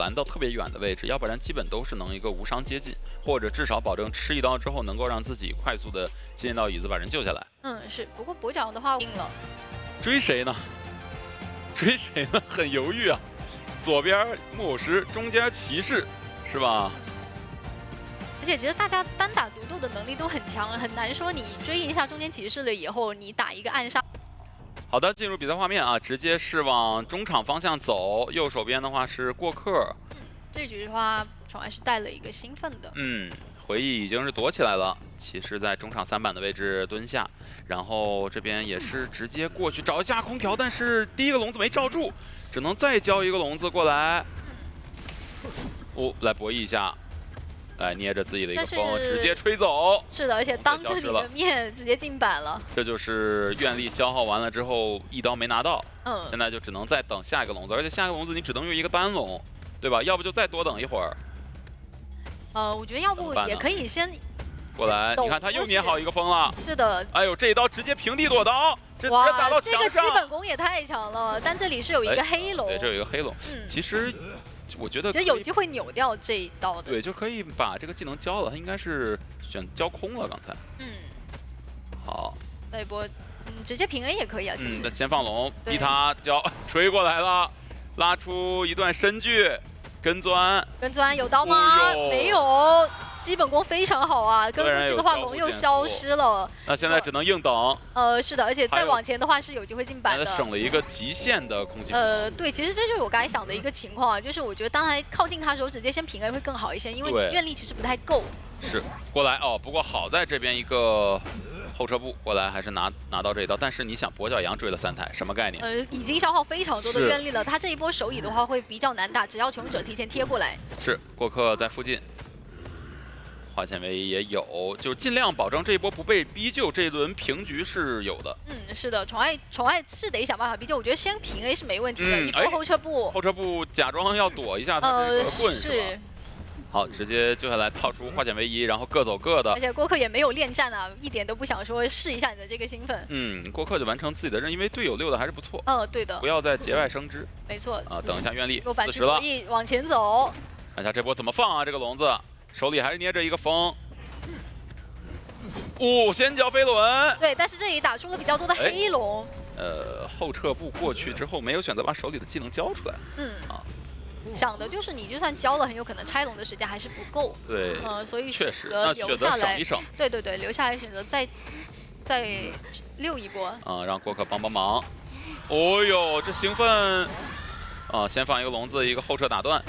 拦到特别远的位置，要不然基本都是能一个无伤接近，或者至少保证吃一刀之后能够让自己快速的接近到椅子把人救下来。是。不过跛脚的话硬了，追谁呢？追谁呢？很犹豫啊。左边木偶师，中间骑士，是吧？而且其实大家单打独斗的能力都很强，很难说你追一下中间骑士了以后，你打一个暗杀。好的，进入比赛画面啊，直接是往中场方向走。右手边的话是过客。这局的话，宠爱是带了一个兴奋的。回忆已经是躲起来了，骑士在中场3板的位置蹲下，然后这边也是直接过去找一下空调，但是第一个笼子没罩住，只能再交一个笼子过来。来博弈一下。来捏着自己的一个风，直接吹走。是的，而且当着你的面直接进板了。这就是愿力消耗完了之后一刀没拿到。现在就只能再等下一个笼子，而且下一个笼子你只能用一个单笼，对吧？要不就再多等一会儿。我觉得要不也可以先过来，你看他又捏好一个风了。是的。哎呦，这一刀直接平地躲刀，这直接打到墙上。这个基本功也太强了，但这里是有一个黑龙。对，这有一个黑龙。其实。我觉得其实有机会扭掉这一刀的。对，就可以把这个技能交了。他应该是选交空了，刚才。好。那一波，直接平 A 也可以啊，其实。先放龙，逼他交，锤过来了，拉出一段深距，跟钻。跟钻有刀吗？没有。基本功非常好啊，跟过去的话龙又消失了。那现在只能硬等。是的，而且再往前的话是有机会进板的。省了一个极限的空气。对，其实这就是我刚才想的一个情况啊，就是我觉得当他靠近他的时候，直接先平 A 会更好一些，因为你愿力其实不太够。是，过来哦，不过好在这边一个后撤步过来，还是拿到这一刀。但是你想，跛脚羊追了3台，什么概念？已经消耗非常多的愿力了，他这一波手椅的话会比较难打，只要求生者提前贴过来。是，过客在附近。化纤维也有，就尽量保证这一波不被逼救，这一轮平局是有的。是的，宠爱是得想办法逼救，我觉得先平 A 是没问题的。一波后撤步，假装要躲一下他这个棍是吧？好，直接救下来，套出化纤维1，然后各走各的。而且过客也没有恋战啊，一点都不想说试一下你的这个兴奋。过客就完成自己的任务，因为队友溜的还是不错。对的。不要再节外生枝。没错。等一下愿力40了，往前走。看一下这波怎么放啊？这个笼子。手里还是捏着一个风，先交飞轮。对，但是这里打出了比较多的黑龙。后撤步过去之后，没有选择把手里的技能交出来。想的就是你就算交了，很有可能拆龙的时间还是不够。对。所以确实，留下来省一省。对，留下来选择再溜一波。让过客帮忙。哦呦，这兴奋！先放一个笼子，一个后撤打断。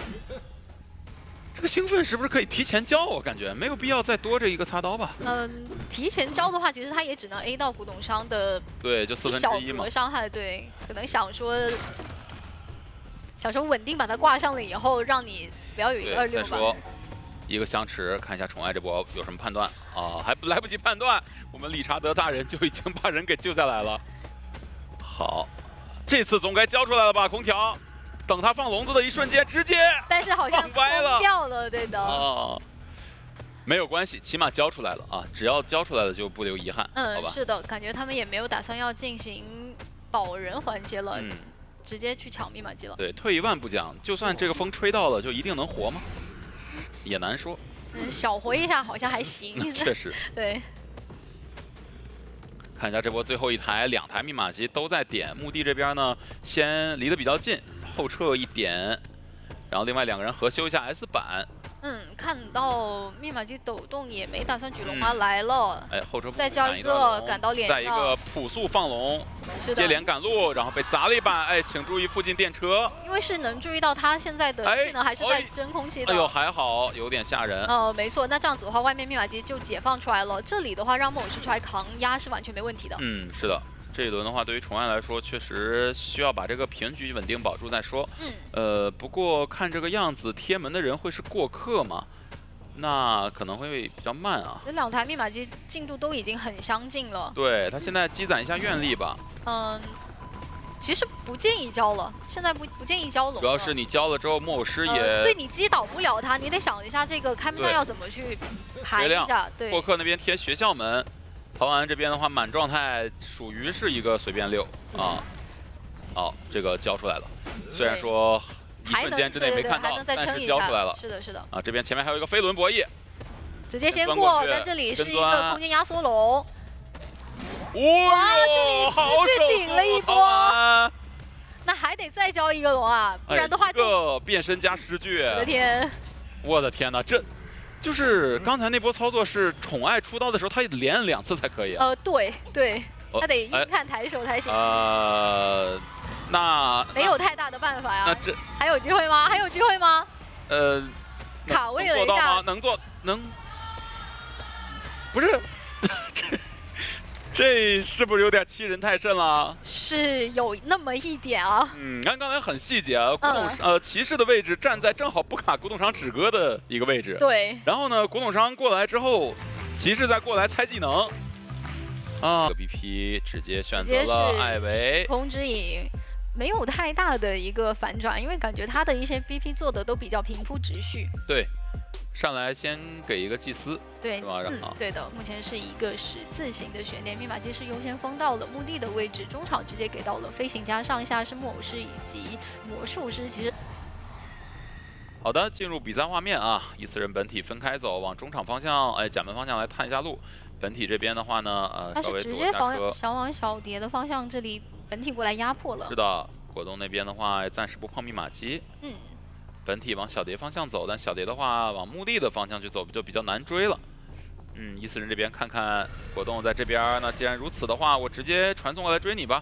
这个兴奋是不是可以提前交？我感觉没有必要再多这一个擦刀吧。提前交的话，其实他也只能 A 到古董伤的。对，就1/4嘛。伤害，对，可能想说稳定把它挂上了以后，让你不要有一个26吧。再说一个相持，看一下宠爱这波有什么判断还来不及判断，我们理查德大人就已经把人给救下来了。好，这次总该交出来了吧？空调。等他放笼子的一瞬间，直接但是好像放歪了，掉了，对的。没有关系，起码交出来了啊！只要交出来了，就不留遗憾，好吧？是的，感觉他们也没有打算要进行保人环节了，直接去抢密码机了。对，退一万步讲，就算这个风吹到了，就一定能活吗？也难说。小活一下好像还行。确实。对。看一下这波最后一台，2台密码机都在点，墓地这边呢先离得比较近，后撤一点，然后另外2个人合修一下 S 板。看到密码机抖动也没打算举龙吗？来了。后撤步再交一个赶到脸上。再一个朴素放龙，接连赶路，然后被砸了一板。请注意附近电车。因为是能注意到他现在的技能还是在真空期的。哎呦，还好，有点吓人。没错，那这样子的话，外面密码机就解放出来了。这里的话，让木偶师出来扛压是完全没问题的。是的。这一轮的话，对于宠爱来说，确实需要把这个平局稳定保住再说。不过看这个样子，贴门的人会是过客吗？那可能会比较慢啊。这2台密码机进度都已经很相近了。对他现在积攒一下愿力吧。其实不建议交了，现在不建议交龙。主要是你交了之后，木偶师也对你击倒不了他，你得想一下这个开门战要怎么去排一下。对，过客那边贴学校门。陶安这边的话，满状态属于是一个随便溜啊。这个交出来了。虽然说一瞬间之内没看到，还能再但是撑一下。交出来了。是的，是的。啊，这边前面还有一个飞轮博弈，直接先过，但这里是一个空间压缩龙。哇，这里实质顶了一波。那还得再交一个龙啊，不然的话就一个变身加诗句。我的天！我的天哪，这就是刚才那波操作是宠爱出刀的时候，他连2次才可以。对对，他得硬看抬手才行。那没有太大的办法呀。那这还有机会吗？还有机会吗？卡位了一下，能？不是，这是不是有点欺人太甚了？是有那么一点啊。刚才很细节啊，骑士的位置站在正好不卡古董商止戈的一个位置。对。然后呢，古董商过来之后，骑士再过来猜技能。这个 BP 直接选择了艾维空之影。没有太大的一个反转，因为感觉他的一些 BP 做的都比较平铺直叙。对，上来先给一个祭司，对，是吧？对的，目前是一个10字形的悬念，密码机是优先封到了墓地的位置，中场直接给到了飞行家，上下是木偶师以及魔术师。其实，好的，进入比赛画面啊，异次元本体分开走，往中场方向，甲门方向来探一下路。本体这边的话呢，他是直接想往小蝶的方向这里。本体过来压迫了。是的，果冻那边的话暂时不碰密码机。本体往小蝶方向走，但小蝶的话往墓地的方向去走就比较难追了。异次元这边看看果冻在这边，那既然如此的话，我直接传送过来追你吧。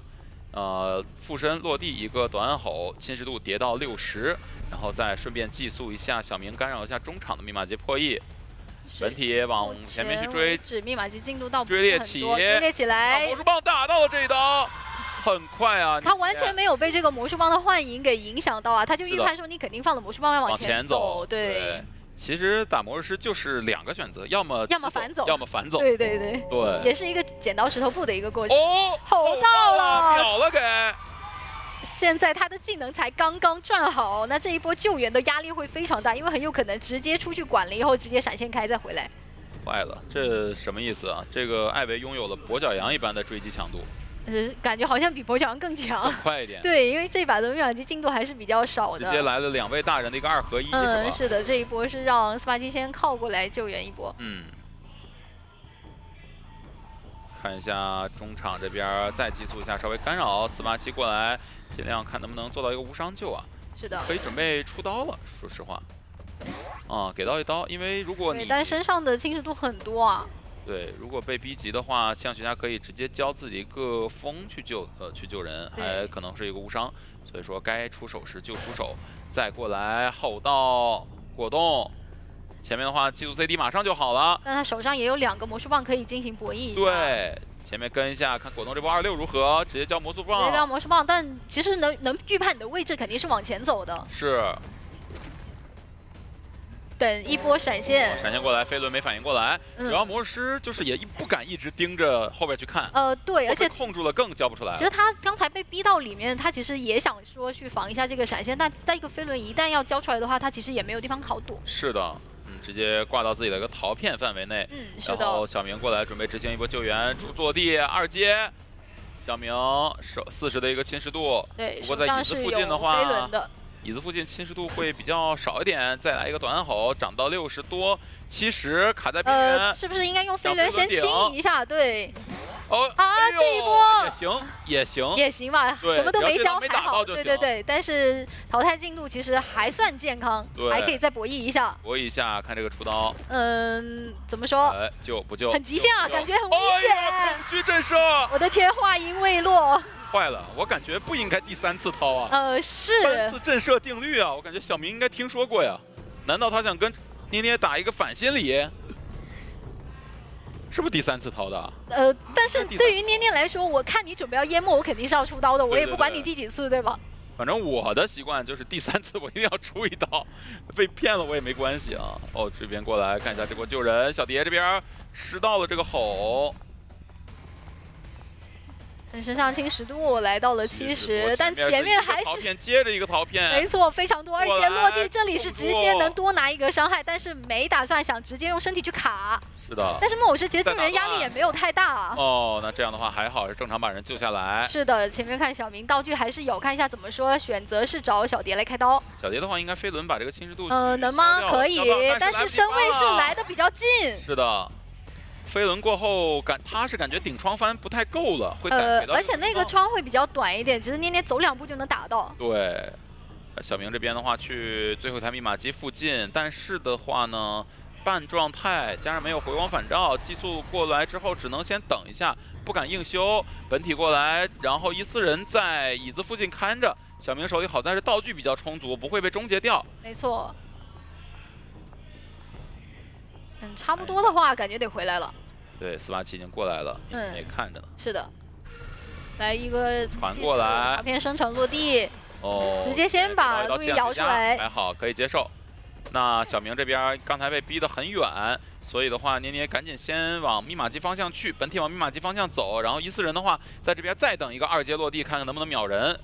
附身落地一个短按吼，侵蚀度叠到60，然后再顺便寄速一下小明，干扰一下中场的密码机破译。本体往前面去追，密码机进度到追猎起，追猎起来，魔术棒打到了这一刀。很快啊！他完全没有被这个魔术棒的幻影给影响到啊！他就预判说你肯定放了魔术棒要往前走。对，其实打魔术师就是2个选择，要么反走，要么反走。对，也是一个剪刀石头布的一个过程。吼到了，秒了给！现在他的技能才刚刚转好，那这一波救援的压力会非常大，因为很有可能直接出去管了以后，直接闪现开再回来。坏了，这什么意思啊？这个艾维拥有了跛脚羊一般的追击强度。感觉好像比跛脚羊更强，快一点。对，因为这把的密码机进度还是比较少的。直接来了2位大人的一个2合1，是的，这一波是让斯巴基先靠过来救援一波。看一下中场这边再激速一下，稍微干扰487过来，尽量看能不能做到一个无伤救啊。是的，可以准备出刀了，说实话。给到一刀，因为如果你但身上的侵蚀度很多啊。对，如果被逼急的话，像学家可以直接交自己一个风去救人，还可能是一个无伤，所以说该出手时就出手。再过来吼到果冻，前面的话技术 CD 马上就好了。但他手上也有2个魔术棒可以进行博弈一下。对，前面跟一下，看果冻这波26如何，直接交魔术棒。直接交魔术棒，但其实能预判你的位置肯定是往前走的。是。等一波闪现，闪现过来，飞轮没反应过来，主要魔术师就是也不敢一直盯着后边去看。对，而且控住了更交不出来。其实他刚才被逼到里面，他其实也想说去防一下这个闪现，但在一个飞轮一旦要交出来的话，他其实也没有地方好躲。是的，直接挂到自己的一个逃骗范围内。是的。然后小明过来准备执行一波救援，坐地2阶，小明40的一个侵蚀度。对，不过在椅子附近的话。飞轮的。椅子附近侵蚀度会比较少一点，再来一个短按吼，涨到60多70，卡在边缘。是不是应该用飞轮先清一下？对。这一波也行吧，什么都没交还好。对，但是淘汰进度其实还算健康，还可以再博弈一下。博弈一下，看这个出刀。怎么说？救不救？很极限啊，感觉很危险。恐惧震慑！我的天，话音未落。坏了，我感觉不应该第3次掏啊。是3次震慑定律啊，我感觉小明应该听说过呀。难道他想跟捏捏打一个反心理？是不是第3次掏的？但是对于捏捏来说，我看你准备要淹没，我肯定是要出刀的，我也不管你第几次，对吧？反正我的习惯就是第3次我一定要出一刀，被骗了我也没关系啊。这边过来看一下这波救人，小蝶这边吃到了这个吼。但身上侵蚀度来到了70，但前面还是陶片接着一个陶片，没错，非常多，而且落地这里是直接能多拿一个伤害，但是没打算想直接用身体去卡。是的，但是木偶师其实对人压力也没有太大啊。哦，那这样的话还好是正常把人救下来。是的，前面看小明道具还是有，看一下怎么说，选择是找小蝶来开刀。小蝶的话应该飞轮把这个侵蚀度能吗？可以，但是身位是来的比较近。是的。飞轮过后，他是感觉顶窗翻不太够了，会给到而且那个窗会比较短一点，其实捏捏走2步就能打到。对，小明这边的话去最后一台密码机附近，但是的话呢，半状态加上没有回光返照，寄宿过来之后只能先等一下，不敢硬修。本体过来，然后14人在椅子附近看着，小明手里好在是道具比较充足，不会被终结掉。没错。差不多的话，感觉得回来了。对，487已经过来了，也看着呢。是的，来一个传过来，卡片生成落地，哦，直接先把路易摇出来，还好可以接受。那小明这边刚才被逼得很远，所以的话，捏捏赶紧先往密码机方向去，本体往密码机方向走，然后14人的话，在这边再等一个2阶落地，看看能不能秒人。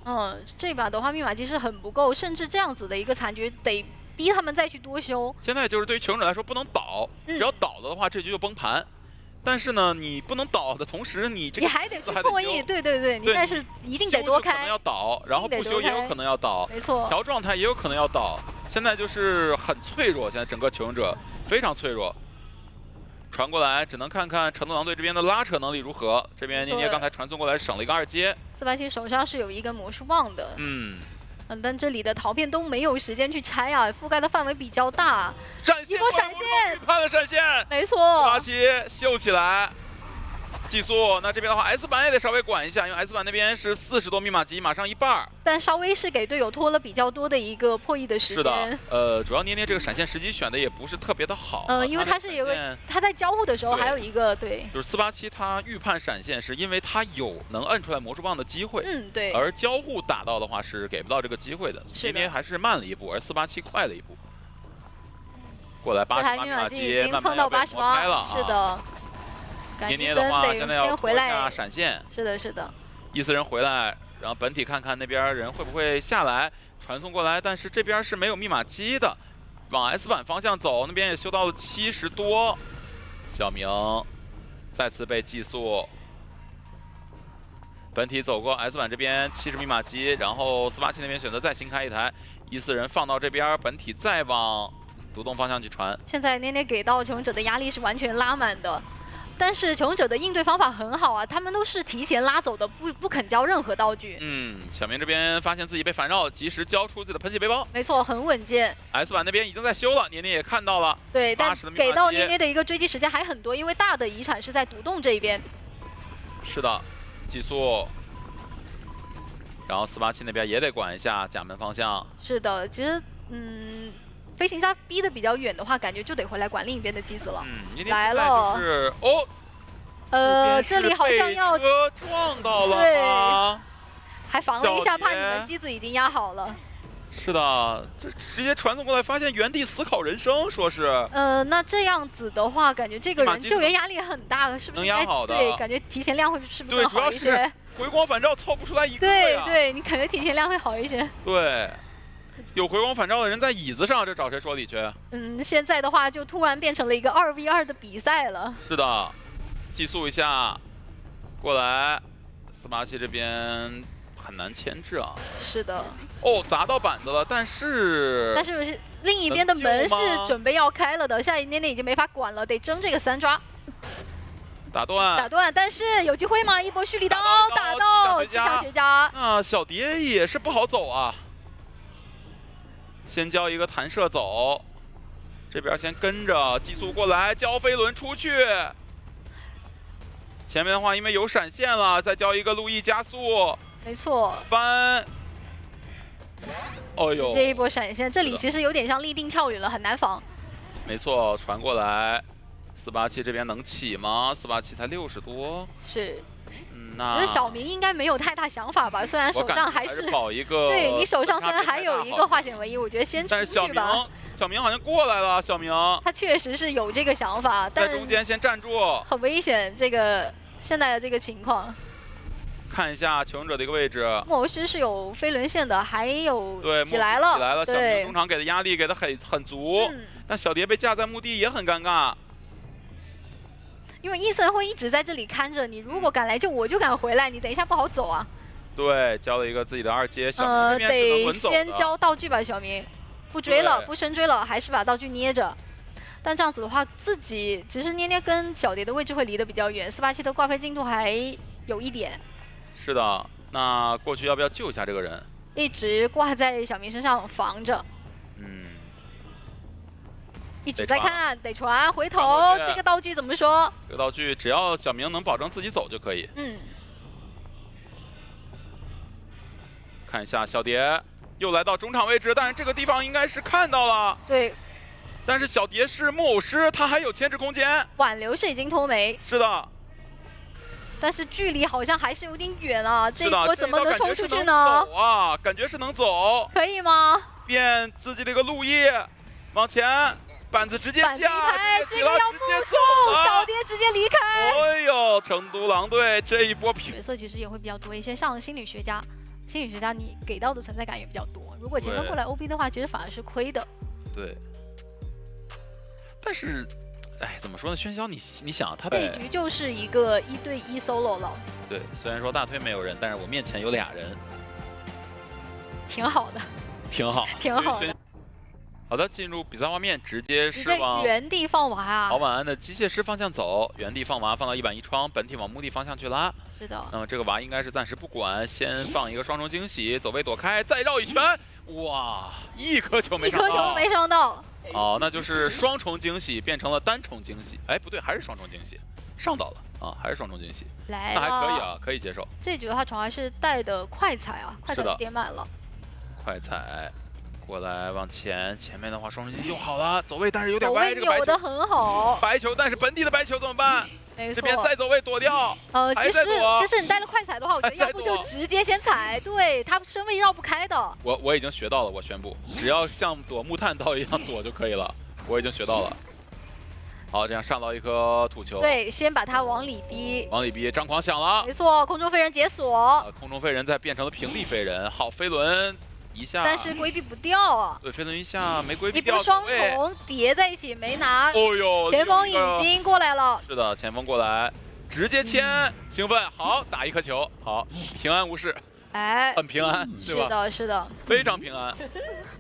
这把的话密码机是很不够，甚至这样子的一个残局得逼他们再去多修。现在就是对于求生者来说不能倒，只要倒了的话，这局就崩盘。但是呢，你不能倒的同时，你还得去破译，对，你但是一定得多开。可能要倒，然后不修也有可能要倒，没错，调状态也有可能要倒。现在就是很脆弱，现在整个求生者非常脆弱。传过来，只能看看成都狼队这边的拉扯能力如何。这边捏捏刚才传送过来，省了一个2阶。487手上是有一根魔术棒的。但这里的陶片都没有时间去拆啊，覆盖的范围比较大。一波闪现，预判的闪现，没错。487秀起来，寄宿。那这边的话 ，S 版也得稍微管一下，因为 S 版那边是40多密码机，马上1半。但稍微是给队友拖了比较多的一个破译的时间。是的，主要捏捏这个闪现时机选的也不是特别的好。因为他是有个他在交互的时候还有一个对，就是487他预判闪现是因为他有能摁出来魔术棒的机会。对。而交互打到的话是给不到这个机会的，捏捏还是慢了一步，而487快了一步。过来88密码机已经蹭到88了，是的。捏捏的话现在要回来闪现。是的。14人回来。然后本体看看那边人会不会下来传送过来，但是这边是没有密码机的，往 S 版方向走，那边也修到了70多。小明再次被寄宿，本体走过 S 版这边70密码机，然后487那边选择再新开一台，14人放到这边，本体再往独栋方向去传。现在捏捏给到求生者的压力是完全拉满的。但是求生者的应对方法很好啊，他们都是提前拉走的，不肯交任何道具。小明这边发现自己被反绕，及时交出自己的喷气背包。没错，很稳健。S 版那边已经在修了，捏捏也看到了。对，但给到捏捏的一个追击时间还很多，因为大的遗产是在独栋这一边。是的，寄宿。然后487那边也得管一下甲门方向。是的，其实飞行家逼得比较远的话，感觉就得回来管另一边的机子了。来了，是这里好像要车撞到了，对，还防了一下，怕你们机子已经压好了。是的，这直接传送过来，发现原地思考人生，说是。那这样子的话，感觉这个人救援压力很大，是不是？能压好的。对，感觉提前量会是不是更好一些？对，主要是回光返照凑不出来一个呀。对，你感觉提前量会好一些。对。有回光返照的人在椅子上，这找谁说理去？现在的话就突然变成了一个2v2的比赛了。是的，寄宿一下，过来，487这边很难牵制啊。是的。砸到板子了，但是另一边的门是准备要开了的，下一捏捏已经没法管了，得争这个3抓。打断，但是有机会吗？一波蓄力刀打到气象学家。那小蝶也是不好走啊。先交一个弹射走，这边先跟着寄宿过来，交飞轮出去。前面的话因为有闪现了，再交一个路易加速。没错。翻。直接一波闪现，这里其实有点像立定跳远了，很难防。没错，传过来，487这边能起吗？487才60多。是。那其实小明应该没有太大想法吧，虽然手上还是保一个。对你手上虽然还有一个化险为夷，我觉得先出去吧。小明好像过来了，小明。他确实是有这个想法，但在中间先站住。很危险，这个现在的这个情况。看一下求生者的一个位置。木偶师是有飞轮线的，还有对，起来了，起来了。小明对中场给的压力给的很足，但小蝶被架在墓地也很尴尬。因为伊森会一直在这里看着你，如果敢来救我就敢回来，你等一下不好走啊。对，交了一个自己的2阶，小明这边是能得稳走的。先交道具吧，小明，不追了，不深追了，还是把道具捏着。但这样子的话，自己只是捏捏跟小蝶的位置会离得比较远，487的挂飞进度还有一点。是的，那过去要不要救一下这个人？一直挂在小明身上防着。一直在看，得传回头，这个道具怎么说？这个道具只要小明能保证自己走就可以。看一下小蝶又来到中场位置，但是这个地方应该是看到了。对。但是小蝶是木偶师，他还有牵制空间。挽留是已经脱没。是的。但是距离好像还是有点远啊，这一波怎么能冲出去呢？走啊，感觉是能走。可以吗？变自己的一个路易，往前。板子直接下，这个要不住，小蝶直接离开。哎呦，成都狼队这一波角色其实也会比较多一些，像心理学家，你给到的存在感也比较多。如果前锋过来 OB 的话，其实反而是亏的。对。但是，哎，怎么说呢？喧嚣，你想他这一局就是一个1对1 solo 了。对，虽然说大推没有人，但是我面前有2人，挺好的。挺好，挺好的。好的，进入比赛画面，直接往原地放娃啊！郝晚安的机械师方向走，原地放娃，放到1板1窗，本体往墓地方向去拉。是的。那么这个娃应该是暂时不管，先放一个双重惊喜，走位躲开，再绕一圈。哇，一颗球没上到。1颗球没上到。哦，那就是双重惊喜变成了单重惊喜。哎，不对，还是双重惊喜，上到了啊，还是双重惊喜。来那还可以啊，可以接受。这局的话，宠爱是带的快踩啊，快踩是点满了。快踩。过来往前，前面的话双重击又好了，走位但是有点歪，这个白球扭的很好。白球，但是本地的白球怎么办？没错，这边再走位躲掉。其实你带了快踩的话，我觉得要不就直接先踩，对他身位绕不开的。我已经学到了，我宣布，只要像躲木炭刀一样躲就可以了，我已经学到了。好，这样上到一颗土球。对，先把它往里逼。往里逼，张狂响了。没错，空中飞人解锁。空中飞人再变成了平地飞人，好飞轮。一下，但是规避不掉啊！对，飞轮一下没规避掉，一波双重叠在一起没拿。哦呦，前锋已经过来了。是的，前锋过来，直接牵，兴奋，好，打1颗球，好，平安无事，哎，很平安，对吧？是的，是的，非常平安。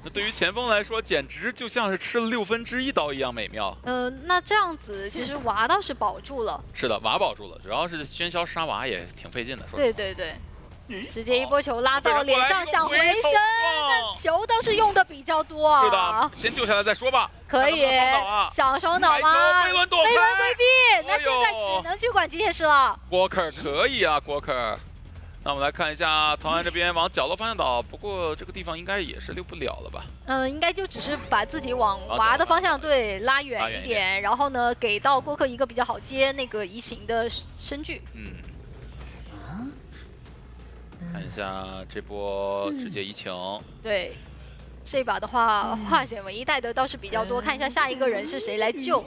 那对于前锋来说，简直就像是吃了1/6刀一样美妙。那这样子其实娃倒是保住了。是的，娃保住了，主要是喧嚣杀娃也挺费劲的，说。对对对。直接一波球拉到脸上，想回身，但球倒是用的比较多啊。是的，先救下来再说吧。可以，想双倒吗？飞轮躲开，飞轮规避，那现在只能去管机械师了。郭克可以啊，郭克。那我们来看一下唐安这边往角落方向倒，不过这个地方应该也是溜不了了吧？应该就只是把自己往娃的方向对拉远一点，然后呢给到郭克一个比较好接那个移形的身距。看一下这波直接移情，对，这把的话化险为夷带的倒是比较多。看一下下一个人是谁来救，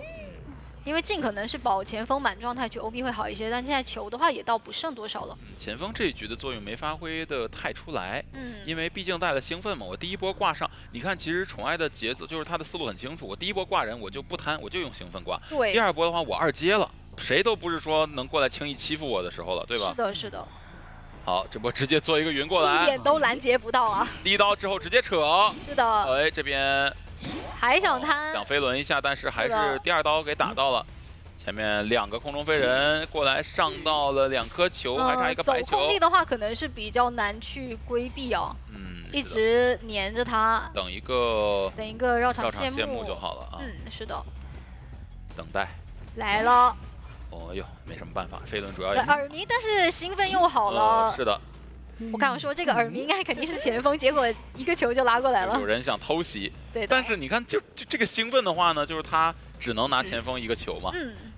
因为尽可能是保前锋满状态去 OB 会好一些，但现在球的话也倒不剩多少了。前锋这一局的作用没发挥的太出来，因为毕竟带了兴奋嘛。我第一波挂上，你看其实宠爱的节奏就是他的思路很清楚，我第一波挂人我就不贪，我就用兴奋挂。对，第2波的话我2阶了，谁都不是说能过来轻易欺负我的时候了，对吧？是的，是的。好，这波直接做一个云过来，一点都拦截不到啊！第1刀之后直接扯。是的。哎，这边还想贪，想飞轮一下，但是还是第2刀给打到了。前面2个空中飞人过来上到了2颗球，还差1个白球。走空地的话，可能是比较难去规避啊。一直黏着他，等一个绕场谢幕就好了啊。是的。等待。来了。哦哟，没什么办法，飞轮主要耳鸣，但是兴奋又好了。是的，我刚刚说这个耳鸣应该肯定是前锋，结果1个球就拉过来了。有人想偷袭，对的。但是你看，就这个兴奋的话呢，就是他只能拿前锋1个球嘛。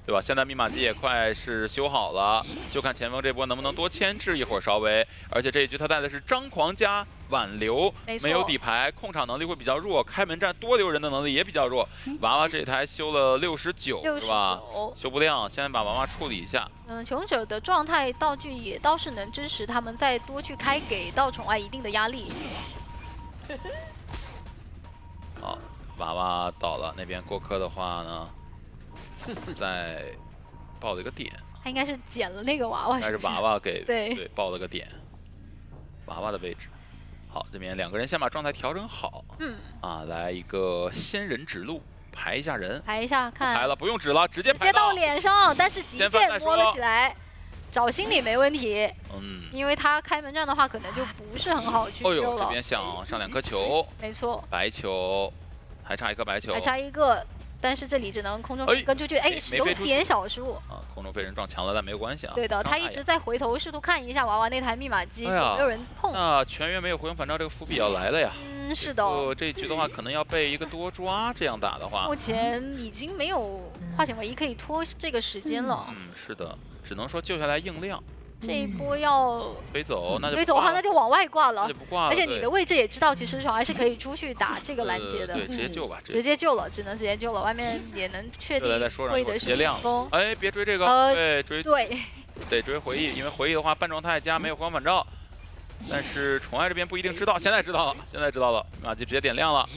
对吧？现在密码机也快是修好了，就看前锋这波能不能多牵制一会儿稍微。而且这一局他带的是张狂加挽留，没有底牌，控场能力会比较弱，开门战多留人的能力也比较弱。娃娃这一台修了69是吧？修不亮，先把娃娃处理一下。穷者的状态道具也倒是能支持他们再多去开，给到宠爱一定的压力。好，娃娃倒了，那边过客的话呢？再爆了一个点，他应该是捡了那个娃娃，应该是娃娃给对爆了个点，娃娃的位置。好，这边2个人先把状态调整好，来一个仙人指路，排一下人，排一下看，排了不用指了，直接排到脸上，但是极限摸了起来，找心理没问题，因为他开门战的话可能就不是很好去救了。这边想上2颗球，没错，白球，还差1颗白球，还差1个。但是这里只能空中跟出去，哎，有点小失误啊！空中飞人撞墙了，但没有关系啊。对的，他一直在回头试图看一下娃娃那台密码机有没有人碰。那全员没有回光返照，这个伏笔要来了呀。是的。这一局的话，可能要被一个多抓，这样打的话，目前已经没有化险为夷可以拖这个时间了。是的，只能说救下来硬亮。这一波要推走，那就推走的话，那就往外挂了。那就不挂了。而且你的位置也知道，其实宠爱是可以出去打这个拦截的。对，直接救吧。直接救了，只能直接救了。外面也能确定会的是风。哎，别追这个。对，追。对。得追回忆，因为回忆的话半状态加没有回光返照。但是宠爱这边不一定知道，现在知道了，现在知道了，密码机直接点亮了。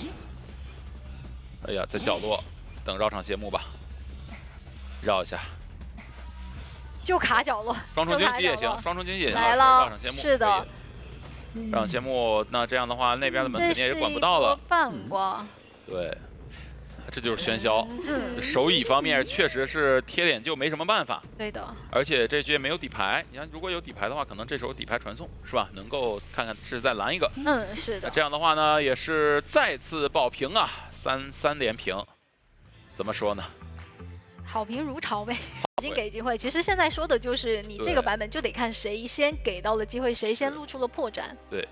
哎呀，在角落等绕场谢幕吧，绕一下。就卡角落，双重惊喜也行，双重惊喜也行。来了，是的，绕场谢幕，那这样的话，那边的门肯定也管不到了。半挂，对，这就是喧嚣。手乙方面确实是贴脸就没什么办法。对的。而且这局也没有底牌，你看，如果有底牌的话，可能这时候底牌传送是吧？能够看看是再拦一个。是的。这样的话呢，也是再次保平啊，3连平。怎么说呢？好评如潮呗。已经给机会，其实现在说的就是你这个版本就得看谁先给到了机会，谁先露出了破绽。对，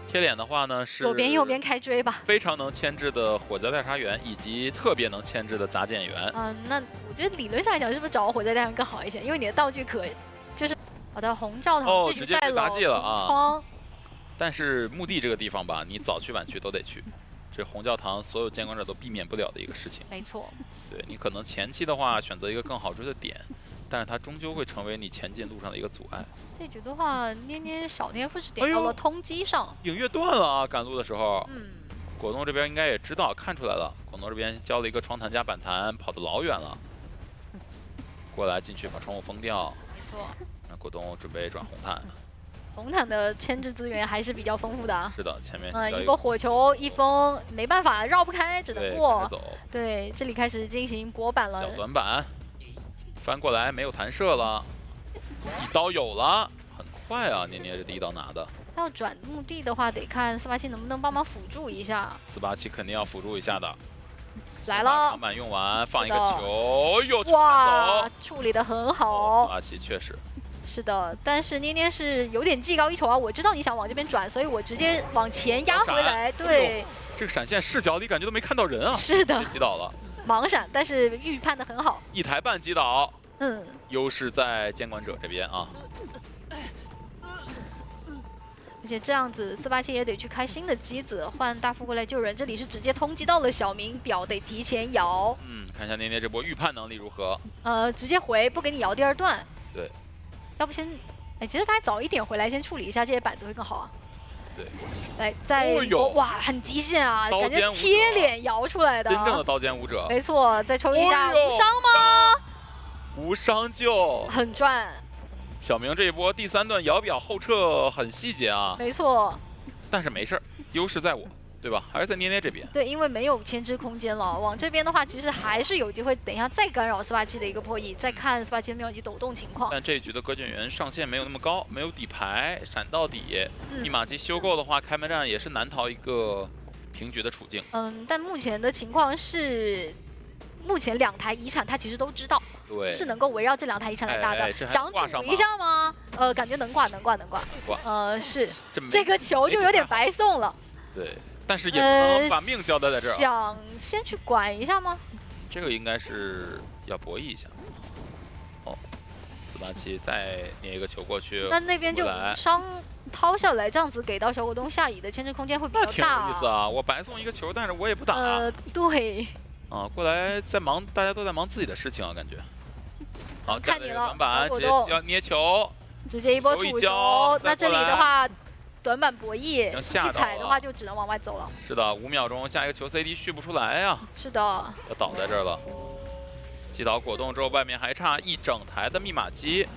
贴脸的话呢是左边右边开追吧，非常能牵制的火灾调查员，以及特别能牵制的杂件员。那我觉得理论上来讲，是不是找火灾调查员更好一些？因为你的道具就是好的红教堂这局带了啊。但是墓地这个地方吧，你早去晚去都得去。这红教堂所有监管者都避免不了的一个事情。没错。对你可能前期的话选择一个更好追的点，但是它终究会成为你前进路上的一个阻碍。这局的话，捏捏小天赋是点到了通缉上，影月断了啊！赶路的时候，果冻这边应该也知道看出来了。果冻这边交了一个窗弹加板弹，跑得老远了，过来进去把窗户封掉。没错。那果冻准备转红炭。红毯的牵制资源还是比较丰富的啊。是的，前面一波火球一封，没办法绕不开，只能过。对，这里开始进行搏板了。小短板，翻过来没有弹射了，一刀有了，很快啊！捏捏这第一刀拿的。要转墓地的话，得看487能不能帮忙辅助一下。487肯定要辅助一下的。来了，长板用完放一个球，哟，哇，处理得很好。 487确实。是的，但是捏捏是有点技高一筹啊！我知道你想往这边转，所以我直接往前压回来。对，这个闪现视角里感觉都没看到人啊！是的，击倒了，盲闪，但是预判的很好。1台半击倒，优势在监管者这边啊。而且这样子，487也得去开新的机子，换大副过来救人。这里是直接通缉到了小明，表得提前摇。看一下捏捏这波预判能力如何？直接回，不给你摇第2段。对。要不先，其实刚才早一点回来，先处理一下这些板子会更好啊。对，来再哇，很极限啊，感觉贴脸摇出来的，真正的刀剑舞者。没错，再抽一下，无伤吗？无伤就很赚。小明这一波第3段摇表后撤很细节啊。没错，但是没事儿，优势在我。对吧？还是在捏捏这边。对，因为没有牵制空间了。往这边的话，其实还是有机会，等一下再干扰487的一个破译，再看487的灭亡机抖动情况。但这一局的歌卷员上限没有那么高，没有底牌，闪到底。密码机修够的话，开门战也是难逃一个平局的处境。但目前的情况是，目前2台遗产他其实都知道，对，是能够围绕这2台遗产来打的。想赌一下吗？感觉能挂，能挂。是这个球就有点白送了。对。但是也不能把命交代在这儿。想先去管一下吗？这个应该是要博弈一下。哦，487再捏一个球过去，那边就回来伤掏下来，这样子给到小果冻下野的牵制空间会比较那挺大。有意思啊！我白送一个球，但是我也不打。对。啊，过来在忙，大家都在忙自己的事情啊，感觉。好，看你了，短板直接要捏球，直接一波土球。那这里的话，短板博弈，一踩的话就只能往外走了。是的，5秒钟，下一个球 CD 续不出来呀。是的，要倒在这儿了。击倒果冻之后，外面还差一整台的密码机。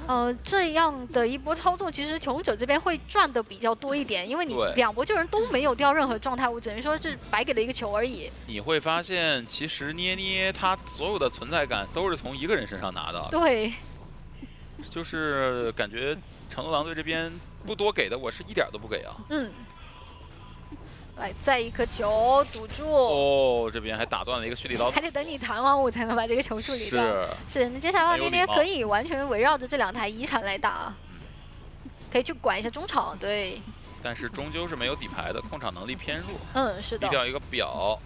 这样的一波操作，其实求者这边会赚的比较多一点，因为你2波救人都没有掉任何状态，我只能说是白给了一个球而已。你会发现，其实捏捏他所有的存在感都是从一个人身上拿的。对。就是感觉成都狼队这边不多给的，我是一点都不给啊。来，再一颗球堵住。哦，这边还打断了一个蓄力刀，还得等你弹完我才能把这个球处理掉。是，那接下来捏捏可以完全围绕着这2台遗产来打，可以去管一下中场。对。但是终究是没有底牌的，控场能力偏弱。是的。低调一个表。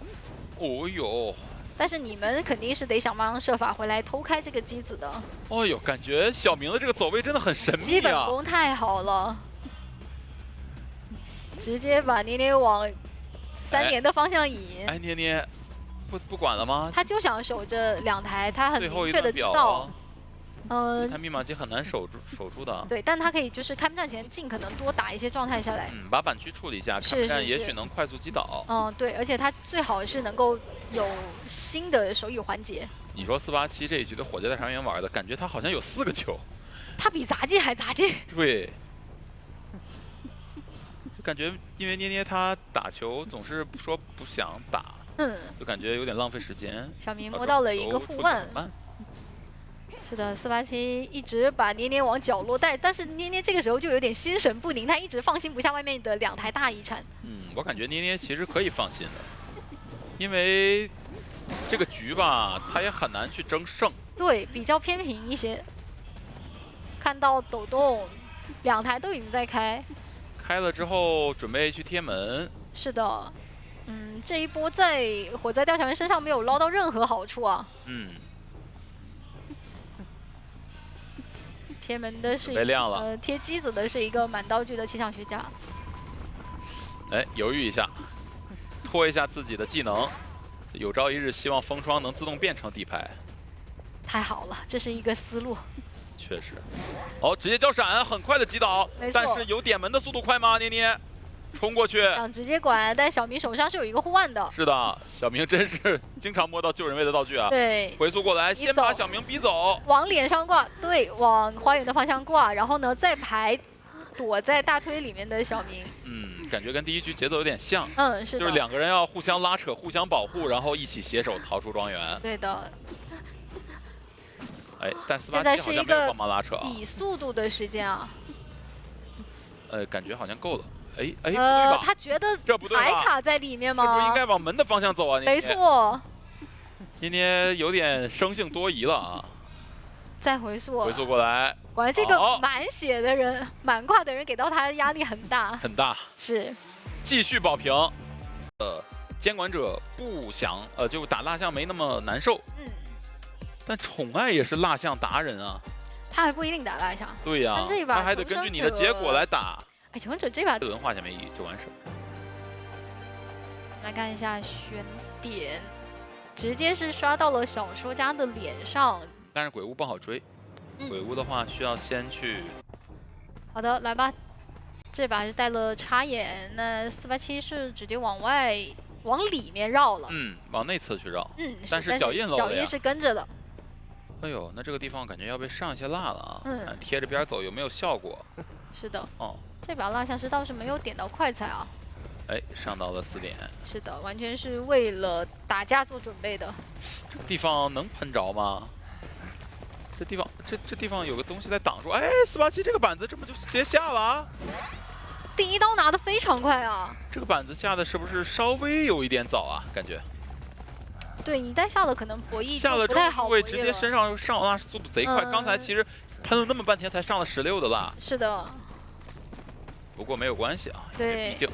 哦呦。但是你们肯定是得想方设法回来偷开这个机子的。哦呦，感觉小明的这个走位真的很神秘啊！基本功太好了。直接把捏捏往3连的方向引。哎，捏捏，不管了吗？他就想守着2台，他很明确的知道。他密码机很难守住的。对，但他可以就是开战前尽可能多打一些状态下来。把板区处理一下，开战也许能快速击倒。对，而且他最好是能够有新的手语环节。你说487这一局的火箭队成员玩的感觉，他好像有4个球。他比杂技还杂技。对。感觉因为捏捏他打球总是说不想打，就感觉有点浪费时间。小明摸到了一个护腕。是的，487一直把捏捏往角落带，但是捏捏这个时候就有点心神不宁，他一直放心不下外面的2台大遗产。我感觉捏捏其实可以放心的，因为这个局吧，他也很难去争胜。对，比较偏平一些。看到抖动，2台都已经在开。开了之后准备去贴门。是的，这一波在火灾吊桥人身上没有捞到任何好处啊。贴门的是贴机子的是一个满道具的气象学家。哎，犹豫一下，拖一下自己的技能，有朝一日希望风霜能自动变成底牌。太好了，这是一个思路。确实，直接交闪，很快的击倒，但是有点门的速度快吗？捏捏，冲过去，想直接管，但小明手上是有一个护腕的。是的，小明真是经常摸到救人位的道具啊。对，回速过来，先把小明逼走，往脸上挂，对，往花园的方向挂，然后呢再排躲在大推里面的小明。感觉跟第一局节奏有点像。是的，就是2个人要互相拉扯、互相保护，然后一起携手逃出庄园。对的。但487好像没有帮忙拉扯啊。比速度的时间啊。感觉好像够了。对吧？他觉得这不对吧？还卡在里面吗？是不是应该往门的方向走啊？没错。捏捏有点生性多疑了啊。再回速。回速过来。果然这个满血的人、满挂的人给到他的压力很大。很大。是。继续保平。监管者不想就打蜡像没那么难受。但宠爱也是蜡像达人啊。他还不一定打蜡像。对呀。他还得根据你的结果来打。求生者这把轮画下面一就完事。来看一下悬点，直接是刷到了小说家的脸上。但是鬼屋不好追，鬼屋的话需要先去。好的，来吧。这把是带了插眼，那487是直接往里面绕了。往内侧去绕。但是脚印漏了呀。脚印是跟着的。哎呦，那这个地方感觉要被上一些蜡了啊！贴着边走有没有效果？是的。这把蜡像是倒是没有点到快踩啊。上到了4点。是的，完全是为了打架做准备的。这个地方能喷着吗？这地方有个东西在挡住。487这个板子这不就直接下了啊？第一刀拿的非常快啊！这个板子下的是不是稍微有一点早啊？感觉。对，一旦下了可能博弈下了不太好，会直接身上上蜡速度贼快。刚才其实喷了那么半天才上了16的蜡。是的。不过没有关系啊，对，毕竟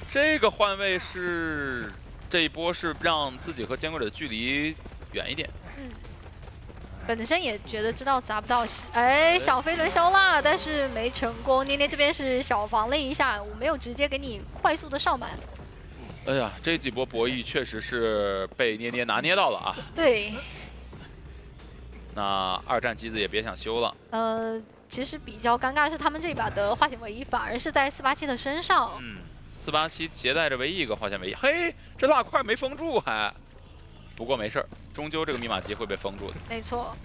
这个换位是这一波是让自己和监管者的距离远一点。本身也觉得知道砸不到，哎，小飞轮消辣，但是没成功。捏捏这边是小防了一下，我没有直接给你快速的上满。哎呀，这几波博弈确实是被捏捏拿捏到了啊。对。那2战机子也别想修了。其实比较尴尬是他们这一把的化险为夷反而是在487的身上。487携带着唯一一个化险为夷，嘿，这蜡块没封住还。不过没事儿，终究这个密码机会被封住的。没错。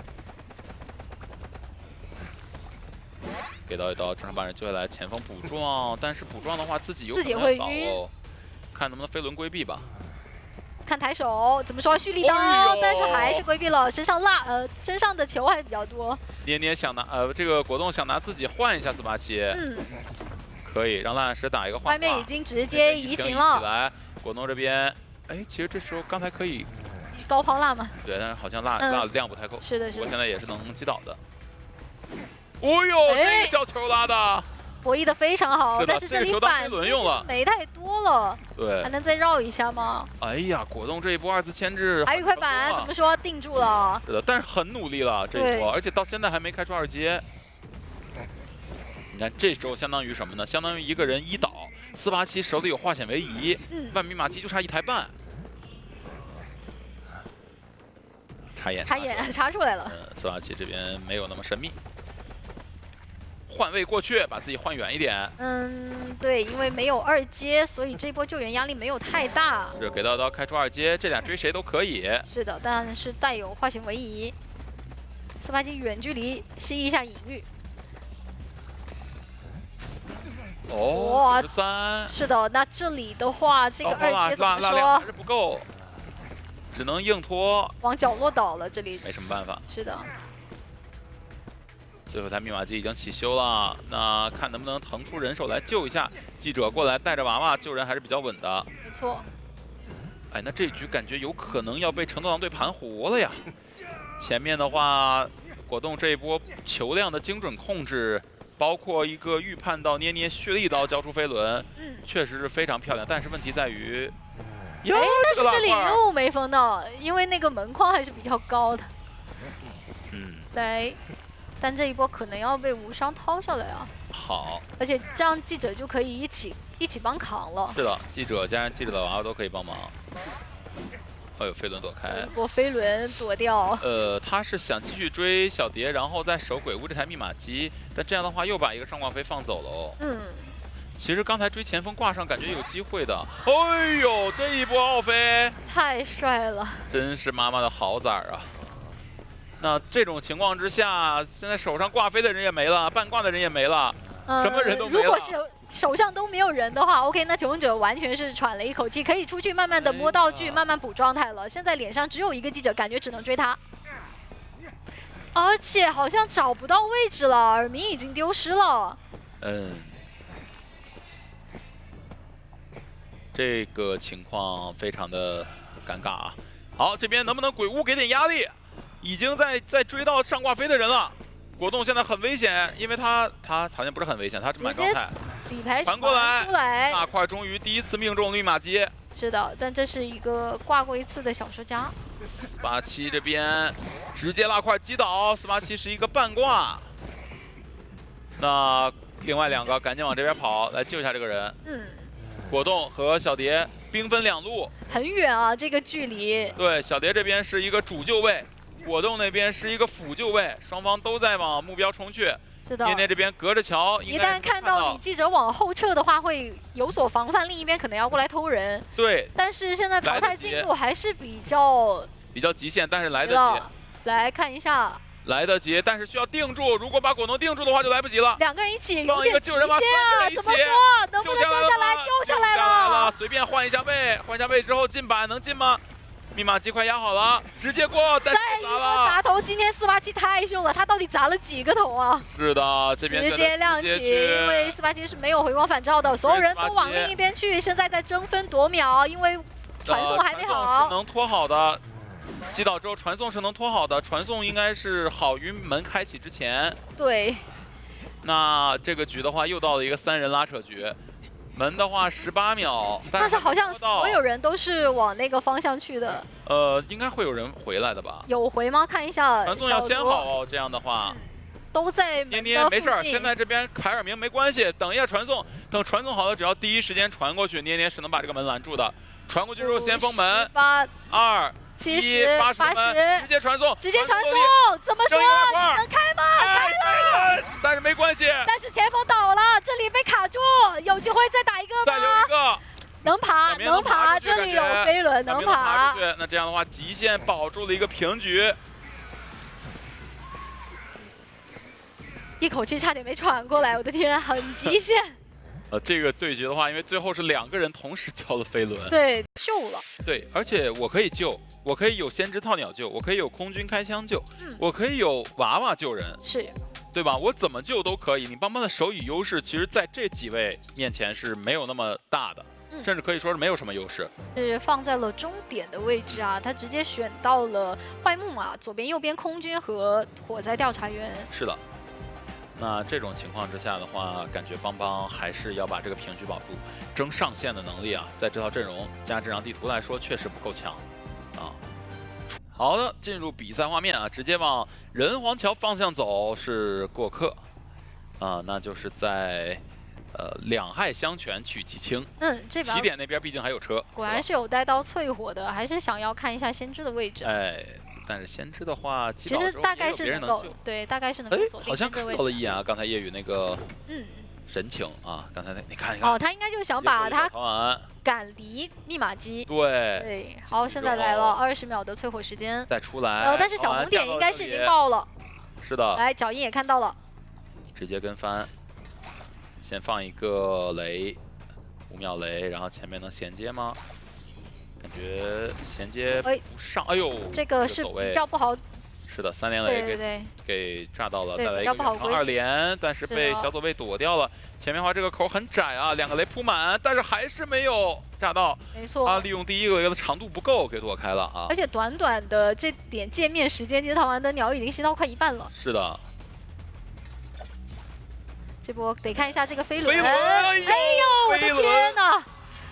给到一刀，正常把人救下来，前锋补撞，但是补撞的话自己有可能会倒晕，看能不能飞轮规避吧。看抬手怎么说蓄力刀，但是还是规避了，身上的球还比较多。捏捏想拿这个果冻想拿自己换一下487，可以让烂石打一个换。外面已经直接移情了。来，果冻这边，哎，其实这时候刚才可以高抛辣吗？对，但是好像辣量不太够。是的，不过现在也是能击倒的。哦呦，这个小球拉的，博弈的非常好，但是这里板没太多了，对，还能再绕一下吗？哎呀，果冻这一波2次牵制，还有一块板，怎么说定住了？是的，但是很努力了这一波，而且到现在还没开出2阶。你看这时候相当于什么呢？相当于一个人1倒，487手里有化险为夷，万密码机就差1台半。插出来了。487这边没有那么神秘。换位过去，把自己换远一点。对，因为没有2阶，所以这波救援压力没有太大。是给到刀开出2阶，这俩追谁都可以。是的，但是带有化险为夷。487远距离吸一下隐喻。哦，93。是的，那这里的话，这个2阶怎么说？还是不够，只能硬拖。往角落倒了，这里没什么办法。是的。最后台密码机已经起修了，那看能不能腾出人手来救一下。记者过来带着娃娃救人还是比较稳的。没错。哎，那这局感觉有可能要被成都狼队盘活了呀。前面的话，果冻这一波球量的精准控制，包括一个预判到捏捏蓄力刀交出飞轮，确实是非常漂亮。但是问题在于，但是这里又没封到，因为那个门框还是比较高的。来。但这一波可能要被无伤掏下来啊！好，而且这样记者就可以一起帮扛了。是的，记者加上记者的娃娃都可以帮忙。哎呦，飞轮躲开！我飞轮躲掉。他是想继续追小蝶，然后再守鬼屋这台密码机，但这样的话又把一个上挂飞放走了。其实刚才追前锋挂上感觉有机会的。哎呦，这一波奥飞太帅了！真是妈妈的好崽儿啊！那这种情况之下，现在手上挂飞的人也没了，半挂的人也没了，什么人都没了。如果手上都没有人的话 ，OK， 那求生者完全是喘了一口气，可以出去慢慢的摸道具，慢慢补状态了。现在脸上只有一个记者，感觉只能追他，而且好像找不到位置了，耳鸣已经丢失了。这个情况非常的尴尬啊。好，这边能不能鬼屋给点压力？已经在追到上挂飞的人了，果冻现在很危险，因为他好像不是很危险，他是满状态。底牌传过来，大块终于第一次命中密码机。是的，但这是一个挂过一次的小说家。487这边直接拉块击倒，487是一个半挂。那另外2个赶紧往这边跑，来救一下这个人。果冻和小蝶兵分2路，很远啊，这个距离。对，小蝶这边是一个主救位。果冻那边是一个辅救位，双方都在往目标冲去。是的，捏捏这边隔着桥，一旦看到你记者往后撤的话，会有所防范，另一边可能要过来偷人。对，但是现在淘汰进度还是比较极限，但是来得及。来看一下，来得及，但是需要定住。如果把果冻定住的话，就来不及了。2个人一起，有点极限啊！怎么说？能不能救下来？救下来了！随便换一下位，换一下位之后进板能进吗？密码机快压好了，直接过，但是再一个砸头，今天487太秀了，他到底砸了几个头啊？是的，这边直接亮起，因为487是没有回光返照的，所有人都往另一边去，现在在争分夺秒，因为传送还没好。是能拖好的，击倒之后传送是能拖好的，传送应该是好于门开启之前。对。那这个局的话，又到了一个3人拉扯局。门的话18秒，但是好像还没摸到所有人都是往那个方向去的。应该会有人回来的吧？有回吗？看一下。传送要先好哦，这样的话。都在捏捏没事儿，现在这边凯尔明没关系，等一下传送，等传送好了，只要第一时间传过去，捏捏是能把这个门拦住的。传过去之后先封门，2、1、80门，直接传送，直接传送，怎么说？能开吗？开了，但是没关系。但是前锋倒了，这里被卡住，有机会再打一个吗？再留一个。能爬，能爬，这里有飞轮，能爬。那这样的话，极限保住了一个平局。一口气差点没喘过来，我的天，很极限。这个对决的话，因为最后是2个人同时交了飞轮，对，救了。对，而且我可以救，我可以有先知套鸟救，我可以有空军开枪救，我可以有娃娃救人，是，对吧？我怎么救都可以。你邦邦的手语优势，其实在这几位面前是没有那么大的，甚至可以说是没有什么优势。是放在了终点的位置啊，他直接选到了坏木马，左边、右边空军和火灾调查员。是的。那这种情况之下的话，感觉邦邦还是要把这个平局保住，争上线的能力啊，在这套阵容加这张地图来说，确实不够强啊。好的，进入比赛画面啊，直接往人皇桥方向走是过客啊，那就是在两害相权取其轻。这起点那边毕竟还有车，果然是有带刀淬火的，还是想要看一下先知的位置。哎。但是先知的话，其实大概是能够，对，大概是能够锁定好像看到了一眼啊，刚才夜雨那个神情啊，刚才你看一看。哦，他应该就想把他赶离密码机。对，好，现在来了20秒的淬火时间，再出来。但是小红点应该是已经爆了。是的。来，脚印也看到了，直接跟翻，先放一个雷，5秒雷，然后前面能衔接吗？感觉衔接不上，哎呦，这个是比较不好。是的，3连雷给炸到了，再来一个2连，但是被小左卫躲掉了。前面的话这个口很窄啊，2个雷铺满，但是还是没有炸到。没错，他利用第一个雷的长度不够给躲开了啊。而且短短的这点界面时间，其实唐完的鸟已经吸到快1半了。是的。这波得看一下这个飞轮。哎呦，我的天哪！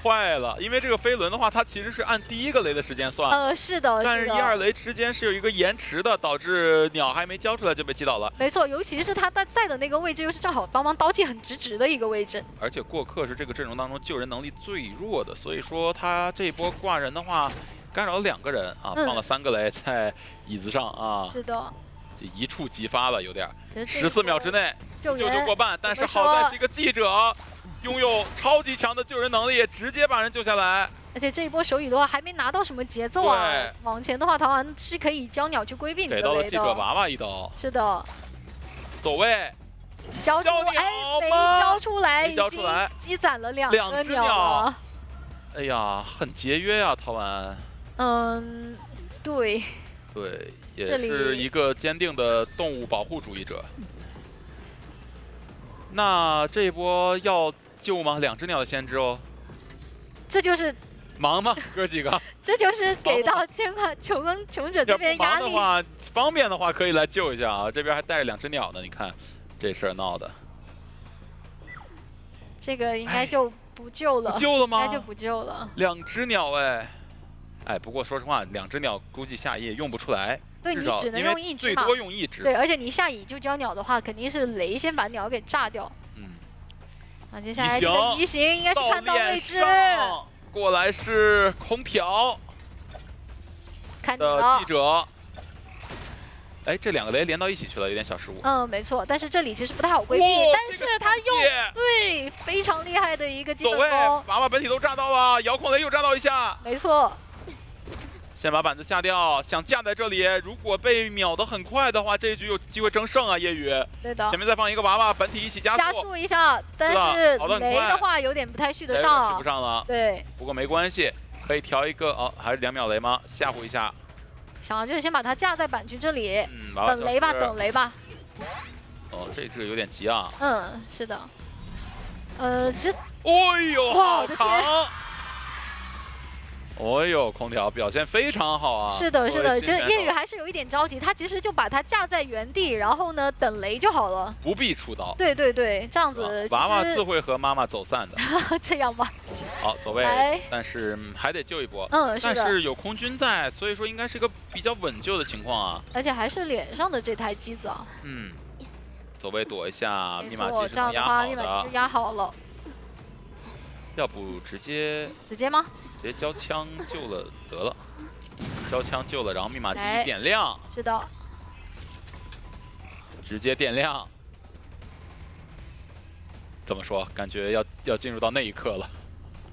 坏了，因为这个飞轮的话，它其实是按第一个雷的时间算。是的。但是1、2雷之间是有一个延迟的，导致鸟还没交出来就被击倒了。没错，尤其是他在的那个位置，又是正好邦邦刀气很直的一个位置。而且过客是这个阵容当中救人能力最弱的，所以说他这一波挂人的话，干扰了2个人啊，放了3个雷在椅子上啊。是的。这一触即发了，有点。14秒之内救过半，但是好在是一个记者。拥有超级强的救人能力，直接把人救下来。而且这一波手语的话，还没拿到什么节奏啊。往前的话，唐完是可以交鸟去规避你的雷的。给到了记者娃娃一刀。是的。走位。交出没交出来，已经积攒了2个鸟了。哎呀，很节约呀，唐完。对。对，也是一个坚定的动物保护主义者。那这一波要救吗？2只鸟的先知哦，这就是忙吗？哥几个，这就是给到穷者这边压力。忙的话，方便的话可以来救一下啊！这边还带着2只鸟呢，你看这事儿闹的。这个应该就不救了，不救了吗？应该就不救了。2只鸟哎，不过说实话，2只鸟估计下野用不出来。对，你只能用1只嘛，最多用1只。对，而且你下野就交鸟的话，肯定是雷先把鸟给炸掉。那接下来这个移形应该是看到位置。过来是空调。看到记者。哎，这2个雷连到一起去了，有点小失误。没错，但是这里其实不太好规避，但是他用对非常厉害的一个基本功。娃娃本体都炸到了，遥控雷又炸到一下。没错。先把板子下掉，想架在这里，如果被秒得很快的话，这一局有机会争胜啊！夜雨，对的，前面再放一个娃娃，本体一起加速一下，但是雷的话有点不太续得上，续不上了。对，不过没关系，可以调一个还是2秒雷吗？吓唬一下。想要就是先把它架在板区这里，等雷吧，等雷吧。这个有点急啊。是的。哎呦，好扛！哦呦，空调表现非常好啊！是的，是的，其实夜雨还还是有一点着急，他其实就把它架在原地，然后呢等雷就好了。不必出刀。对对对，这样子。娃娃自会和妈妈走散的。这样吧。好，走位，但是还得救一波。嗯，是的。但是有空军在，所以说应该是一个比较稳救的情况啊。而且还是脸上的这台机子啊。嗯。走位躲一下，密码机是这样的话，密码机就压好了。要不直接吗？直接交枪救了得了，交枪救了，然后密码机一点亮。是的。直接点亮。怎么说？感觉要进入到那一刻了。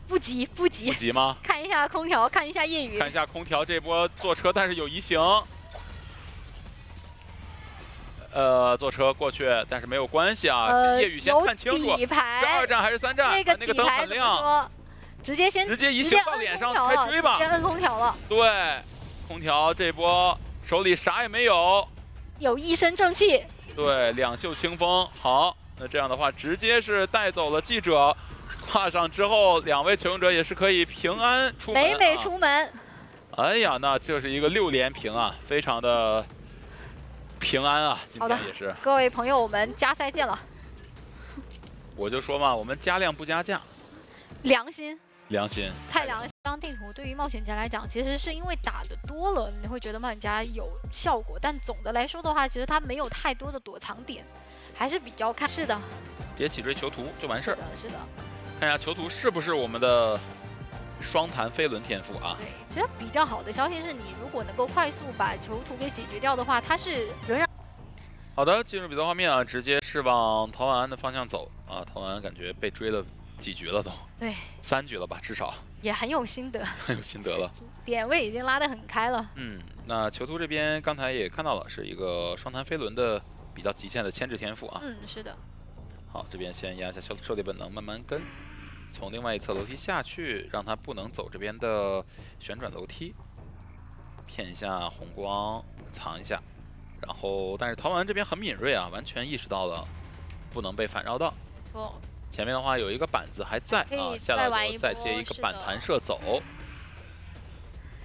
不急不急。不急吗？看一下空调，看一下夜雨。看一下空调这波坐车，但是有移形。坐车过去，但是没有关系啊。夜雨先看清楚，是2站还是3站？那个灯很亮。直接移形到脸上开追吧。直接摁空调了。对，空调这波手里啥也没有，有一身正气。对，2袖清风。好，那这样的话，直接是带走了记者，挂上之后，2位求生者也是可以平安出门。美美出门。哎呀，那这是一个6连平啊，非常的。平安啊，今天也是。各位朋友，我们加赛见了。我就说嘛，我们加量不加价。良心。良心。太良心。这张地图对于冒险家来讲，其实是因为打的多了，你会觉得冒险家有效果。但总的来说的话，其实它没有太多的躲藏点，还是比较看。是的。直接起追囚徒就完事儿。是的。看一下囚徒是不是我们的。双弹飞轮天赋啊！对，其实比较好的消息是你如果能够快速把囚徒给解决掉的话，它是仍然。好的，进入比赛画面啊，直接是往陶安的方向走啊。陶安感觉被追了几局了都。对，3局了吧，至少。也很有心得。很有心得了。点位已经拉得很开了。那囚徒这边刚才也看到了，是一个双弹飞轮的比较极限的牵制天赋啊。是的。好，这边先压一下狩猎本能，慢慢跟。从另外一侧楼梯下去，让他不能走这边的旋转楼梯，骗一下红光，藏一下，然后但是陶完这边很敏锐啊，完全意识到了不能被反绕到。错。前面的话有一个板子还在啊，下来之后再接一个板弹射走。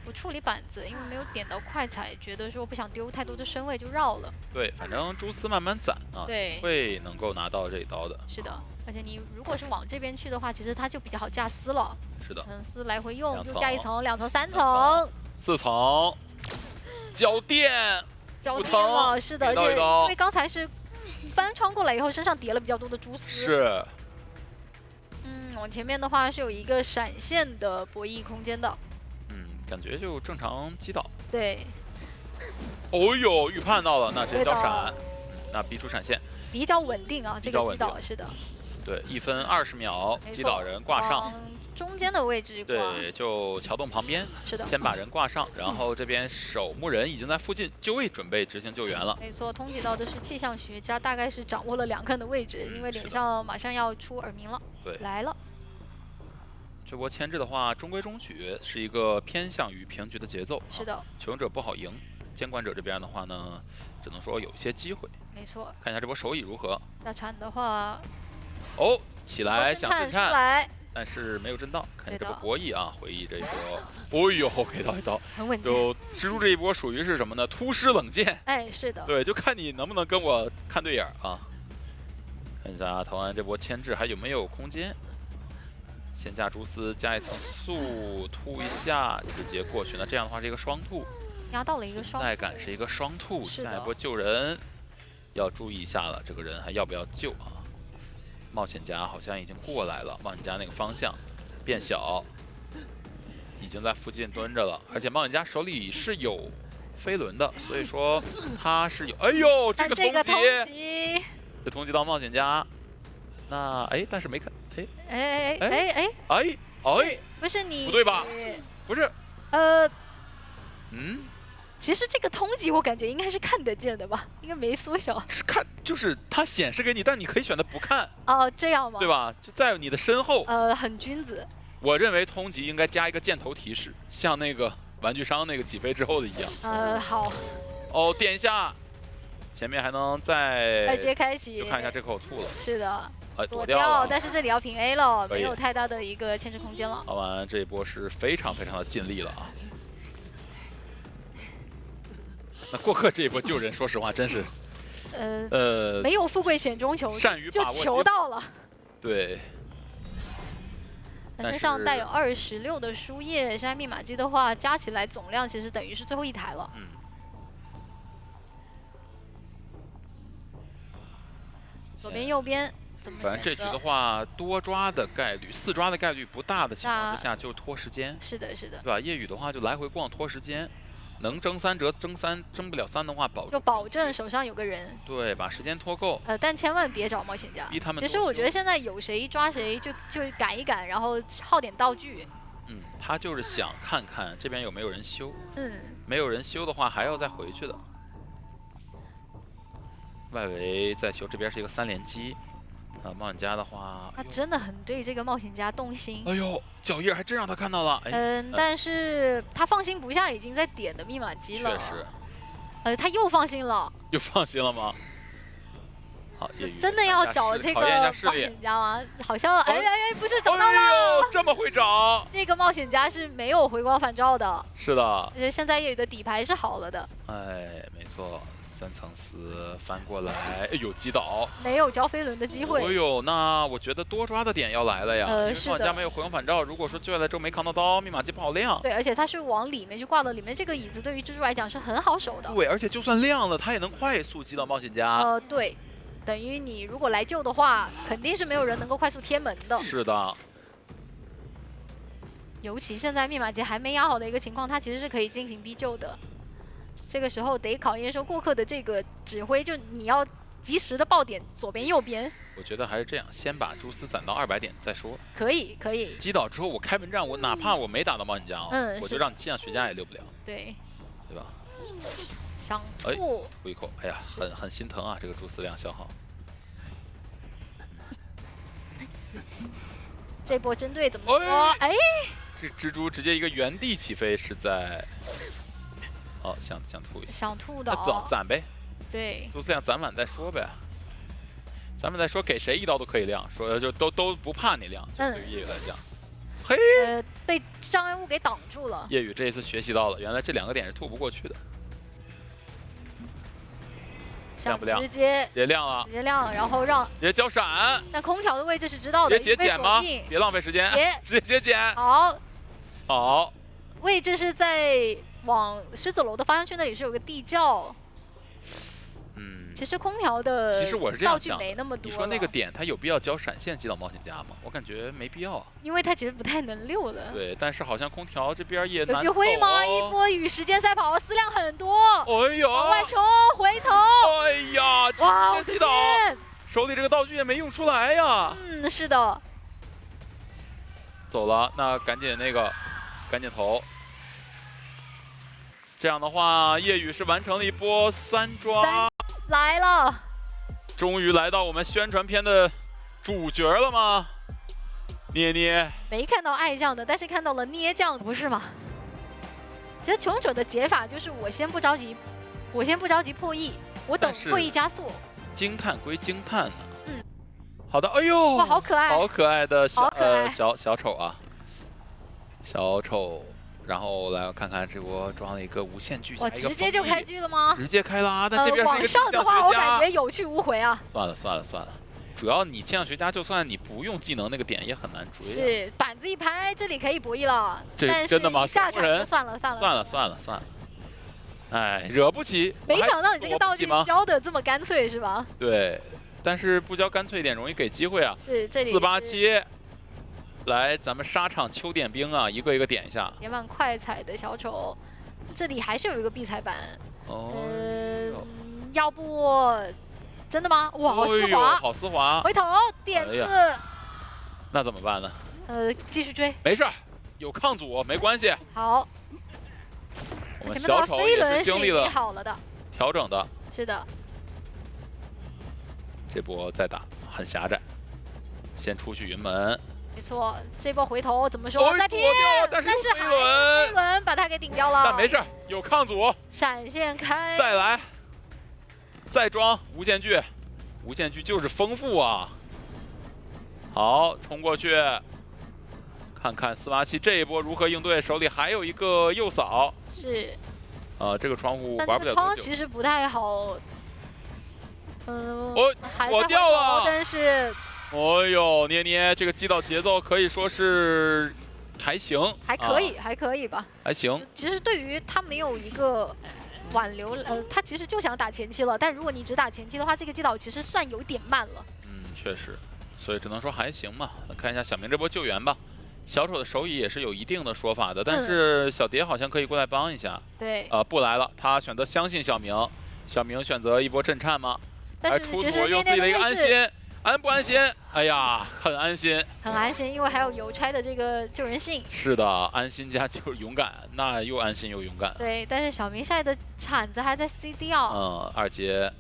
不处理板子，因为没有点到快踩，觉得说不想丢太多的身位就绕了。对，反正蛛丝慢慢攒啊，对，会能够拿到这一刀的。是的。而且你如果是往这边去的话，其实它就比较好架丝了。是的，层丝来回用，就架1层、2层、3层、4层，交电，5层，是的，而且因为刚才是翻穿过来以后，身上叠了比较多的蛛丝。是。往前面的话是有一个闪现的博弈空间的。感觉就正常击倒。对。哦呦，预判到了，那直接交闪，那逼出闪现。比较稳定啊，这个击倒是的。对，1分20秒，击倒人挂上。中间的位置挂。对，就桥洞旁边。是的。先把人挂上，然后这边守墓人已经在附近就位，准备执行救援了。没错，通缉到的是气象学家，大概是掌握了2个人的位置，因为脸上马上要出耳鸣了。对，来了。这波牵制的话，中规中矩，是一个偏向于平局的节奏。是的。求生者不好赢，监管者这边的话呢，只能说有一些机会。没错。看一下这波手艺如何。下铲的话，哦，起来想震颤，但是没有震到。看这波博弈啊，回忆这一波。哦呦，给到一刀，很稳健。就蜘蛛这一波属于是什么呢？突施冷箭。哎，是的。对，就看你能不能跟我看对眼啊。看一下陶安这波牵制还有没有空间。先架蛛丝，加1层速，突一下，直接过去。那这样的话是一个双兔，压到了一个双。再赶是一个双兔，下一波救人要注意一下了，这个人还要不要救啊？冒险家好像已经过来了，冒险家那个方向变小，已经在附近蹲着了，而且冒险家手里是有飞轮的，所以说他是有。哎呦，这个通缉，这通缉到冒险家，那哎，但是没看。不是你不对吧？不是，其实这个通缉我感觉应该是看得见的吧，应该没缩小。是看，就是它显示给你，但你可以选择不看。哦，这样吗？对吧？就在你的身后。很君子。我认为通缉应该加一个箭头提示，像那个玩具商那个起飞之后的一样。好。哦，点一下，前面还能再2阶开启，就看一下这口吐了。是的。哎，躲掉了。但是这里要平 A 了，可以没有太大的一个牵制空间了。老板这一波是非常的尽力了啊。那过客这一波救人，说实话真是，没有富贵险中求，就善于把握求到了。对。身上带有26的输液，现在密码机的话加起来总量其实等于是最后一台了。嗯。左边右边怎么？反正这局的话，多抓的概率，4抓的概率不大的情况之下，就拖时间。是的，是的。对吧？夜雨的话就来回逛拖时间，能争3折，争不了3的话保证手上有个人。对，把时间拖够。但千万别找冒险家。逼他们。其实我觉得现在有谁抓谁就赶一赶，然后耗点道具。嗯，他就是想看看这边有没有人修。嗯。没有人修的话，还要再回去的。外围在修，这边是一个3连击。冒险家的话，他真的很对这个冒险家动心。哎呦，脚印还真让他看到了。但是他放心不下已经在点的密码机了。确实。他又放心了。又放心了吗？好，真的要找这个冒险家吗？好像不是找到了。哎呦，这么会找！这个冒险家是没有回光返照的。是的。而且现在夜雨的底牌是好了的。哎，没错。3层4翻过来，哎呦，击倒，没有交飞轮的机会。哎呦，那我觉得多抓的点要来了呀。因为冒险家没有回光返照，如果说救下来之后没扛到刀，密码机不好亮。对，而且他是往里面就挂到里面，这个椅子对于蜘蛛来讲是很好守的。对，而且就算亮了，他也能快速击到冒险家。对，等于你如果来救的话，肯定是没有人能够快速贴门的。是的。尤其现在密码机还没压好的一个情况，他其实是可以进行逼救的。这个时候得考验说过客的这个指挥，就你要及时的爆点左边右边。我觉得还是这样，先把蛛丝攒到200点再说。可以。击倒之后，我开门战，我哪怕我没打到冒险家我就让气象学家也溜不了。对吧？想吐一口，哎呀，很心疼啊，这个蛛丝量消耗。这波针对怎么说？哎，这蜘蛛直接一个原地起飞，是在。想吐一下，想吐的，攒呗。对，蛛丝量攒满再说呗。咱们再说给谁一刀都可以亮，说就都不怕你亮，就对于夜雨来讲。嘿，被障碍物给挡住了。夜雨这一次学习到了，原来这2个点是吐不过去的。亮不亮？直接亮了，然后让直接交闪。但空调的位置是知道的，直接节俭吗？别浪费时间，直接节俭。好，位置是在。往狮子楼的方向去，那里是有个地窖。其实空调的道具没那么多。你说那个点，它有必要交闪现击倒冒险家吗？我感觉没必要啊。因为它其实不太能溜的。对，但是好像空调这边也有机会吗？一波与时间赛跑，思量很多。哎呦！往外冲，回头。哎呀！哇！击倒，手里这个道具也没用出来呀。是的。走了，那赶紧投。这样的话，夜雨是完成了一波3抓，来了，终于来到我们宣传片的主角了吗？捏没看到爱将的，但是看到了捏将，不是吗？其实穷者的解法就是我先不着急破译，我等破译加速。惊叹归惊叹呢。好的，哎呦，哇，好可爱，好可爱的小丑啊，小丑。然后来看看这波装了一个无限巨甲，直接就开狙了吗？直接开啦！但这边是一个气象学家。往上的话，我感觉有去无回啊。算了，主要你气象学家，就算你不用技能，那个点也很难追。是板子一拍，这里可以博弈了。这真的吗？下场就算了。哎，惹不起。没想到你这个道具交的这么干脆是吧？对，但是不交干脆一点，容易给机会啊。是这里487。来，咱们沙场秋点兵啊，一个一个点一下。点满快踩的小丑，这里还是有一个必踩板。要不真的吗？哇，好丝滑，好丝滑。回头点刺，那怎么办呢？继续追。没事，有抗阻，没关系。好，我们小丑也是经历了好了的调整的。是的。这波再打很狭窄，先出去云门。没错，这波回头怎么说？再拼，但是还是飞轮把它给顶掉了。但没事，有抗阻。闪现开，再来，再装无限锯，无限锯就是丰富啊！好，冲过去，看看487这一波如何应对。手里还有一个右扫，是。这个窗户但这个玩不了多久。窗其实不太好。我掉了，但是。哦呦，捏捏这个击倒节奏可以说是还行，还可以，还可以吧，还行。其实对于他没有一个挽留，他其实就想打前期了，但如果你只打前期的话，这个击倒其实算有点慢了。确实，所以只能说还行嘛。看一下小明这波救援吧，小丑的手语也是有一定的说法的，但是小蝶好像可以过来帮一下。对，不来了，他选择相信小明，小明选择一波震颤吗？但是出土用自己的一个安心。安不安心？哎呀，很安心，很安心，因为还有邮差的这个救人信。是的，安心加就是勇敢，那又安心又勇敢。对，但是小明现在的铲子还在 CD 啊。二阶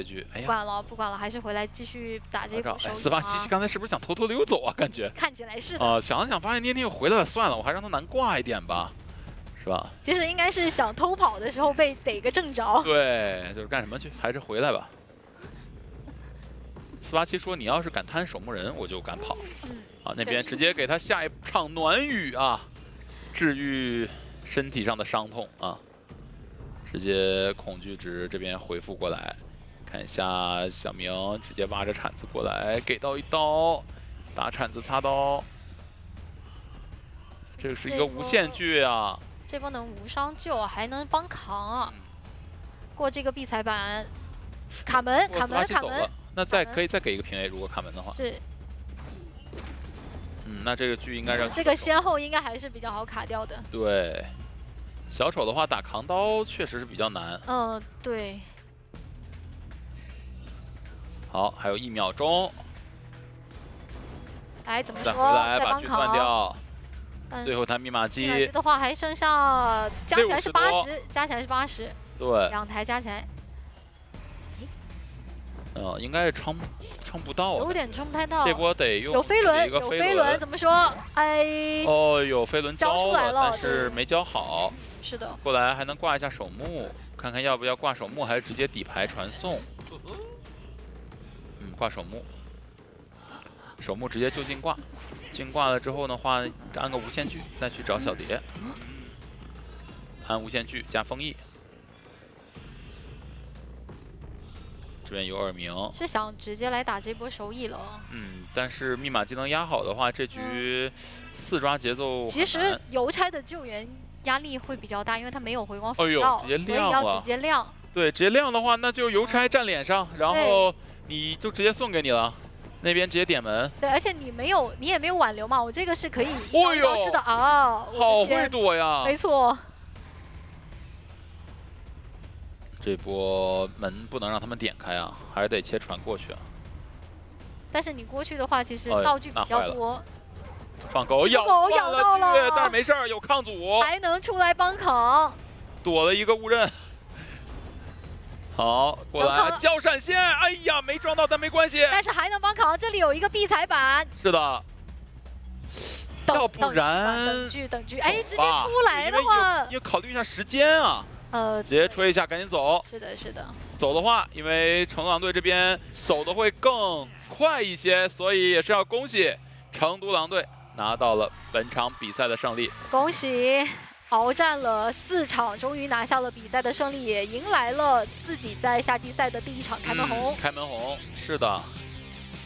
局，哎呀，不管了，还是回来继续打这波手。487刚才是不是想偷偷溜走啊？感觉看起来是的。想了想，发现捏捏又回来了，算了，我还让他难挂一点吧，是吧？其实应该是想偷跑的时候被逮个正着。对，就是干什么去，还是回来吧。487说：“你要是敢贪守墓人，我就敢跑。”那边直接给他下一场暖雨啊，治愈身体上的伤痛啊。直接恐惧值这边回复过来，看一下小明直接挖着铲子过来，给到一刀，打铲子擦刀。这是一个无限锯啊！这波能无伤救，还能帮扛啊！过这个壁彩板，卡门。那可以再给一个平 A， 如果卡门的话。是。那这个剧应该让这个先后应该还是比较好卡掉的。对，小丑的话打扛刀确实是比较难。对。好，还有1秒钟。哎，怎么说？再回来把剧断掉。最后弹密码机。密码机的话还剩下加起来是80，加起来是80。对。2台加起来。应该是撑不到，有点撑不太到。这波得用有飞轮，怎么说？哎，有飞轮交出来了，但是没交好。是的。过来还能挂一下守墓，看看要不要挂守墓，还是直接底牌传送。挂守墓，守墓直接就近挂，近挂了之后的话，安个无限锯，再去找小蝶，安无限锯加封印。这边有2名，是想直接来打这波手艺了。但是密码技能压好的话，这局4抓节奏。其实邮差的救援压力会比较大，因为他没有回光返照，直接亮所以要直接亮。对，直接亮的话，那就邮差站脸上，然后你就直接送给你了，那边直接点门。对，而且你也没有挽留嘛，我这个是可以招致的啊。好会躲呀！没错。这波门不能让他们点开啊，还是得切船过去啊。但是你过去的话，其实道具比较多。放狗咬到了，但是没事儿，有抗阻，还能出来帮扛，躲了一个误认。好，过来交闪现，哎呀，没撞到，但没关系。但是还能帮扛，这里有一个壁彩板。是的。要不然等局，哎，直接出来的话，要考虑一下时间啊。直接吹一下，赶紧走。是的，是的。走的话，因为成都狼队这边走的会更快一些，所以也是要恭喜成都狼队拿到了本场比赛的胜利。恭喜！鏖战了4场，终于拿下了比赛的胜利，也迎来了自己在夏季赛的第1场开门红。开门红，是的。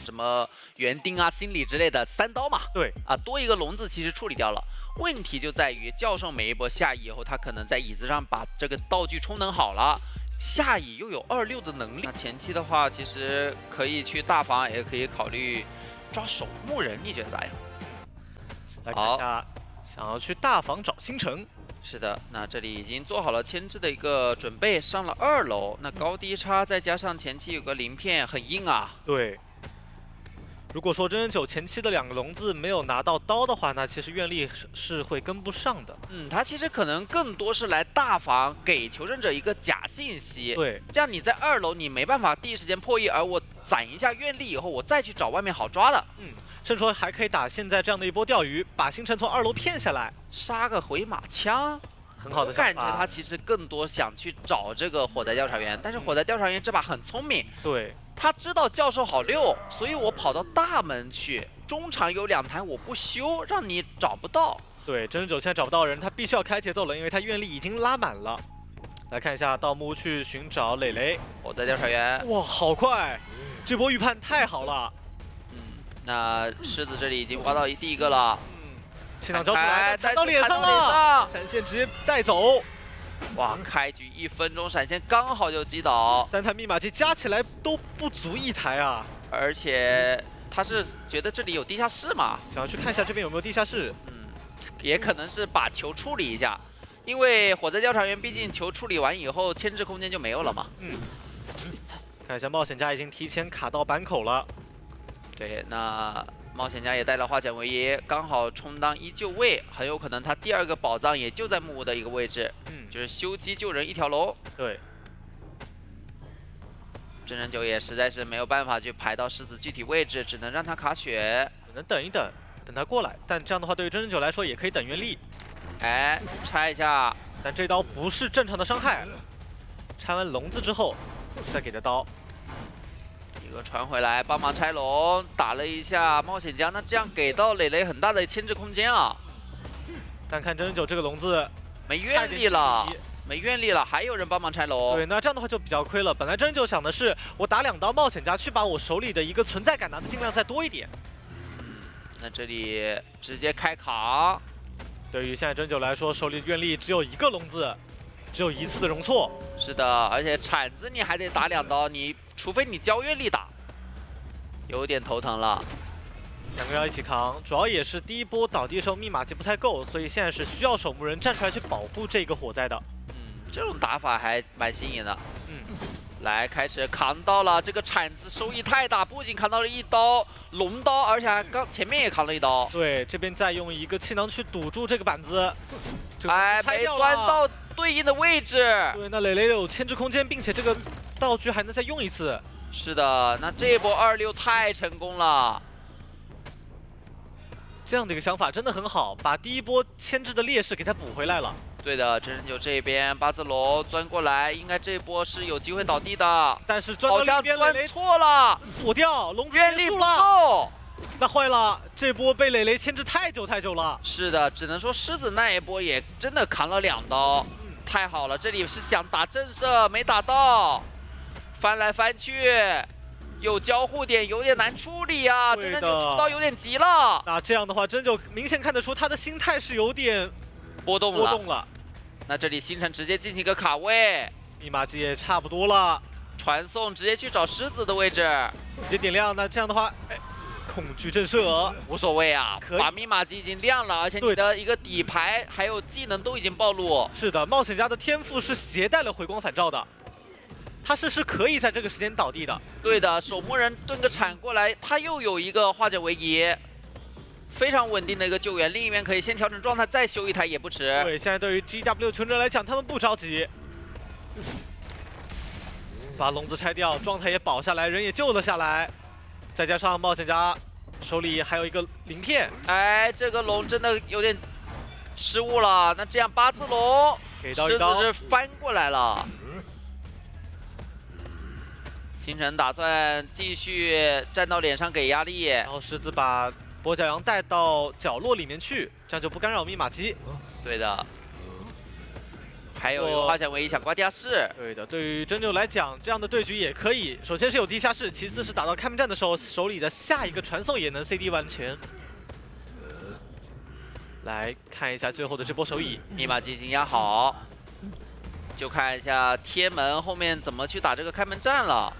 什么园丁啊、心理之类的3刀嘛。对啊，多一个龙字其实处理掉了。问题就在于教授每一波下移以后，他可能在椅子上把这个道具充能好了，下移又有26的能力。那前期的话，其实可以去大房，也可以考虑抓守墓人，你觉得咋样？来看一下，想要去大房找星辰。是的，那这里已经做好了牵制的一个准备，上了2楼。那高低差再加上前期有个鳞片，很硬啊。对。如果说真人9前期的2个龙字没有拿到刀的话，那其实愿力是会跟不上的。他其实可能更多是来大房给求生者一个假信息。对，这样你在2楼你没办法第一时间破译，而我攒一下愿力以后，我再去找外面好抓的。甚至说还可以打现在这样的一波钓鱼，把星辰从2楼骗下来，杀个回马枪。很好的想法。我感觉他其实更多想去找这个火灾调查员，但是火灾调查员这把很聪明。对。他知道教授好溜，所以我跑到大门去，中场有2台我不修，让你找不到。对，真人9现在找不到人，他必须要开节奏了，因为他愿力已经拉满了。来看一下盗墓去寻找磊磊，我在调查员。哇，好快！这波预判太好了。那狮子这里已经挖到第一个了。气囊交出来，弹到但是脸上了，闪现直接带走。哇，开局1分钟闪现刚好就击倒，3台密码机加起来都不足1台啊！而且他是觉得这里有地下室嘛，想要去看一下这边有没有地下室。也可能是把球处理一下，因为火灾调查员毕竟球处理完以后牵制空间就没有了嘛。看一下冒险家已经提前卡到板口了。对，那冒险家也带了化险为夷，刚好充当一救位，很有可能他第2个宝藏也就在木屋的一个位置，就是修机救人一条龙。对，真人9也实在是没有办法去排到狮子具体位置，只能让他卡血，只能等一等，等他过来。但这样的话，对于真人9来说也可以等愿力。哎，拆一下，但这刀不是正常的伤害，拆完笼子之后再给的刀。一个传回来帮忙拆龙，打了一下冒险家，那这样给到磊磊很大的牵制空间啊。但看真人9这个笼子没愿力了，没愿力了，还有人帮忙拆龙。对，那这样的话就比较亏了。本来真人9想的是我打2刀冒险家，去把我手里的一个存在感拿的尽量再多一点。那这里直接开扛。对于现在真9来说，手里愿力只有1个笼子，只有1次的容错。是的，而且铲子你还得打2刀，你除非你交愿力打，有点头疼了。2个人要一起扛，主要也是第一波倒地的时候密码机不太够，所以现在是需要守墓人站出来去保护这个火灾的。这种打法还蛮新颖的。来，开始扛到了，这个铲子收益太大，不仅扛到了1刀龙刀，而且还前面也扛了1刀。对，这边再用一个气囊去堵住这个板子，哎，没钻到对应的位置。对，那磊磊有牵制空间，并且这个道具还能再用一次。是的，那这波26太成功了。这样的一个想法真的很好，把第一波牵制的劣势给它补回来了。对的，真人9这边八字龙钻过来，应该这波是有机会倒地的，但是钻到另一边，好像钻错了，躲掉，龙子愿力不结束了。够，那坏了，这波被磊磊牵制太久了。是的，只能说狮子那一波也真的扛了2刀，太好了，这里是想打震慑没打到，翻来翻去。有交互点，有点难处理啊！真人9出刀有点急了。那这样的话，真9明显看得出他的心态是有点波动了。那这里星辰直接进行一个卡位，密码机也差不多了，传送直接去找狮子的位置，直接点亮。那这样的话，哎，恐惧震慑无所谓啊，把密码机已经亮了，而且你的一个底牌还有技能都已经暴露。是的，冒险家的天赋是携带了回光返照的。他是可以在这个时间倒地的。对的，守墓人蹲个铲过来，他又有一个化解为夷，非常稳定的一个救援。另一边可以先调整状态，再修1台也不迟。对，现在对于 GW 求生者来讲，他们不着急，把笼子拆掉，状态也保下来，人也救了下来，再加上冒险家手里还有一个鳞片。哎，这个龙真的有点失误了。那这样八字龙，给到一刀，狮子是翻过来了。星辰打算继续站到脸上给压力，然后狮子把跛脚羊带到角落里面去，这样就不干扰密码机。对的。还有一个化险为夷想刮地下室。对的，对于真9来讲，这样的对局也可以。首先是有地下室，其次是打到开门战的时候，手里的下一个传送也能 CD 完成。来看一下最后的这波手椅，密码机已经压好，就看一下贴门后面怎么去打这个开门战了。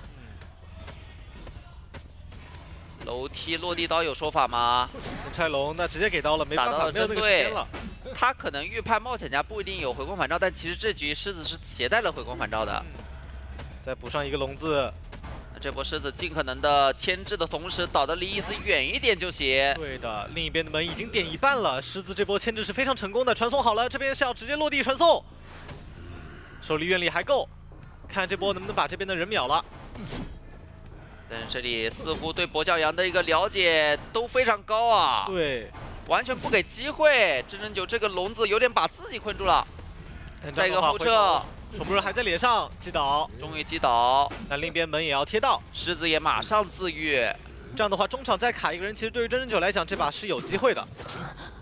楼梯落地刀有说法吗？拆龙，那直接给刀了，没办法，没有那个时间了。他可能预判冒险家不一定有回光返照，但其实这局狮子是携带了回光返照的。再补上一个笼子，这波狮子尽可能的牵制的同时，倒得离椅子远一点就行。对的，另一边的门已经点一半了，狮子这波牵制是非常成功的，传送好了，这边是要直接落地传送，手里愿力还够，看这波能不能把这边的人秒了。但是这里似乎对跛脚羊的一个了解都非常高啊，对，完全不给机会。真人9这个笼子有点把自己困住了，再一个后撤，守墓人还在脸上击倒，终于击倒。那另一边门也要贴到，狮子也马上自愈。这样的话，中场再卡一个人，其实对于真人9来讲，这把是有机会的。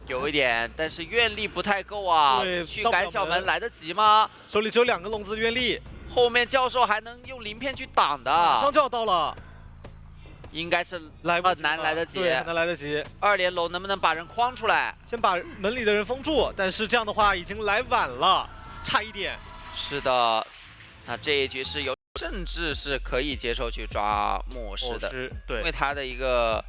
有一点，但是愿力不太够啊。对，去到不了门改小门来得及吗？手里只有2个笼子的愿力，后面教授还能用鳞片去挡的，马上就要到了，应该是很来不及了，难来得及。对，很难来得及。 2连楼能不能把人框出来？先把门里的人封住，但是这样的话已经来晚了，差一点。是的，那这一局是有，甚至是可以接受去抓木偶师的，因对为他的一个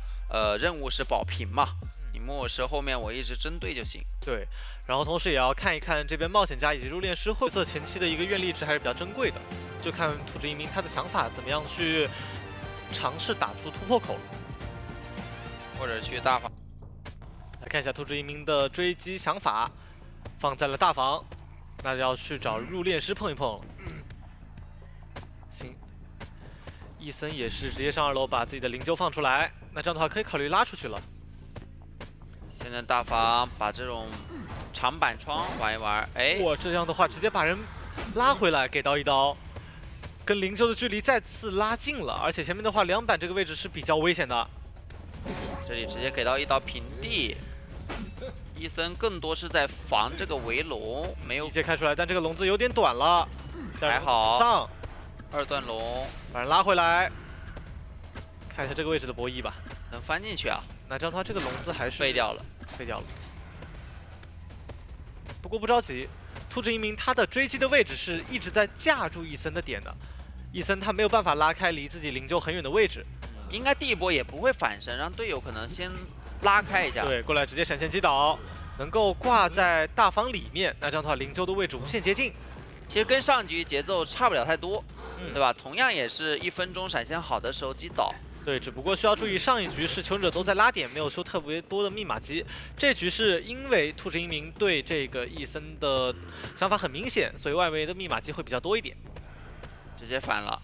任务是保平嘛，你木偶师后面我一直针对就行。对，然后同时也要看一看这边冒险家以及入殓师晦涩前期的一个愿力值还是比较珍贵的，就看兔子一鸣他的想法怎么样去尝试打出突破口了，或者去大房。来看一下兔子一鸣的追击想法，放在了大房，那就要去找入殓师碰一碰了。行，伊森也是直接上2楼把自己的灵柩放出来，那这样的话可以考虑拉出去了。现在大房把这种长板窗玩一玩，哎，哇，这样的话直接把人拉回来，给到一刀，跟灵柩的距离再次拉近了，而且前面的话2板这个位置是比较危险的。这里直接给到一刀平地。伊森更多是在防这个围龙，没有一阶开出来，但这个笼子有点短了，还好上2段龙，把人拉回来，看一下这个位置的博弈吧。能翻进去啊？那这样的话，这个笼子还是废掉了，废掉了。不过不着急，兔子一鸣他的追击的位置是一直在架住伊森的点的，伊森他没有办法拉开离自己灵柩很远的位置。应该第一波也不会反身，让队友可能先拉开一下。对，过来直接闪现击倒，能够挂在大房里面，那这样的话灵柩的位置无限接近。其实跟上局节奏差不了太多，对吧？同样也是1分钟闪现好的时候击倒。对，只不过需要注意，上一局是求生者都在拉点，没有收特别多的密码机。这局是因为兔子一鸣对这个伊森的想法很明显，所以外围的密码机会比较多一点。直接反了，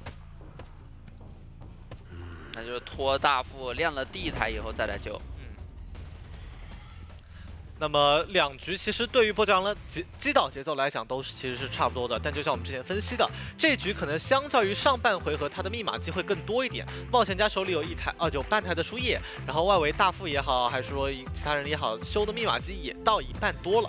那就是拖大副亮了地台以后再来救。那么2局其实对于波将的击倒节奏来讲都是其实是差不多的，但就像我们之前分析的，这局可能相较于上半回合，他的密码机会更多一点。冒险家手里有有半台的输液，然后外围大副也好，还是说其他人也好，修的密码机也到1半多了。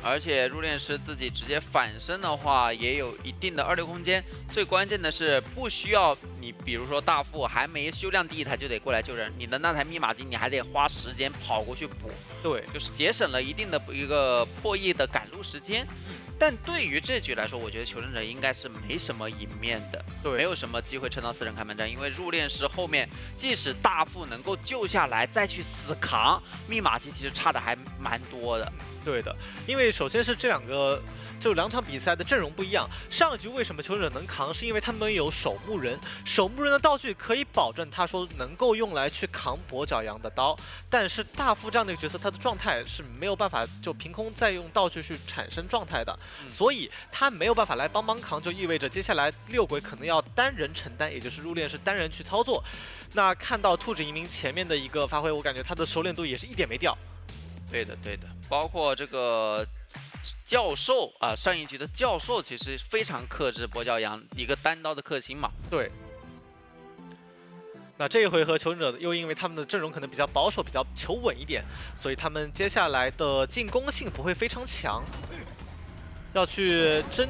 而且入殓师自己直接反身的话，也有一定的2-6空间。最关键的是，不需要你，比如说大副还没修亮第1台就得过来救人，你的那台密码机你还得花时间跑过去补，对，就是节省了一定的一个破译的赶路时间。但对于这局来说，我觉得求生者应该是没什么赢面的，对，没有什么机会撑到4人开门战，因为入殓师后面即使大副能够救下来，再去死扛，密码机其实差的还蛮多的。对的，因为首先是这2场比赛的阵容不一样。上一局为什么求生者能扛，是因为他们有守墓人，守墓人的道具可以保证他说能够用来去扛跛脚羊的刀，但是大副这样的一个角色，他的状态是没有办法就凭空再用道具去产生状态的，所以他没有办法来帮忙扛，就意味着接下来6轨可能要单人承担，也就是入殓是单人去操作。那看到兔子一鸣前面的一个发挥，我感觉他的熟练度也是一点没掉。对的，对的，包括这个教授啊，上一局的教授其实非常克制跛脚羊一个单刀的克星嘛。对。那这一回合求生者又因为他们的阵容可能比较保守、比较求稳一点，所以他们接下来的进攻性不会非常强。要去争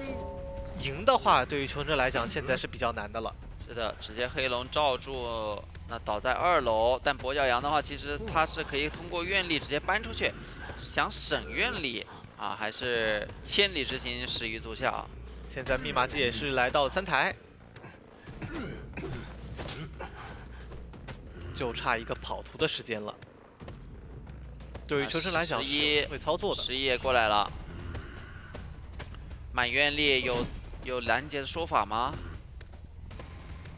赢的话，对于求生者来讲现在是比较难的了。是的，直接黑龙罩住，那倒在2楼。但跛脚羊的话，其实他是可以通过愿力直接搬出去，想省愿力啊，还是千里之行始于足下。现在密码机也是来到了3台，就差一个跑图的时间了。对于求生来讲是会操作的。11也过来了，满愿力有拦截的说法吗？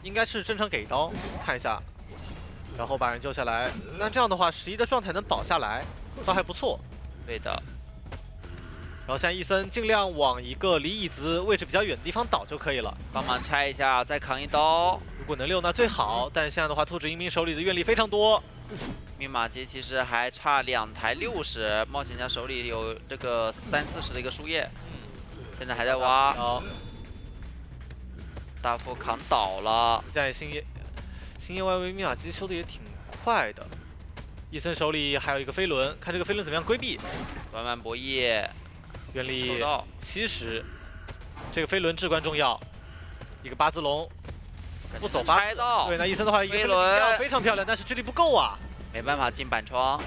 应该是正常给刀，看一下，然后把人救下来。那这样的话，11的状态能保下来，倒还不错。对的。然后现在伊森尽量往一个离椅子位置比较远的地方倒就可以了。帮忙拆一下，再扛一刀。如果能溜那最好，但现在的话，兔子一鸣手里的愿力非常多。密码机其实还差2台60，冒险家手里有这个30-40的一个输液，现在还在挖。大副扛倒了。现在星夜外围密码机修的也挺快的。伊森手里还有一个飞轮，看这个飞轮怎么样规避。短板博弈，原力抽到70，这个飞轮至关重要。一个八字龙，不走八字。拆到，对，那伊森的话一个飞飞轮轮顶掉非常漂亮，但是距离不够啊。没办法进板窗。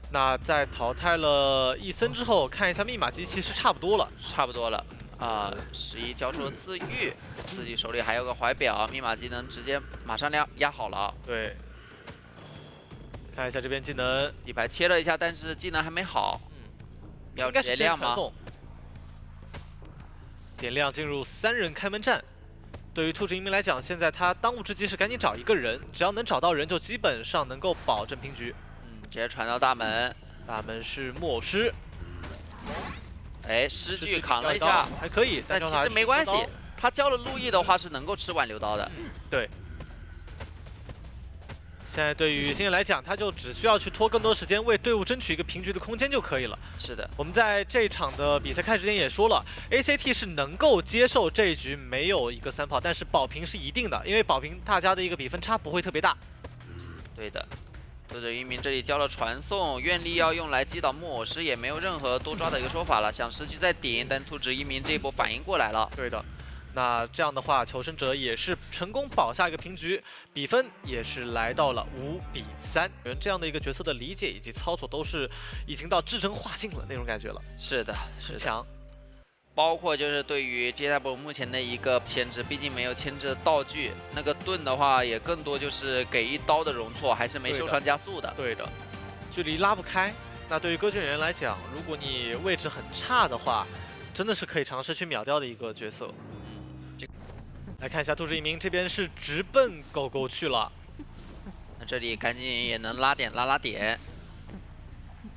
那在淘汰了伊森之后，看一下密码机，其实差不多了。差不多了啊！11交出了自愈，自己手里还有个怀表，密码技能直接马上压好了。对，看一下这边技能，底牌切了一下，但是技能还没好。要应该是直接亮吗？传送。点亮进入3人开门战。对于兔子英明来讲，现在他当务之急是赶紧找一个人，只要能找到人，就基本上能够保证平局。直接传到大门。大门是木偶师，哎，诗句扛了一下，还可以，但其实没关系。他交了路易的话是能够吃挽留刀的。对。现在对于星野来讲，他就只需要去拖更多时间，为队伍争取一个平局的空间就可以了。是的，我们在这一场的比赛开始之前也说了 ，ACT 是能够接受这一局没有一个3炮，但是保平是一定的，因为保平大家的一个比分差不会特别大。对的。兔子一鸣这里交了传送，愿力要用来击倒木偶师，也没有任何多抓的一个说法了。想失去再顶，但兔子一鸣这一波反应过来了。对的。那这样的话，求生者也是成功保下一个平局，比分也是来到了5比3。这样的一个角色的理解以及操作都是已经到至真化境了那种感觉了。是的，很强。包括就是对于 JW 目前的一个牵制，毕竟没有牵制的道具，那个盾的话也更多就是给一刀的容错，还是没受伤加速的。对的，距离拉不开。那对于歌剧演员来讲，如果你位置很差的话，真的是可以尝试去秒掉的一个角色。来看一下兔子一鸣这边是直奔狗狗去了，那这里赶紧也能拉点，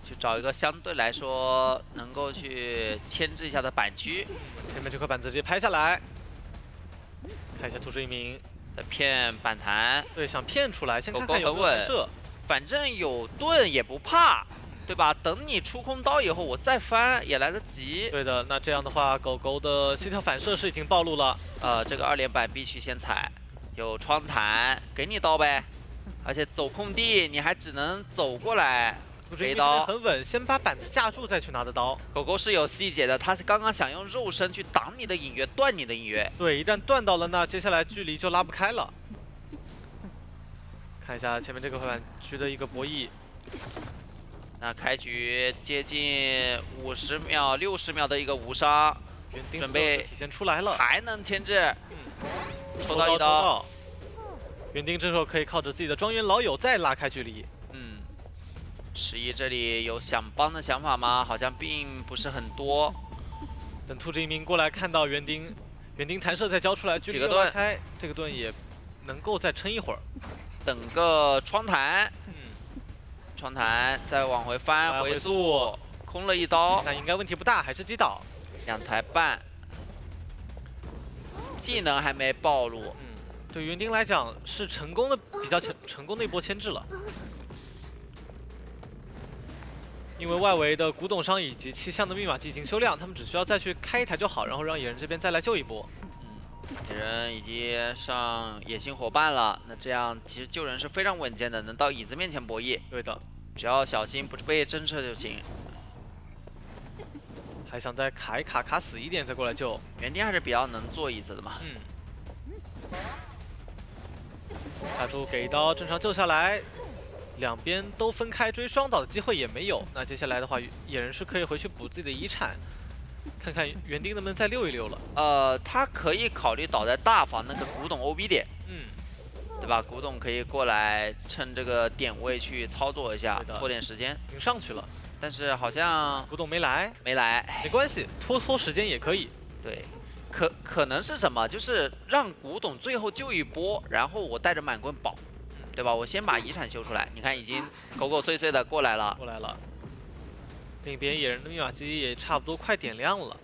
去找一个相对来说能够去牵制一下的板区。前面这块板子直接拍下来，看一下兔子一鸣的骗板弹，对，想骗出来，先看看有没有反射，反正有盾也不怕。对吧？等你出空刀以后，我再翻也来得及。对的，那这样的话，狗狗的膝跳反射是已经暴露了。这个2连板必须先踩，有窗弹，给你刀呗。而且走空地，你还只能走过来给刀。很稳，先把板子架住，再去拿的刀。狗狗是有细节的，它是刚刚想用肉身去挡你的隐约，断你的隐约。对，一旦断到了，那接下来距离就拉不开了。看一下前面这个板区的一个博弈。那开局接近50秒、60秒的一个无伤，准备体现出来了，还能牵制，抽到一刀。园丁这时候可以靠着自己的庄园老友再拉开距离。11这里有想帮的想法吗？好像并不是很多。等兔子一鸣过来看到园丁弹射再交出来，距离拉开，这个盾也能够再撑一会儿。等个窗弹。窗弹再往回翻，回速空了一刀，那应该问题不大，还是击倒2台半，技能还没暴露。对园丁来讲是成功的，比较成功的一波牵制了。因为外围的古董商以及7项的密码机已经修亮，他们只需要再去开一台就好，然后让野人这边再来救一波。野人已经上野性伙伴了，那这样其实救人是非常稳健的，能到椅子面前博弈。对的，只要小心不被侦测就行。还想再卡一卡，卡死一点再过来救。园丁还是比较能坐椅子的嘛。下注给一刀，正常救下来，两边都分开追双倒的机会也没有。那接下来的话，野人是可以回去补自己的遗产。看看园丁能不能再溜一溜了。他可以考虑倒在大房那个古董 OB 点，对吧？古董可以过来趁这个点位去操作一下，拖点时间。已经上去了，但是好像古董没来，没关系，拖时间也可以。对，可能是什么？就是让古董最后救一波，然后我带着满棍保，对吧？我先把遗产修出来。你看，已经狗狗碎碎的过来了。另一边野人的密码机也差不多快点亮了，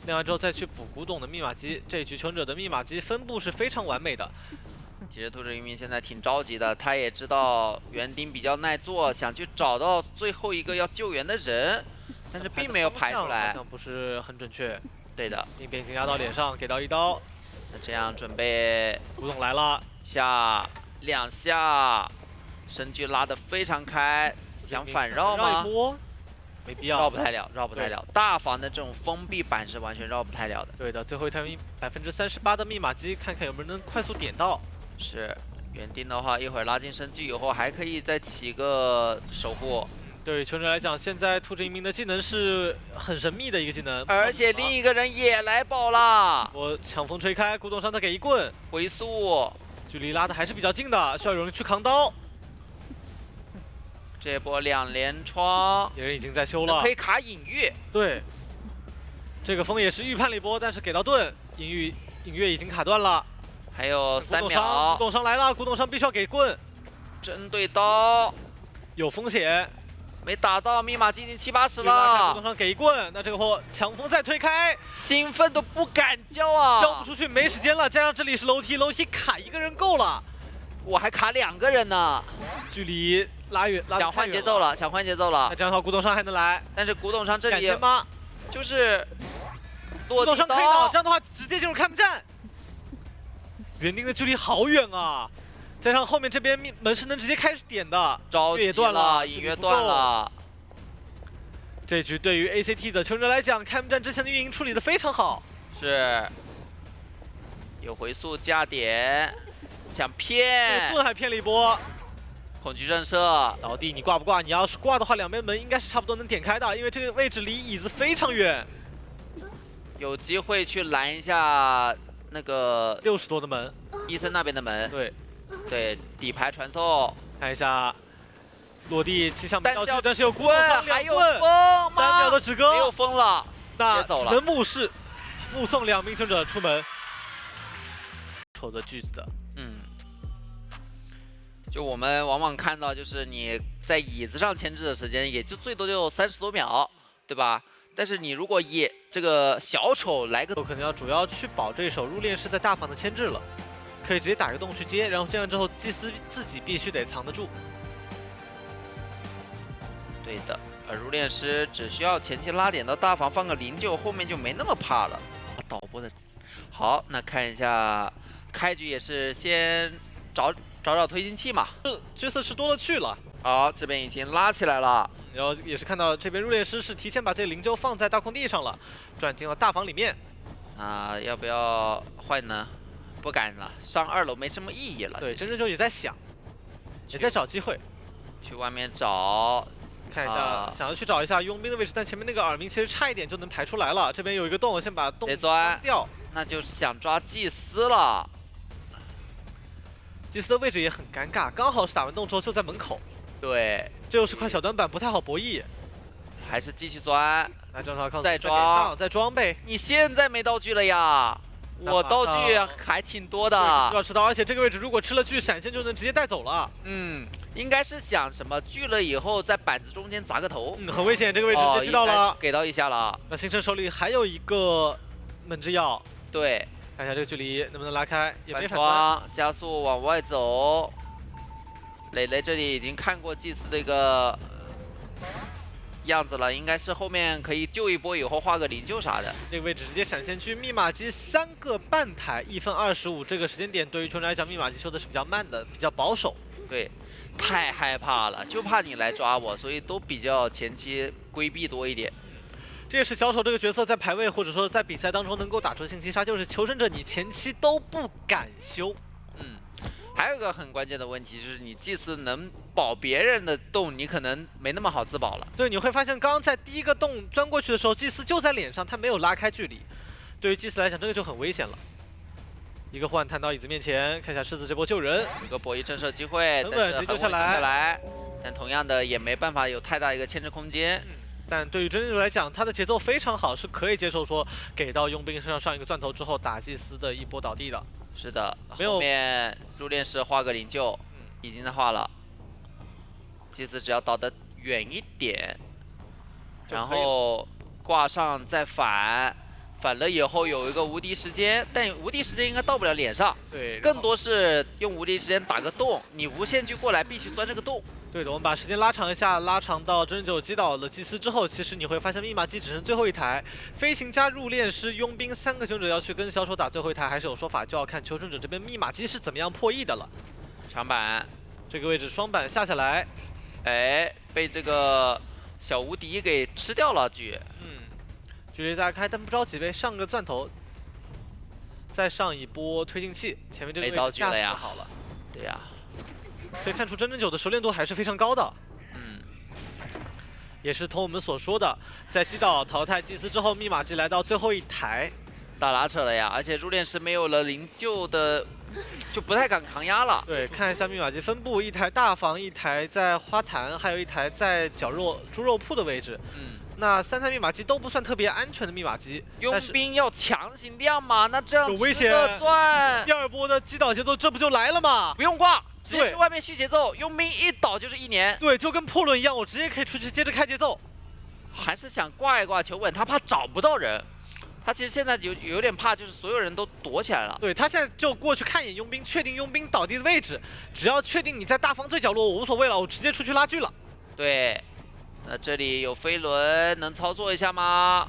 亮完之后再去补古董的密码机。这一局求生者的密码机分布是非常完美的。其实兔子渔民现在挺着急的，他也知道园丁比较耐做，想去找到最后一个要救援的人，但是并没有排出来，好像不是很准确。对的，另一边已经压到脸上，给到一刀。那这样准备古董来了，下2下。身距拉得非常开，想反绕吗？绕一波，没必要，绕不太了，绕不太了。大房的这种封闭板是完全绕不太了的。对的，最后一台38%的密码机，看看有没有能快速点到。是，园丁的话，一会儿拉进身距以后，还可以再起个守护。对于求生者来讲，现在兔子一鸣的技能是很神秘的一个技能，而且另一个人也来保了，我强风吹开，古董上再给一棍，回速，距离拉的还是比较近的，需要有人去扛刀。这波2连窗，野人已经在修了可，以卡隐喻。对，这个风也是预判了一波，但是给到盾，隐月已经卡断了。还有3古秒，董商来了，古董商必须要给棍，针对刀有风险。没打到，密码接近70-80拉开古董了，商给一棍，那这个货强风再推开，兴奋都不敢交啊！交不出去，没时间了，加上这里是楼梯，楼梯卡一个人够了，我还卡2个人呢，距离拉远，拉得想太远换节奏了，想换节奏了那。这样的话，古董商还能来，但是古董商这里敢先吗？就是古落地董商可以倒，刀这，样的话直接进入开门战。园丁的距离好远啊，加上后面这边门是能直接开始点的，着急月也断了，隐约断了。这局对于 ACT 的求生者来讲，开门战之前的运营处理的非常好。是，有回速加点，想这个骗盾还骗了一波，恐惧震慑，老弟你挂不挂？你要是挂的话，两边门应该是差不多能点开的，因为这个位置离椅子非常远有机会去拦一下那个，60多的门。伊森那边的门。对，对，底牌传送，看一下落地气象没道具，但但是有古董商还有2棍，风3吗？秒的止没有戈，风了，那别走了只能目送2名求生者出门。瞅着句子的，就我们往往看到，就是你在椅子上牵制的时间，也就最多就30多秒，对吧？但是你如果以这个小丑来个，我可能要主要去保这一手入殓师在大房的牵制了，可以直接打个洞去接，然后接完之后祭司自己必须得藏得住。对的，而入殓师只需要前期拉点到大房放个灵柩，后面就没那么怕了。导播的，好，那看一下开局也是先找推进器嘛。角色是多了去了，好，这边已经拉起来了。然后也是看到这边入殓师是提前把这个灵柩放在大空地上了，转进了大房里面。啊，要不要换呢？不敢了，上2楼没什么意义了。对，真正就也在想，也在找机会，去外面找，看一下，想要去找一下佣兵的位置，但前面那个耳鸣其实差一点就能排出来了。这边有一个洞，先把洞别钻关掉。那就是想抓祭司了。祭司的位置也很尴尬，刚好是打完洞之后就在门口，对，这又是块小短板，不太好博弈。还是继续钻。来，张超康再点上，装再装备。你现在没道具了呀？我道具还挺多的。要吃到，而且这个位置如果吃了巨闪现就能直接带走了。应该是想什么聚了以后在板子中间砸个头。很危险，这个位置直接知道了。给到一下了。那星辰手里还有一个门之钥，对，看一下这个距离能不能拉开，也没反穿，加速往外走。磊磊这里已经看过祭司的一个样子了，应该是后面可以救一波，以后画个灵柩啥的。这个位置直接闪现去，密码机3个半台，1分25。这个时间点对于球员来讲，密码机修的是比较慢的，比较保守。对，太害怕了，就怕你来抓我，所以都比较前期规避多一点。这也是小丑这个角色在排位或者说在比赛当中能够打出信息杀，就是求生者你前期都不敢修。还有一个很关键的问题就是你祭司能保别人的洞，你可能没那么好自保了。对，你会发现刚刚在第一个洞钻过去的时候，祭司就在脸上，他没有拉开距离。对于祭司来讲，这个就很危险了。一个护腕弹到椅子面前，看一下狮子这波救人，有个博弈震慑机会，很稳，直接救下来。但同样的也没办法有太大一个牵制空间。但对于真正来讲，他的节奏非常好，是可以接受说给到佣兵身上上一个钻头之后打祭司的一波倒地的。是的，没有后面入殓师画个灵柩，已经在画了。祭司只要倒得远一点，然后挂上再反了以后有一个无敌时间，但无敌时间应该到不了脸上。对，更多是用无敌时间打个洞，你无限距过来必须钻这个洞。对的，我们把时间拉长一下，拉长到真正击倒了祭司之后，其实你会发现密码机只剩最后一台，飞行家、入殓师、佣兵3个求生者要去跟小丑打最后一台，还是有说法，就要看求生者这边密码机是怎么样破译的了。长板这个位置双板下来，哎，被这个小无敌给吃掉了，狙。距离再开，但不着急呗，上个钻头，再上一波推进器，前面这个位置架死好了。对呀，可以看出真真九的熟练度还是非常高的。也是同我们所说的，在击倒淘汰祭司之后，密码机来到最后一台，大拉扯了呀，而且入殓师没有了灵柩的，就不太敢抗压了。对，看一下密码机分布，一台大房，一台在花坛，还有一台在猪肉铺的位置。那3台密码机都不算特别安全的密码机，佣兵要强行亮吗？那这样有危险。赚。第二波的击倒节奏，这不就来了吗？不用挂，直接去外面续节奏。佣兵一倒就是1年。对，就跟破仑一样，我直接可以出去接着开节奏。还是想挂一挂求稳，他怕找不到人。他其实现在有点怕，就是所有人都躲起来了。对他现在就过去看一眼佣兵，确定佣兵倒地的位置，只要确定你在大房最角落，我无所谓了，我直接出去拉锯了。对。那这里有飞轮，能操作一下吗？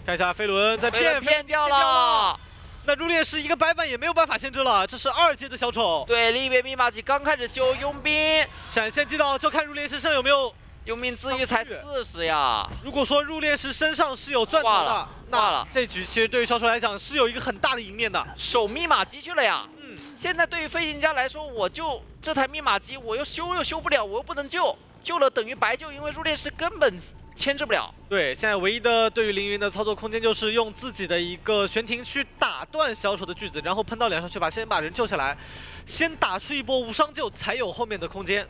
看一下飞轮在骗掉了。那入殓师一个白板也没有办法限制了，这是2阶的小丑。对，另一边密码机刚开始修佣兵，闪现击倒，就看入殓师身上有没有。佣兵自愈才40呀。如果说入殓师身上是有钻头的，那这局其实对于小丑来讲是有一个很大的赢面的。守密码机去了呀。现在对于飞行家来说，我就这台密码机，我又修不了，我又不能救。救了等于白救，因为入殓师根本牵制不了。对，现在唯一的对于凌云的操作空间就是用自己的一个悬停去打断小丑的锯子，然后喷到脸上去先把人救下来，先打出一波无伤救，才有后面的空间。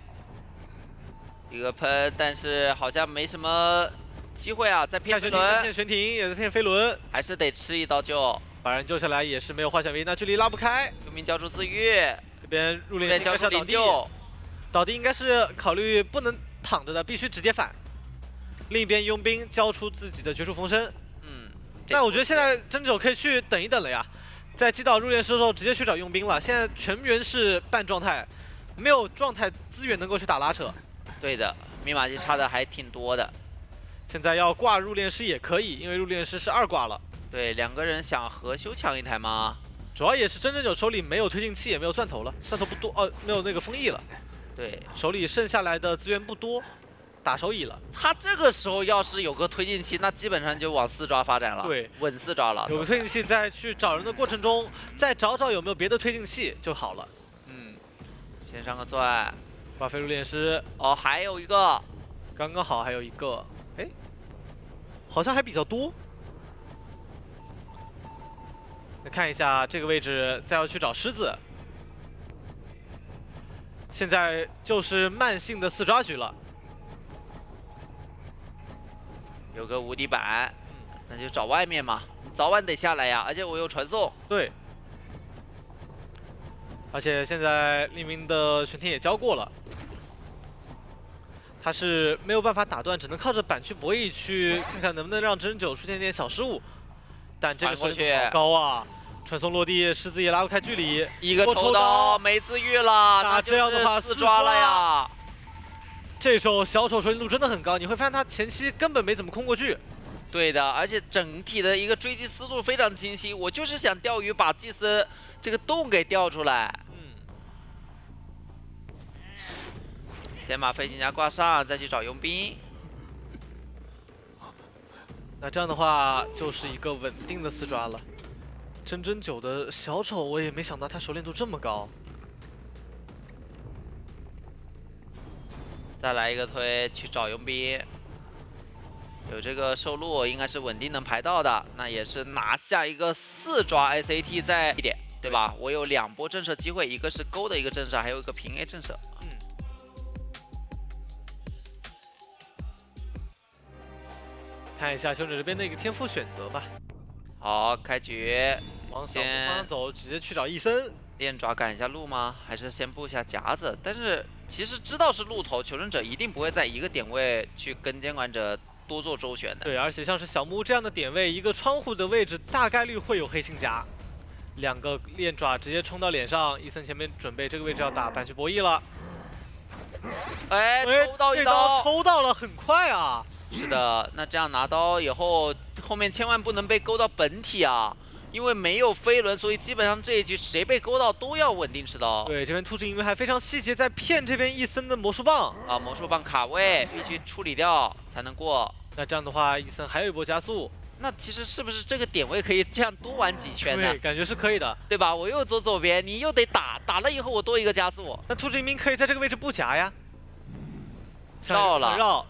一个喷，但是好像没什么机会啊，在骗飞轮，骗悬停，也在骗飞轮，还是得吃一刀救，把人救下来也是没有幻想唯一，那距离拉不开。佣兵交出自愈，这边入殓师应该是要倒地。倒地应该是考虑不能躺着的，必须直接反。另一边佣兵交出自己的绝处逢生。那我觉得现在真九可以去等一等了呀，在击倒入殓师的时候直接去找佣兵了。现在全员是半状态，没有状态资源能够去打拉扯。对的，密码机差的还挺多的。现在要挂入殓师也可以，因为入殓师是2挂了。对，两个人想合修抢一台吗？主要也是真九手里没有推进器，也没有钻头了，钻头不多哦，没有那个封翼了。对，手里剩下来的资源不多，打手椅了。他这个时候要是有个推进器，那基本上就往4抓发展了。对，稳4抓了。有个推进器，在去找人的过程中，再找找有没有别的推进器就好了。先上个钻，挂飞入殓师。哦，还有一个，刚刚好还有一个，哎，好像还比较多。来看一下这个位置，再要去找狮子。现在就是慢性的4抓局了，有个无敌板，那就找外面嘛，早晚得下来呀，而且我有传送。对，而且现在黎明的玄天也交过了，他是没有办法打断，只能靠着板去博弈，去看看能不能让真九出现一点小失误，但这个过去好高啊！传送落地，狮子也拉不开距离，一个抽刀没自愈了，那这样的话4抓了呀。这手小丑熟练度真的很高，你会发现他前期根本没怎么空过去。对的，而且整体的一个追击思路非常清晰，我就是想钓鱼把祭司这个洞给钓出来。先把飞行家挂上，再去找佣兵。那这样的话就是一个稳定的4抓了。真9的小丑，我也没想到他熟练度这么高。再来一个推去找佣兵，有这个受禄应该是稳定能排到的，那也是拿下一个4抓 SAT 在一点，对吧？我有2波震慑机会，一个是勾的一个震慑，还有一个平 A 震慑。看一下兄弟这边的一个天赋选择吧。好，开局往小方向走，直接去找伊森。练爪赶一下路吗？还是先布一下夹子？但是其实知道是路头，求生者一定不会在一个点位去跟监管者多做周旋的。对，而且像是小木这样的点位，一个窗户的位置大概率会有黑心夹。2个练爪直接冲到脸上，伊森前面准备这个位置要打板区博弈了。哎，抽到一刀，抽到了，很快啊！是的，那这样拿刀以后，后面千万不能被勾到本体啊！因为没有飞轮，所以基本上这一局谁被勾到都要稳定持刀。对，这边兔子因为还非常细节，在骗这边伊森的魔术棒。啊，魔术棒卡位必须处理掉才能过。那这样的话，伊森还有一波加速。那其实是不是这个点位可以这样多玩几圈呢？对，感觉是可以的。对吧？我又走左边，你又得打，打了以后我多一个加速。那兔子一鸣可以在这个位置不夹呀。到了，绕，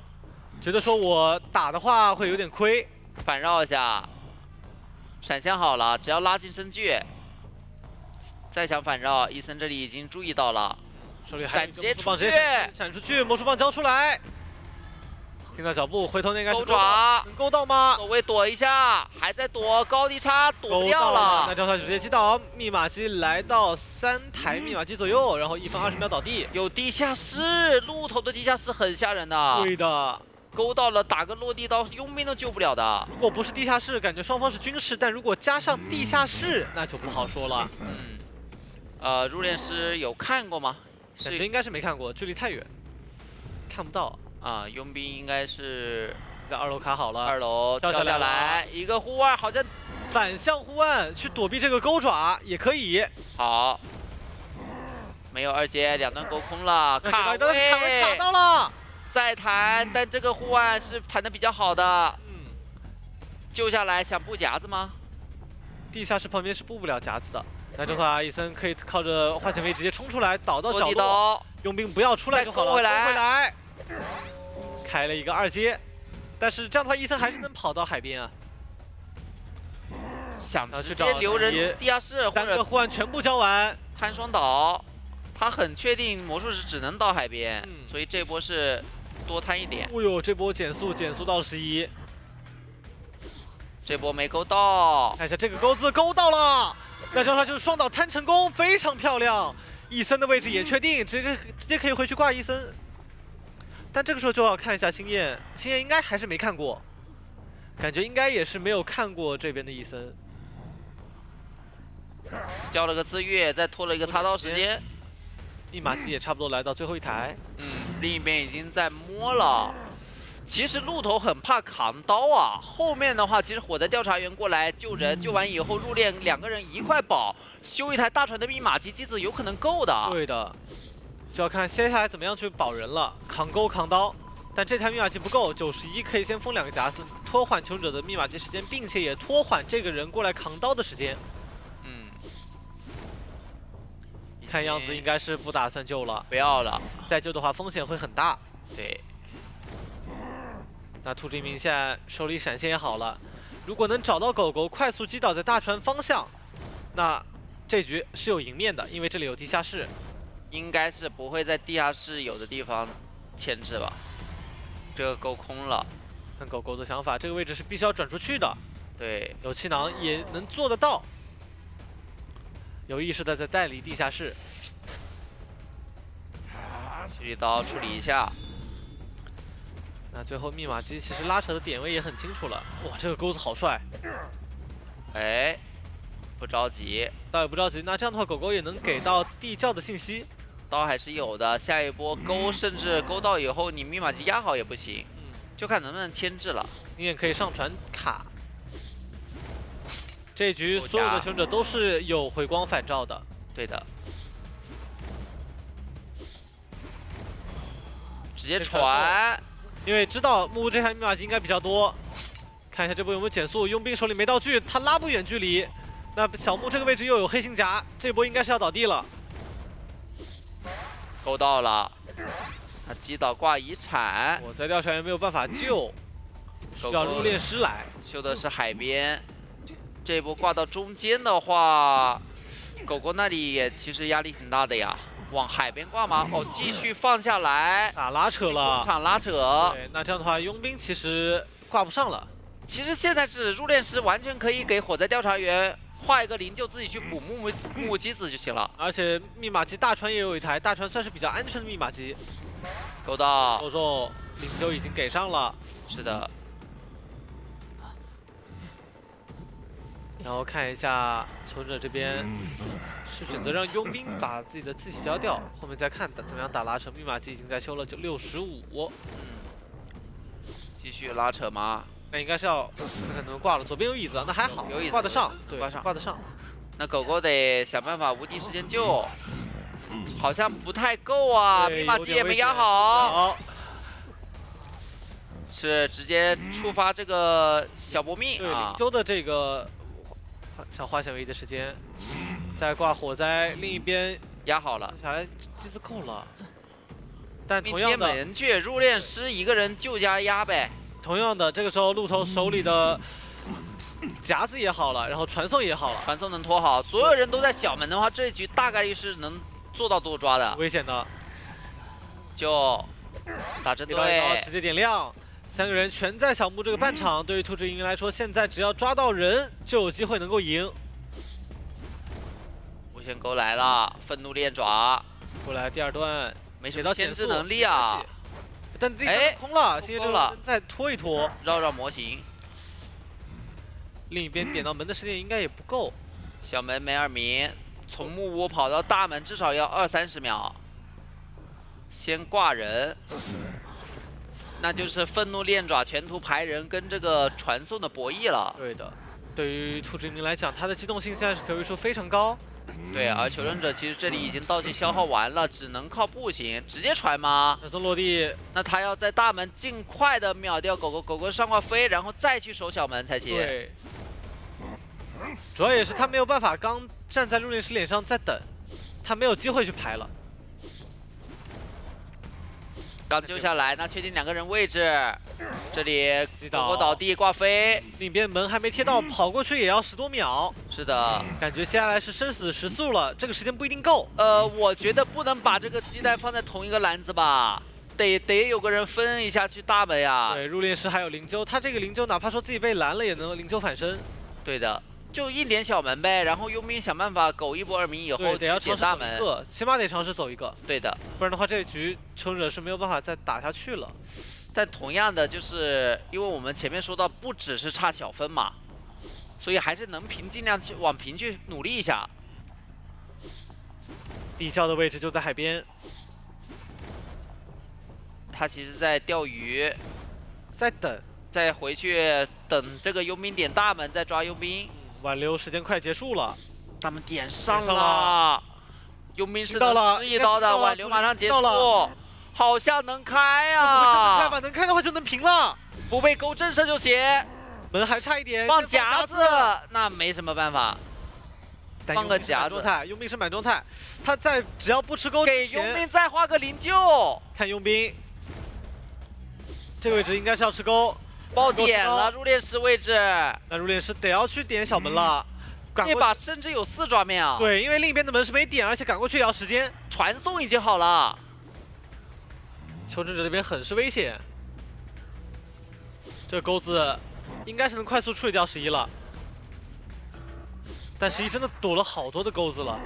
觉得说我打的话会有点亏，反绕一下。闪现好了，只要拉近身距，再想反绕，伊森这里已经注意到了，手里还有一个魔术棒，直接直接闪出去，魔术棒交出来。听到脚步，回头那应该是勾爪，能勾到吗？走位躲一下，还在躲，高低差躲掉了。那了。这样他直接击倒，密码机来到3台密码机左右，然后1分20秒倒地。有地下室，鹿头的地下室很吓人的。对的。勾到了，打个落地刀，佣兵都救不了的。如果不是地下室，感觉双方是军事；但如果加上地下室，那就不好说了。入殓师有看过吗？感觉应该是没看过，距离太远，看不到。啊，佣兵应该是在2楼卡好了， 2楼掉下来，一个护腕，好像反向护腕去躲避这个钩爪也可以。好，没有2阶，2段勾空了，卡位卡到了。再弹，但这个护腕是弹的比较好的。救下来想布夹子吗？地下室旁边是布不了夹子的。那这话，伊森可以靠着化险位直接冲出来，倒到角落。佣兵不要出来就好了，勾回来。开了一个2阶，但是这样的话，伊森还是能跑到海边啊。想直接留人地下室，或者3个护腕全部交完，摊双倒。他很确定魔术师只能到海边，所以这波是多摊一点。哦呦，这波减速到了11，这波没勾到。看一下这个钩子勾到了，那这样他就是双倒摊成功，非常漂亮。伊森的位置也确定，直接可以回去挂伊森。但这个时候就要看一下星焰，星焰应该还是没看过，感觉应该也是没有看过这边的伊森。交了个自愈，再拖了一个擦刀时间。密码机也差不多来到最后一台。另一边已经在摸了。其实鹿头很怕扛刀啊，后面的话，其实火灾调查员过来救人，救完以后入殓2个人一块保，修一台大船的密码机机子有可能够的。对的，就要看接下来怎么样去保人了，扛钩扛刀。但这台密码机不够，91可以先封2个夹子，拖缓求生者的密码机时间，并且也拖缓这个人过来扛刀的时间。看样子应该是不打算救了，不要了，再救的话风险会很大。对。那兔之一鸣现在手里闪现也好了，如果能找到狗狗快速击倒在大船方向，那这局是有赢面的，因为这里有地下室。应该是不会在地下室有的地方牵制吧？这个勾空了。看狗狗的想法，这个位置是必须要转出去的。对，有气囊也能做得到。有意识的在带离地下室，蓄力刀处理一下。那最后密码机其实拉扯的点位也很清楚了。哇，这个钩子好帅！哎，不着急，倒也不着急。那这样的话，狗狗也能给到地窖的信息。刀还是有的，下一波勾，甚至勾到以后你密码机压好也不行，就看能不能牵制了。你也可以上传卡。这局所有的求生者都是有回光返照的。对的。直接传，因为知道木屋这台密码机应该比较多。看一下这波有没有减速，佣兵手里没道具，他拉不远距离。那小木这个位置又有黑心夹，这波应该是要倒地了。勾到了，他击倒挂遗产。我在调查员没有办法救，需要入殓师来。修的是海边。这波挂到中间的话，狗狗那里也其实压力挺大的呀。往海边挂吗？哦，继续放下来，打拉扯了，场拉扯。对，那这样的话，佣兵其实挂不上了。其实现在是入殓师完全可以给火灾调查员画一个灵柩，自己去补木机子就行了。而且密码机大船也有一台，大船算是比较安全的密码机。勾到，勾中，灵柩已经给上了。是的。然后看一下求者这边是选择让佣兵把自己的气息消掉，后面再看怎么样打拉扯。密码机已经在修了，就65。继续拉扯吗？那应该是要看看能挂了。左边有椅子啊，那还好，有椅子挂得上，对，挂上挂得上。那狗狗得想办法无敌时间救，好像不太够啊，对密码机也没压好，好，是直接触发这个小搏命对，啊灵。柩的这个像花显唯一的时间，再挂火灾，另一边压好了，下来机子够了，但命贴同样的，门去，入殓师一个人就加压呗。这个时候鹿头手里的夹子也好了，然后传送也好了，传送能拖好，所有人都在小门的话，这一局大概率是能做到多抓的。危险的，就打针一刀一刀对，直接点亮。3个人全在小木这个半场，对于兔之营来说，现在只要抓到人就有机会能够赢。无限钩来了，愤怒链爪，过来第2段，没什给到减速么牵制能力啊，，但第3哎段空了，现在这空了个再拖一拖，绕绕模型。另一边点到门的时间应该也不够。小门没2名，从木屋跑到大门至少要20-30秒。先挂人，那就是愤怒链爪全图排人跟这个传送的博弈了。对的，对于兔之营来讲，他的机动性现在是可以说非常高。对，而求生者其实这里已经道具消耗完了，只能靠步行，直接传吗？传送落地，那他要在大门尽快的秒掉狗狗，狗狗上挂飞，然后再去守小门才行。对，主要也是他没有办法刚站在入殓师脸上再等，他没有机会去排了。刚救下来，那确定2个人位置，这里击狗狗倒地挂飞，另一边门还没贴到，跑过去也要10多秒，是的。感觉接下来是生死时速了，这个时间不一定够。我觉得不能把这个鸡蛋放在同一个篮子吧，得有个人分一下去大门呀。对，入殓师还有灵柩，他这个灵柩哪怕说自己被拦了，也能灵柩反身。对的，就一点小门呗，然后佣兵想办法苟一波2名以后对，去得要尝试解大门。走一个，起码得尝试走一个，对的，不然的话这一局求生者是没有办法再打下去了。但同样的，就是因为我们前面说到，不只是差小分嘛，所以还是能平尽量去往平去努力一下。地窖的位置就在海边，他其实在钓鱼，在等，再回去等这个佣兵点大门，再抓佣兵。挽留时间快结束了。他们点上点上了，佣兵是到了能吃一刀的，应该是到了挽留马上结到了束，好像能开能啊开！吧？能开的话就能平了。不被勾震慑就行，门还差一点，放先夹子那没什么办法，但放个夹子佣兵是满状态，佣兵是满状态，他在只要不吃钩给之前佣兵再画个灵柩，看佣兵，这个位置应该是要吃钩，爆点了入殓师位置，那入殓师得要去点小门了，赶这过把甚至有4抓秒，对，因为另一边的门是没点，而且赶过去也要时间。传送已经好了，求生者这边很是危险，这个钩子应该是能快速处理掉11了，但11真的躲了好多的钩子了，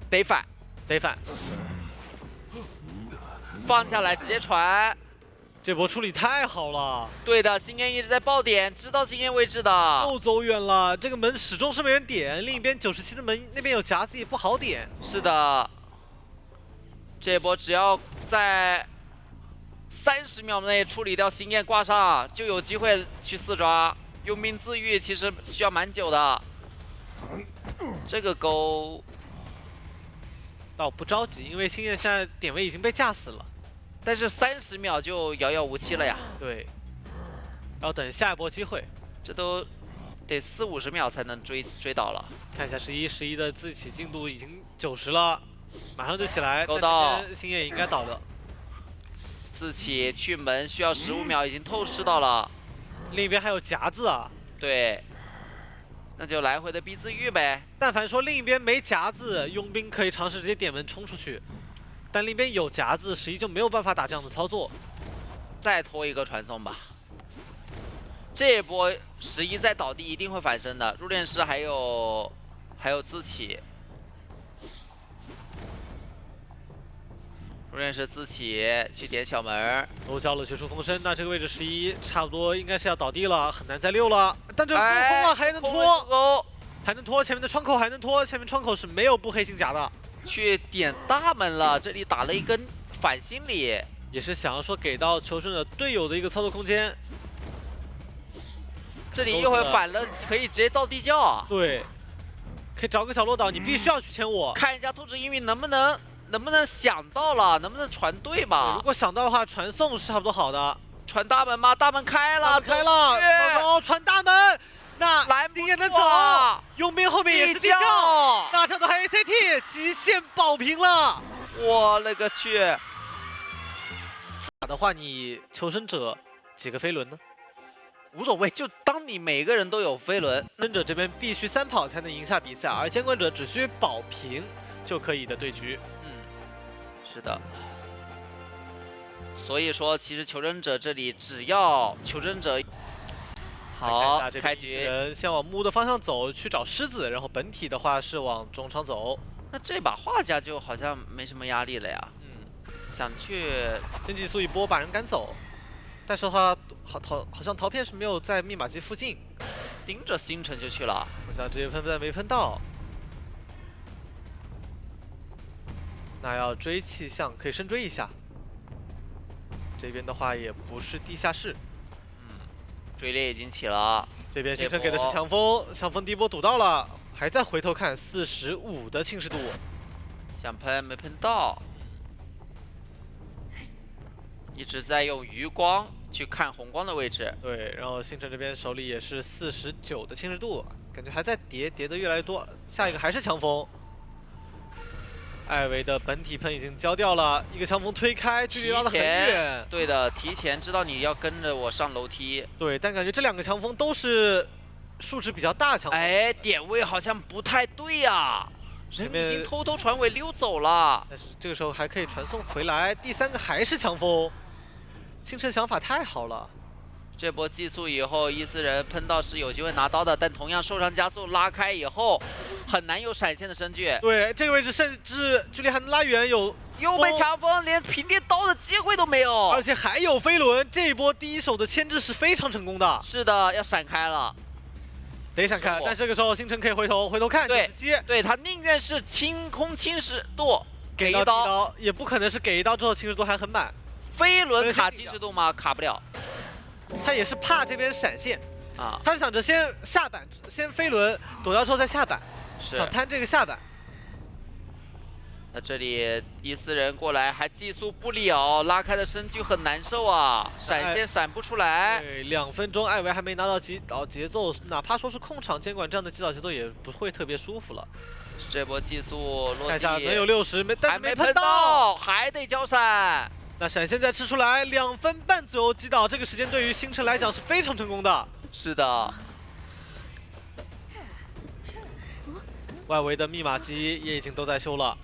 得反，得反。放下来直接传。这波处理太好了，对的，星焰一直在爆点，知道星焰位置的，又走远了。这个门始终是没人点，另一边97的门那边有夹子也不好点。是的，这波只要在30秒内处理掉星焰挂上，就有机会去4抓。佣兵自愈其实需要蛮久的，这个钩倒不着急，因为星焰现在点位已经被架死了。但是30秒就遥遥无期了呀，对，要等下一波机会。这都得40-50秒才能追到了。看一下11的自起进度已经90了，马上就起来。够到但这边星焰也应该倒了。自起去门需要15秒，已经透视到了。另一边还有夹子啊，对，那就来回的逼自愈呗。但凡说另一边没夹子，佣兵可以尝试直接点门冲出去。但另一边有夹子，11就没有办法打这样的操作。再拖一个传送吧。这一波11再倒地一定会反身的。入殓师还有自起，入殓师自起去点小门，都交了绝处逢生，那这个位置11差不多应该是要倒地了，很难再溜了。但这个空了还能空拖，钩还能拖，前面的窗口还能拖，前面窗口是没有不黑心夹的，去点大门了，这里打了一根反心理。也是想要说给到求生者队友的一个操作空间。这里一会儿反了，可以直接倒地窖啊。对，可以找个小落岛，你必须要去牵我。看一下兔子英语能不能想到了，能不能传对吧？如果想到的话，传送是差不多好的。传大门吗？大门开了，开了，糟糕，传大门，那来金也能走，佣兵后面也是地窖，那这样的话 ACT 极限保平了。我勒个去！打的话，你求生者几个飞轮呢？无所谓，就当你每个人都有飞轮。求生者这边必须3跑才能赢下比赛，而监管者只需保平就可以的对局。是的。所以说，其实求生者这里只要求生者好开局，人先往木屋的方向走，去找狮子，然后本体的话是往中场走。那这把画家就好像没什么压力了呀。想去先寄速一波把人赶走，但是的话好像陶片是没有在密码机附近，盯着星辰就去了。我想直接喷弹没喷到，那要追气象可以深追一下。这边的话也不是地下室，追猎已经起了。这边星辰给的是强风，强风第一波堵到了，还在回头看45的侵蚀度，想喷没喷到。一直在用余光去看红光的位置。对，然后星辰这边手里也是49的侵蚀度，感觉还在叠的越来越多。下一个还是强风，艾维的本体喷已经交掉了，一个强风推开，距离拉得很远。对的，提前知道你要跟着我上楼梯。对，但感觉这2个强风都是数值比较大的强风。哎，点位好像不太对呀。人已经偷偷传尾溜走了，但是这个时候还可以传送回来。第3个还是强风。星辰想法太好了，这波寄宿以后，伊斯人喷到是有机会拿刀的，但同样受伤加速拉开以后，很难有闪现的声距。对，这个位置甚至距离还能拉远，又被强风，连平地刀的机会都没有，而且还有飞轮。这一波第一手的牵制是非常成功的。是的，要闪开了，得闪开。但这个时候星辰可以回头看97，对他宁愿是清空侵蚀度给一刀，也不可能是给一刀之后侵蚀度还很满。飞轮卡侵蚀度吗？卡不了。他也是怕这边闪现啊，他是想着先下板，先飞轮躲掉之后再下板，想贪这个下板。那这里伊斯人过来还寄宿不了，拉开的声距很难受啊，闪现闪不出来。对，2分钟，艾维还没拿到击倒节奏，哪怕说是控场监管这样的击倒节奏也不会特别舒服了。这波寄宿落地，看一下能有60，但是没喷到，还得交闪。那闪现再吃出来，2分半左右击倒，这个时间对于星辰来讲是非常成功的。是的。外围的密码机也已经都在修了。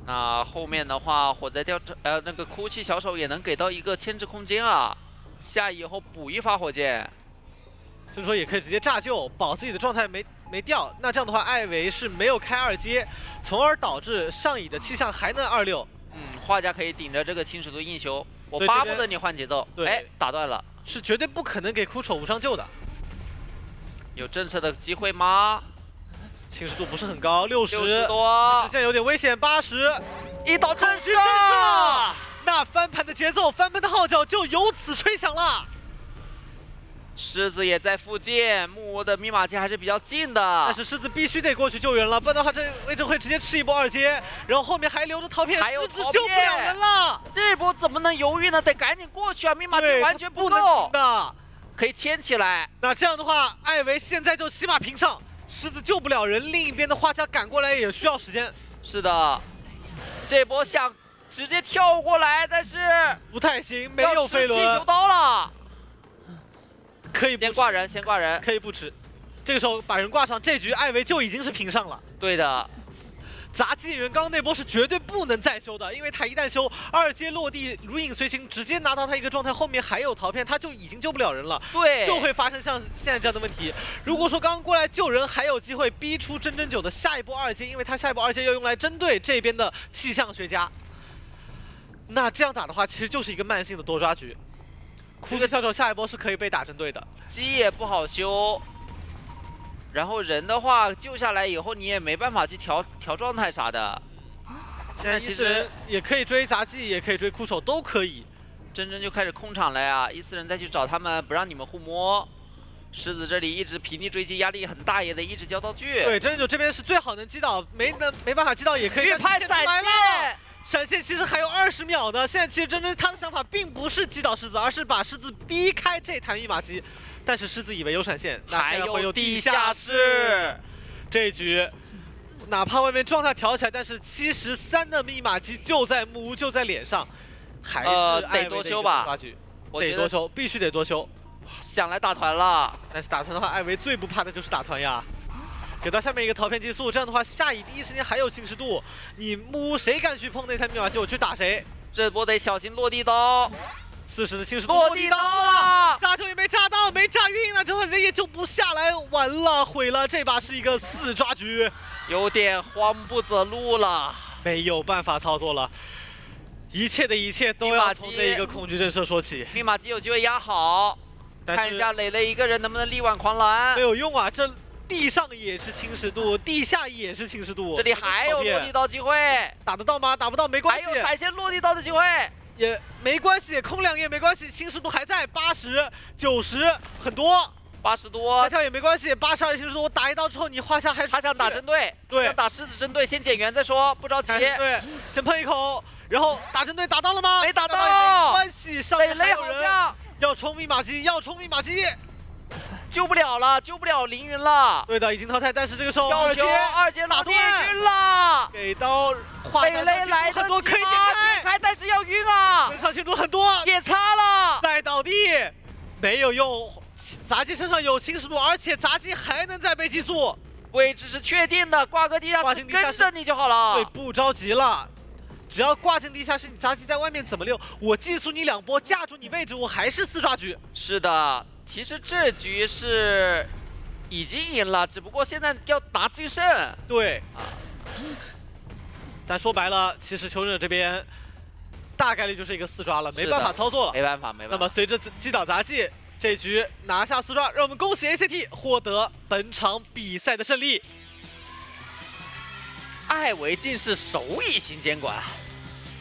那后面的话，火灾那个哭泣小手也能给到一个牵制空间啊，下以后补一发火箭，所以说也可以直接炸救，保自己的状态没掉。那这样的话，艾维是没有开2阶，从而导致上乙的气象还能26。画家可以顶着这个侵蚀度硬修，我巴不得你换节奏。哎，打断了，是绝对不可能给哭丑无伤救的。有震慑的机会吗？侵蚀度不是很高，60多，现在有点危险，80，一刀震慑，那翻盘的节奏，翻盘的号角就由此吹响了。狮子也在附近，木屋的密码机还是比较近的，但是狮子必须得过去救援了，不然的话这位置会直接吃一波2阶，然后后面还留着陶片，狮子救不了人了。这波怎么能犹豫呢？得赶紧过去啊！密码机完全不能停的，可以牵起来。那这样的话，艾维现在就起码平上，狮子救不了人，另一边的画家赶过来也需要时间。是的，这波想直接跳过来，但是不太行，没有飞轮，气球刀了。可以先挂人，先挂人，可以不吃。这个时候把人挂上，这局艾维就已经是平上了。对的，杂技演员刚刚那波是绝对不能再修的，因为他一旦修2阶落地如影随形，直接拿到他一个状态，后面还有陶片，他就已经救不了人了。对，就会发生像现在这样的问题。如果说刚刚过来救人，还有机会逼出真真9的下一波2阶，因为他下一波2阶要用来针对这边的气象学家。那这样打的话，其实就是一个慢性的多抓局。哭泣小丑下一波是可以被打针对的，机也不好修，然后人的话救下来以后，你也没办法去调状态啥的。现在伊斯人也可以追杂技，也可以追哭手，都可以。真就开始控场了呀！伊斯人再去找他们，不让你们互摸。狮子这里一直平地追击，压力很大，也得一直交道具。对，真人九这边是最好能击倒，没办法击倒也可以。预判闪来了，现，闪现其实还有20秒的。现在其实真真他的想法并不是击倒狮子，而是把狮子逼开这台密码机。但是狮子以为有闪现，那还现在会有地地下室。这一局，哪怕外面状态调起来，但是73的密码机就在木屋就在脸上，还是艾维的一个抓局，得多修，必须得多修。想来打团了，但是打团的话，艾维最不怕的就是打团呀。给到下面一个陶片激素，这样的话下野第一时间还有侵蚀度，你木屋谁敢去碰那台密码机，我去打谁。这波得小心落地刀。 40的侵蚀度落地刀了，炸球也没炸到，没炸晕了之后人也救不下来，完了毁了，这把是一个4抓局，有点慌不择路了，没有办法操作了，一切的一切都要从那一个恐惧震慑说起。密码机有机会压好，看一下磊磊一个人能不能力挽狂澜，没有用啊，这地上也是侵蚀度，地下也是侵蚀度，这里还有落地刀机会，打得到吗？打不到没关系，还有闪现落地刀的机会。 也没关系，空2也没关系，侵蚀度还在80、90，很多，80多，开跳也没关系，82侵蚀度，我打一刀之后你画下还是他想打针对，对，想打狮子针对，先减员再说，不着急，对，先喷一口，然后打针对打到了吗？没打到，没关系，上面还有人磊磊好像要冲密码机，要冲密码机，救不了了，救不了凌云了，对的，已经淘汰，但是这个时候要求二阶打断晕了，给刀画磊磊来很多可以点开，但是要晕啊，上清度很多，也擦了，再倒地没有用，杂技身上有侵蚀度，而且杂技还能再被激素，位置是确定的，挂个地下室跟着你就好了，对，不着急了。只要挂进地下室，你杂技在外面怎么溜？我技速你2波，架住你位置，我还是4抓局。是的，其实这局是已经赢了，只不过现在要拿净胜。对啊，但说白了，其实求生者这边大概率就是一个4抓了，没办法操作了。没办法，没办法。那么随着击倒杂技，这局拿下4抓，让我们恭喜 ACT 获得本场比赛的胜利。艾维竟是首以新监管，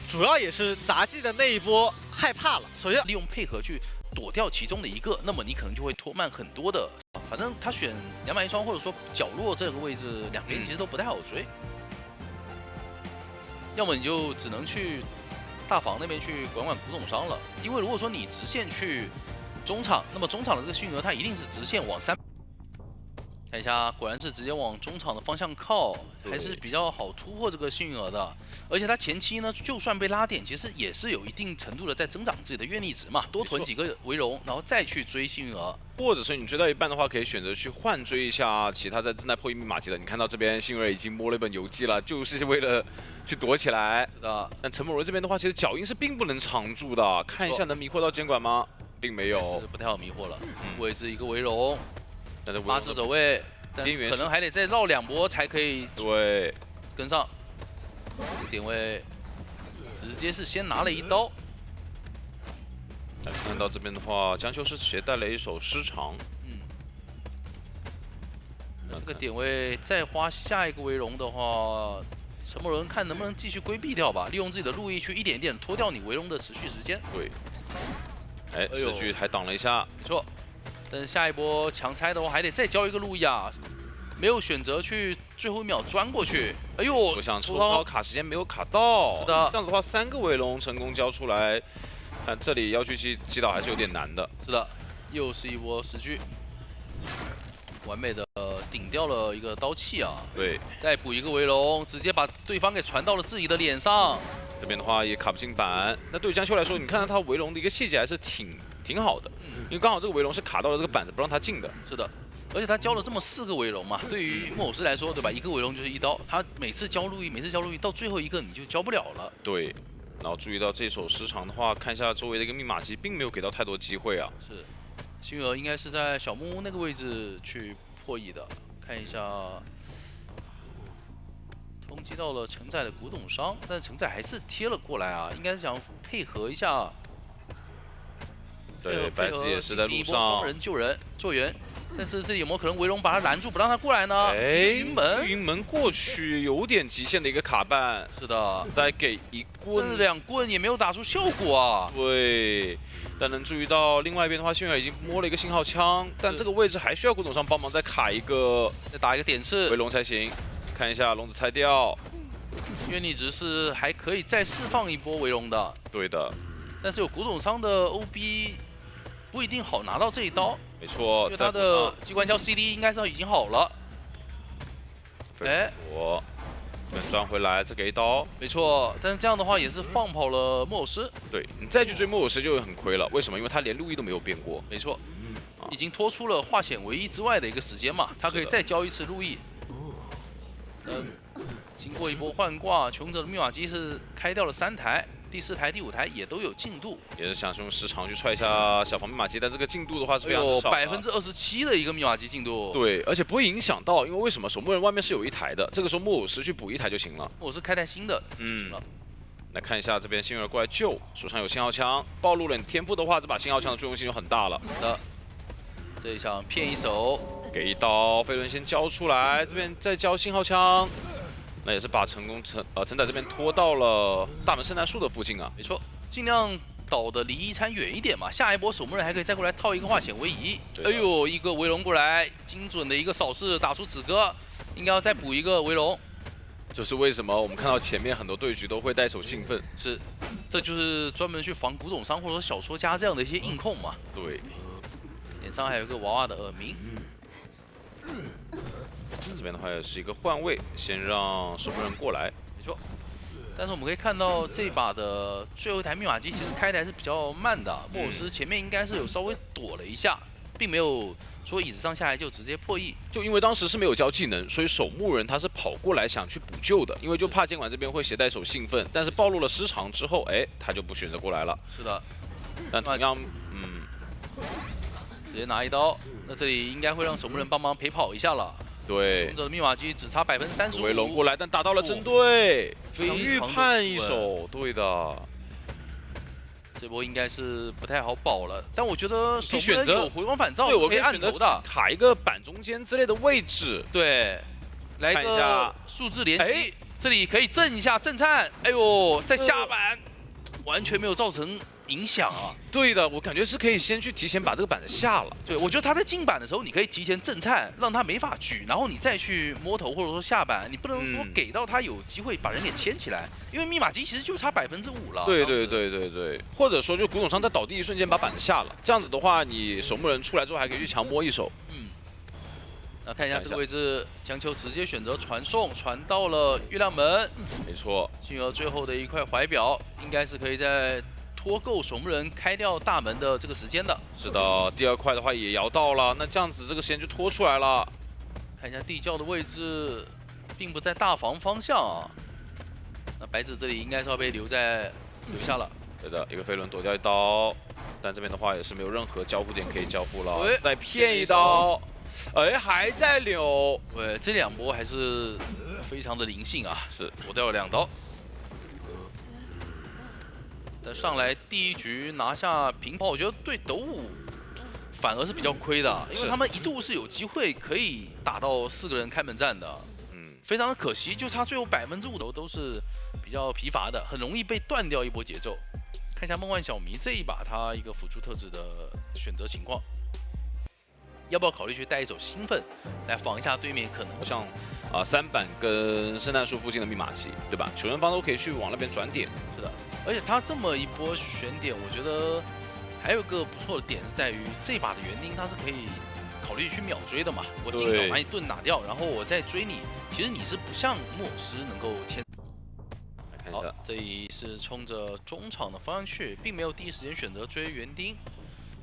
主要也是杂技的那一波害怕了。首先利用配合去躲掉其中的一个，那么你可能就会拖慢很多的。反正他选2买1双或者说角落这个位置，两边其实都不太好追。要么你就只能去大房那边去管古董商了，因为如果说你直线去中场，那么中场的这个幸运额它一定是直线往3。看一下，果然是直接往中场的方向靠，还是比较好突破这个幸运额的。而且他前期呢，就算被拉点，其实也是有一定程度的在增长自己的愿力值嘛，多囤几个维荣，然后再去追幸运额。或者是你追到一半的话，可以选择去换追一下其他在正在破1密码机的。你看到这边幸运儿已经摸了一本游记了，就是为了去躲起来。是的，但陈某人这边的话，其实脚印是并不能长住的。看一下能迷惑到监管吗？并没有，是不太好迷惑了。位置一个维荣，但是8字走位。 边缘可能还得再绕2波才可以对跟上。这个点位直接是先拿了一刀。看到这边的话，江秋是携带了一手失常。那这个点位再花下一个维荣的话，陈某人看能不能继续规避掉吧，利用自己的路易去一点点拖掉你维荣的持续时间。对。哎，4局还挡了一下，没错。 但是下一波强拆的话，还得再交一个路易啊！没有选择去最后1秒钻过去。哎呦，我想抽高卡时间没有卡到。是的，这样子的话，3个尾龙成功交出来，看这里要去击倒还是有点难的。是的，又是一波10局，完美的顶掉了一个刀气啊！对，再补一个围龙，直接把对方给传到了自己的脸上。这边的话也卡不进板。那对于江秋来说，你看到他围龙的一个细节还是挺好的，因为刚好这个围龙是卡到了这个板子，不让他进的。是的，而且他交了这么4个围龙嘛，对于木偶师来说，对吧？一个围龙就是1刀，他每次交路易，到最后一个你就交不了了。对，然后注意到这手失常的话，看一下周围的一个密码机，并没有给到太多机会啊。是，幸运儿应该是在小木屋那个位置去破译的，看一下。 攻击到了承载的古董商，但是承载还是贴了过来啊，应该是想配合一下对，白子也是在路一波双上。人救援，但是这里有没有可能围龙把他拦住，不让他过来呢？哎，云门过去有点极限的一个卡办，是的，再给一棍这2棍也没有打出效果啊。对，但能注意到另外一边的话，星月已经摸了一个信号枪，但这个位置还需要古董商帮忙再卡一个再打一个点刺围，龙才行。看一下笼子拆掉，愿力值是还可以再释放一波围龙的，对的，但是有古董商的 OB 不一定好拿到这一刀，没错，因为他的机关枪 CD 应该是已经好了。哎，我跟转回来再给一刀，没错，但是这样的话也是放跑了莫尔斯。对你再去追莫尔斯就很亏了，为什么？因为他连路易都没有变过，没错，已经拖出了化险为夷之外的一个时间嘛，他可以再交一次路易。经过一波换挂，穷者的密码机是开掉了3台，第4台、第5台也都有进度，也是想用时长去踹一下小防密码机，但这个进度的话是非常之少的， 27%的一个密码机进度。对，而且不会影响到，因为为什么守墓人外面是有1台的，这个时候莫尔斯去补1台就行了。我是开台新的，行了。来看一下这边幸运儿过来救，手上有信号枪，暴露了你天赋的话，这把信号枪的作用性就很大了。好的，这一场骗一手，给一刀，飞轮先交出来，这边再交信号枪，那也是把承载这边拖到了大门圣诞树的附近啊。没错，尽量倒的离一餐远一点嘛，下一波守墓人还可以再过来套一个化险为夷。哎呦，一个围龙过来，精准的一个扫视打出子哥，应该要再补一个围龙。就是为什么我们看到前面很多对局都会带手兴奋，是，这就是专门去防古董商或者说小说家这样的一些硬控嘛。对，脸上还有一个娃娃的耳鸣。这边的话也是一个换位，先让守墓人过来。没错，但是我们可以看到这一把的最后一台密码机其实开台是比较慢的，莫尔斯前面应该是有稍微躲了一下，并没有说椅子上下来就直接破译。就因为当时是没有交技能，所以守墓人他是跑过来想去补救的，因为就怕监管这边会携带手兴奋，但是暴露了失常之后，哎，他就不选择过来了。是的，但同样，直接拿一刀，那这里应该会让守墓人帮忙陪跑一下了。对，勇者的密码机只差35%，围龙过来，但打到了针对，非常预判一手，对的。这波应该是不太好保了，但我觉得守墓选择人有回光返照，对，我可以按选择头的，卡一个板中间之类的位置。对，来看一个下数字连击，这里可以震一下震颤，哎呦，在下板完全没有造成影响啊。对的，我感觉是可以先去提前把这个板子下了。对，我觉得他在进板的时候，你可以提前震颤，让他没法举，然后你再去摸头或者说下板，你不能说给到他有机会把人给牵起来，因为密码机其实就差5%了。对对对对对，或者说就古董商在倒地一瞬间把板子下了，这样子的话，你守墓人出来之后还可以去强摸一手。那看一下这个位置，江秋直接选择传送，传到了月亮门。没错，幸而最后的一块怀表，应该是可以在拖够守墓人开掉大门的这个时间的。是的，第2块的话也摇到了，那这样子这个时间就拖出来了。看一下地窖的位置，并不在大房方向啊。那白子这里应该是要被留下了。对的，一个飞轮躲掉一刀，但这边的话也是没有任何交互点可以交互了。再骗一刀，哎，还在留。对，这2波还是非常的灵性啊，是躲掉了2刀。但上来第1局拿下平跑，我觉得对斗武反而是比较亏的，因为他们一度是有机会可以打到4个人开门战的。非常的可惜，就差最后5%都是比较疲乏的，很容易被断掉一波节奏。看一下梦幻小迷这一把他一个辅助特质的选择情况，要不要考虑去带一手兴奋来防一下对面可能像3板跟圣诞树附近的密码机，对吧？球员方都可以去往那边转点。是的，而且他这么一波选点，我觉得还有一个不错的点是在于这把的园丁他是可以考虑去秒追的嘛，我尽早把你盾打掉，然后我再追你。其实你是不像莫尔斯能够牵。好，这里是冲着中场的方向去，并没有第一时间选择追园丁，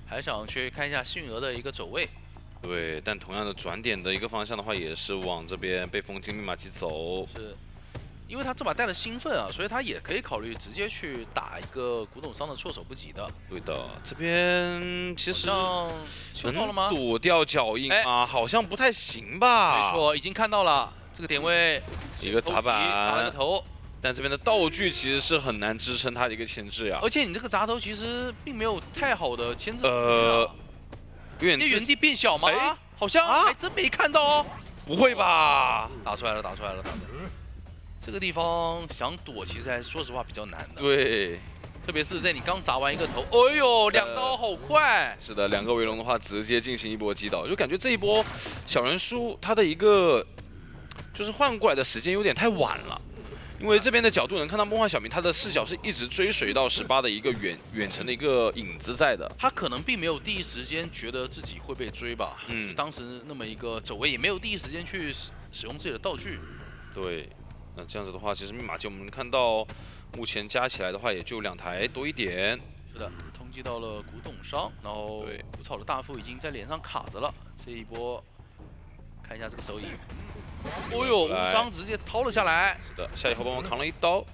还想去看一下幸运儿的一个走位。对，但同样的转点的一个方向的话，也是往这边被风金密码机走。是，因为他这把带了兴奋啊，所以他也可以考虑直接去打一个古董商的措手不及的。对的，这边其实修到了吗？躲掉脚印啊，好像不太行吧？没错，已经看到了这个点位，一个砸板，打了个头。但这边的道具其实是很难支撑他的一个牵制呀。而且你这个砸头其实并没有太好的牵制。有点原地变小吗？哎好像还真没看到哦。不会吧？打出来了，打出来了，打出来了。这个地方想躲，其实还说实话比较难的。对，特别是在你刚砸完一个头，哎呦，两刀好快。是的，2个围龙的话，直接进行一波击倒，就感觉这一波小人书他的一个就是换过来的时间有点太晚了。因为这边的角度能看到梦幻小明，他的视角是一直追随到18的一个远程的一个影子在的。他可能并没有第一时间觉得自己会被追吧，当时那么一个走位，也没有第一时间去使用自己的道具。对，那这样子的话，其实密码机我们看到目前加起来的话也就2台多一点。是的，通缉到了古董商，然后古草的大副已经在脸上卡着了。这一波看一下这个手影。哦呦，无伤直接掏了下来。是的，下以后帮忙扛了一刀。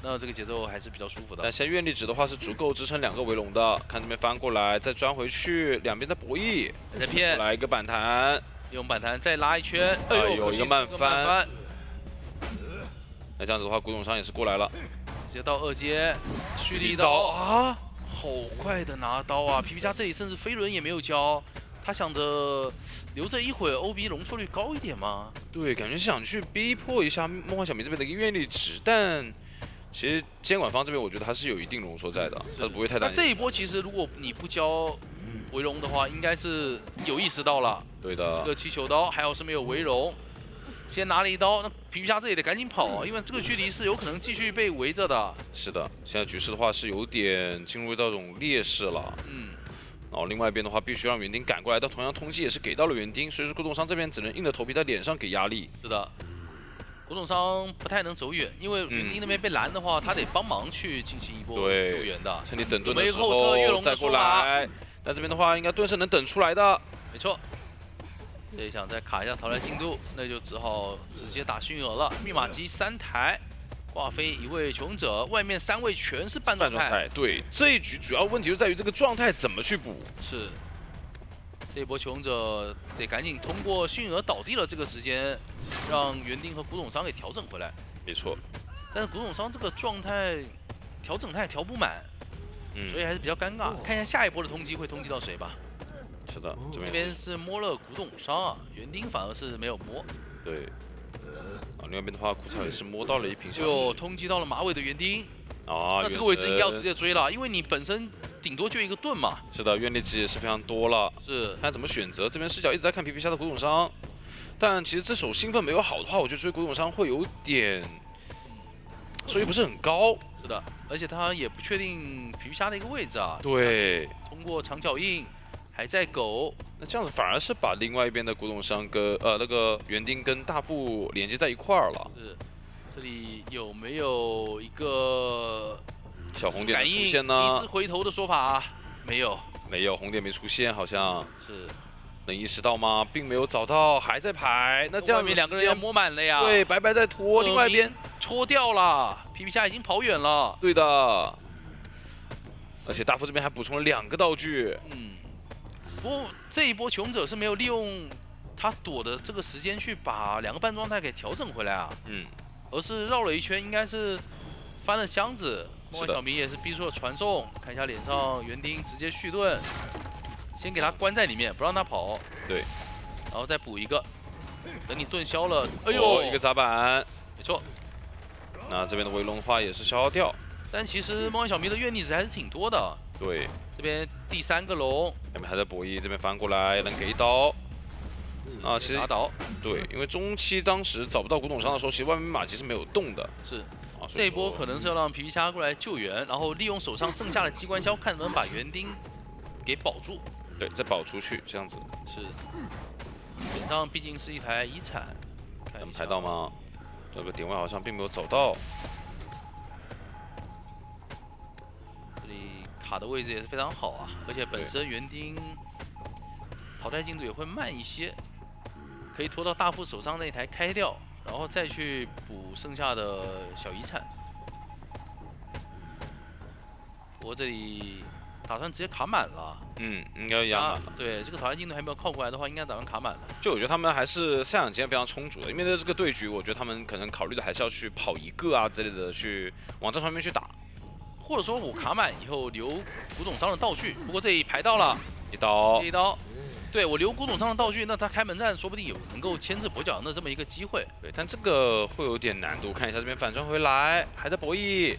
那这个节奏还是比较舒服的。但现在愿力值的话是足够支撑2个围龙的。看这边翻过来，再钻回去，两边的博弈。再骗，来一个反弹，用反弹再拉一圈。哎呦，一个慢翻。那这样子的话，古董商也是过来了，直接到2阶，蓄力刀啊，好快的拿刀啊！皮皮虾这里甚至飞轮也没有交。他想着留着一会儿 OB 容错率高一点吗？对，感觉是想去逼迫一下梦幻小明这边的一个愿力值，但其实监管方这边我觉得他是有一定容错在的，他是不会太担心。那这一波其实如果你不交围龙的话，应该是有意识到了。对的。一个气球刀，还好是没有围龙，先拿了一刀，那皮皮虾这里得赶紧跑，因为这个距离是有可能继续被围着的。是的，现在局势的话是有点进入到这种劣势了。然后另外一边的话，必须让园丁赶过来，但同样通缉也是给到了园丁，所以说古董商这边只能硬着头皮在脸上给压力。是的，古董商不太能走远，因为园丁那边被拦的话，他得帮忙去进行一波救援的。趁你等盾的时候再过来，但这边的话应该盾是能等出来的。没错，这一想再卡一下淘汰进度，那就只好直接打熏鹅了。密码机3台。挂飞1位求生者，外面3位全是半状态。对，这一局主要问题就在于这个状态怎么去补。是，这一波求生者得赶紧通过驯鹅倒地了这个时间，让园丁和古董商给调整回来。没错，但是古董商这个状态调整他也调不满，所以还是比较尴尬。看一下下一波的通缉会通缉到谁吧。是的，这边是摸了古董商啊，园丁反而是没有摸。对。另外一边的话，古草也是摸到了一瓶小就通缉到了马尾的园丁啊，那这个位置应该要直接追了，因为你本身顶多就一个盾嘛。是的，愿力值也是非常多了，是看怎么选择。这边视角一直在看皮皮虾的古董商，但其实这手兴奋没有好的话，我觉得追古董商会有点收益不是很高。是的，而且他也不确定皮皮虾的一个位置啊。对，通过长脚印。还在狗，那这样子反而是把另外一边的古董商跟那个园丁跟大副连接在一块儿了。是，这里有没有一个小红点的出现呢？一次回头的说法没有，没有红点没出现，好像是能意识到吗？并没有找到，还在排。那这样子2个人要摸满了呀。对，白白在拖，另外一边戳掉了，皮皮虾已经跑远了。对的，而且大副这边还补充了2个道具。不过这一波求生者是没有利用他躲的这个时间去把2个半状态给调整回来啊，而是绕了一圈，应该是翻了箱子。梦幻小明也是逼出了传送，看一下脸上园丁直接续盾，先给他关在里面，不让他跑。对，然后再补一个，等你盾消了，哎呦，一个砸板，没错。那这边的围龙的话也是消耗掉，但其实梦幻小明的愿力值还是挺多的。对。这边第3个龙，那边还在博弈，这边翻过来能给一刀。啊，其实打倒。对，因为中期当时找不到古董商的时候，其实外面马其实没有动的。是。啊，这一波可能是要让皮皮虾过来救援，然后利用手上剩下的机关枪，看能不能把园丁给保住。对，再保出去，这样子。是。脸上毕竟是一台遗产，能拍到吗？这个点位好像并没有找到。卡的位置也是非常好啊，而且本身园丁淘汰进度也会慢一些，可以拖到大副手上那台开掉，然后再去补剩下的小遗产。不过这里打算直接卡满了。应该压满了。对，这个讨厌进度还没有靠过来的话，应该打算卡满了。就我觉得他们还是赛场经验非常充足的，因为在这个对局，我觉得他们可能考虑的还是要去跑一个啊之类的，去往这方面去打。或者说我卡满以后留古董商的道具，不过这一排到了一刀这一刀，对我留古董商的道具，那他开门战说不定有能够牵制跛脚的这么一个机会。对，但这个会有点难度。看一下这边反转回来，还在博弈，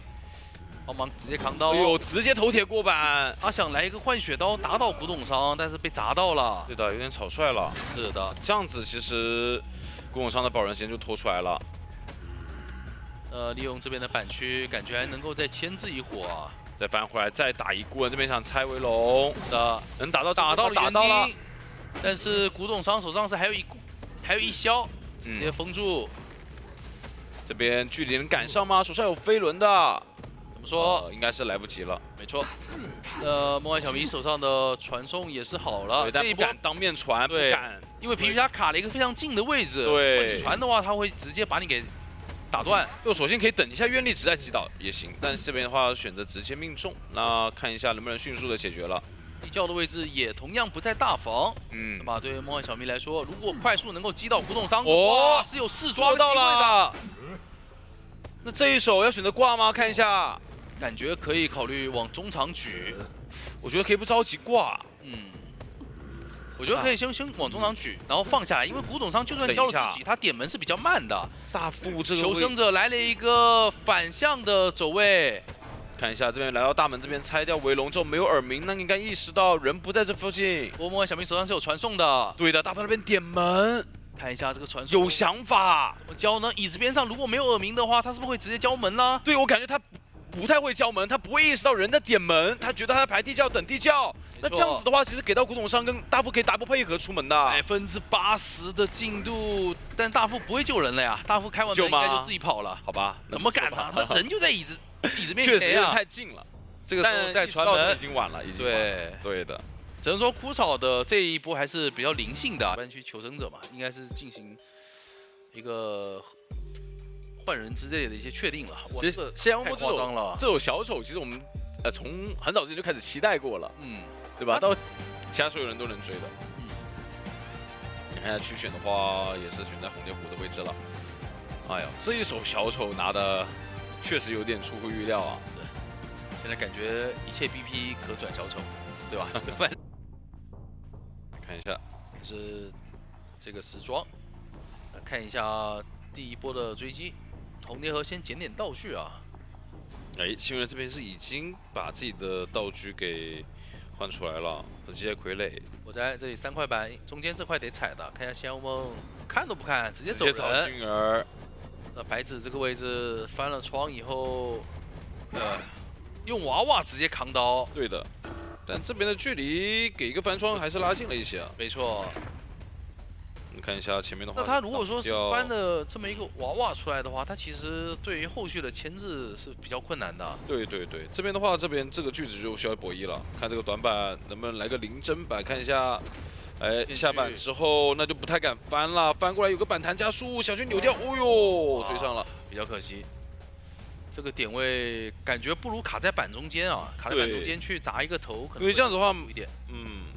帮忙直接扛刀，哎呦，直接头铁过板。他想来一个换血刀打倒古董商，但是被砸到了。对的，有点草率了。是的，这样子其实古董商的保人时间就拖出来了。利用这边的板区，感觉还能够再牵制一会啊。再翻回来，再打一棍，这边想拆围龙的，能打到打到了打到了，但是古董商手上是还有一消，直接封住。这边距离能赶上吗？手上有飞轮的，怎么说？应该是来不及了。没错。梦幻小迷手上的传送也是好了，但这一波不敢当面传，不敢，因为皮皮虾卡了一个非常近的位置，对，你传的话，他会直接把你给打断。就索性可以等一下愿力值再击倒也行，但是这边的话选择直接命中，那看一下能不能迅速的解决了。地窖的位置也同样不在大房，那么对于梦幻小迷来说，如果快速能够击倒古董商，哇，是有4抓到了。那这一手要选择挂吗？看一下，感觉可以考虑往中场举，我觉得可以不着急挂，我觉得可以先往中场举，然后放下来，因为古董商就算交了自己，他点门是比较慢的。大副这个求生者来了一个反向的走位。看一下这边来到大门这边拆掉围龙之后没有耳鸣，那应该意识到人不在这附近。梦幻小明手上是有传送的，对的，大副那边点门，看一下这个传送有想法，怎么交呢？椅子边上如果没有耳鸣的话，他是不是会直接交门呢？对，我感觉他不太会交门，他不会意识到人在点门，他觉得他在排地窖等地窖。那这样子的话，其实给到古董商跟大副可以打不配合出门的，80%的进度，但大副不会救人了呀，大副开完门应该就自己跑了，好吧？怎么敢呢？这人就在椅子面前确实有点太近了。这个时候再传门已经晚了，已经对的，只能说枯草的这一波还是比较灵性的。湾区求生者嘛，应该是进行一个换人之类的一些确定了。其实太夸张了，这种小丑其实我们从很早之前就开始期待过了，对吧？到其他所有人都能追的。看下去选的话，也是选在红蝶湖的位置了。哎呀，这一手小丑拿的确实有点出乎预料啊。现在感觉一切 BP 可转小丑，对吧？看一下，是这个时装，看一下第一波的追击。红蝶河先捡点道具啊。幸运这边是已经把自己的道具给换出来了，直接傀儡。我在这里3块板中间这块得踩的，看一下仙梦，看都不看，直接走人。直接找幸运儿。那白子这个位置翻了窗以后，用娃娃直接扛刀，对的，但这边的距离给一个翻窗还是拉近了一些啊。没错，你看一下前面的话，那他如果说是翻的这么一个娃娃出来的话，他其实对于后续的牵制是比较困难的。对对对，这边的话，这边这个句子就需要博弈了，看这个短板能不能来个零帧板，看一下。下板之后那就不太敢翻了，翻过来有个板弹加速，小心扭掉，哦呦，追上了，比较可惜。这个点位感觉不如卡在板中间啊，卡在板中间去砸一个头，可能因为这样子的话一点，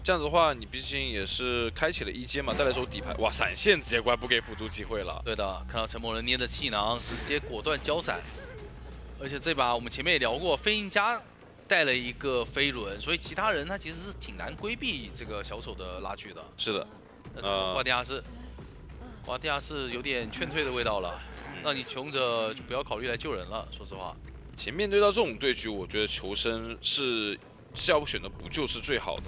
这样子的话你毕竟也是开启了一阶嘛，带来手底牌，哇，闪现直接关不给辅助机会了。对的，看到陈某人捏着气囊，直接果断交闪，而且这把我们前面也聊过，飞鹰家带了一个飞轮，所以其他人他其实是挺难规避这个小丑的拉锯的。是的，挂地下室，哇，地下室有点劝退的味道了。那你求生者就不要考虑来救人了。说实话，其实面对到这种对局，我觉得求生是要选择补救是最好的。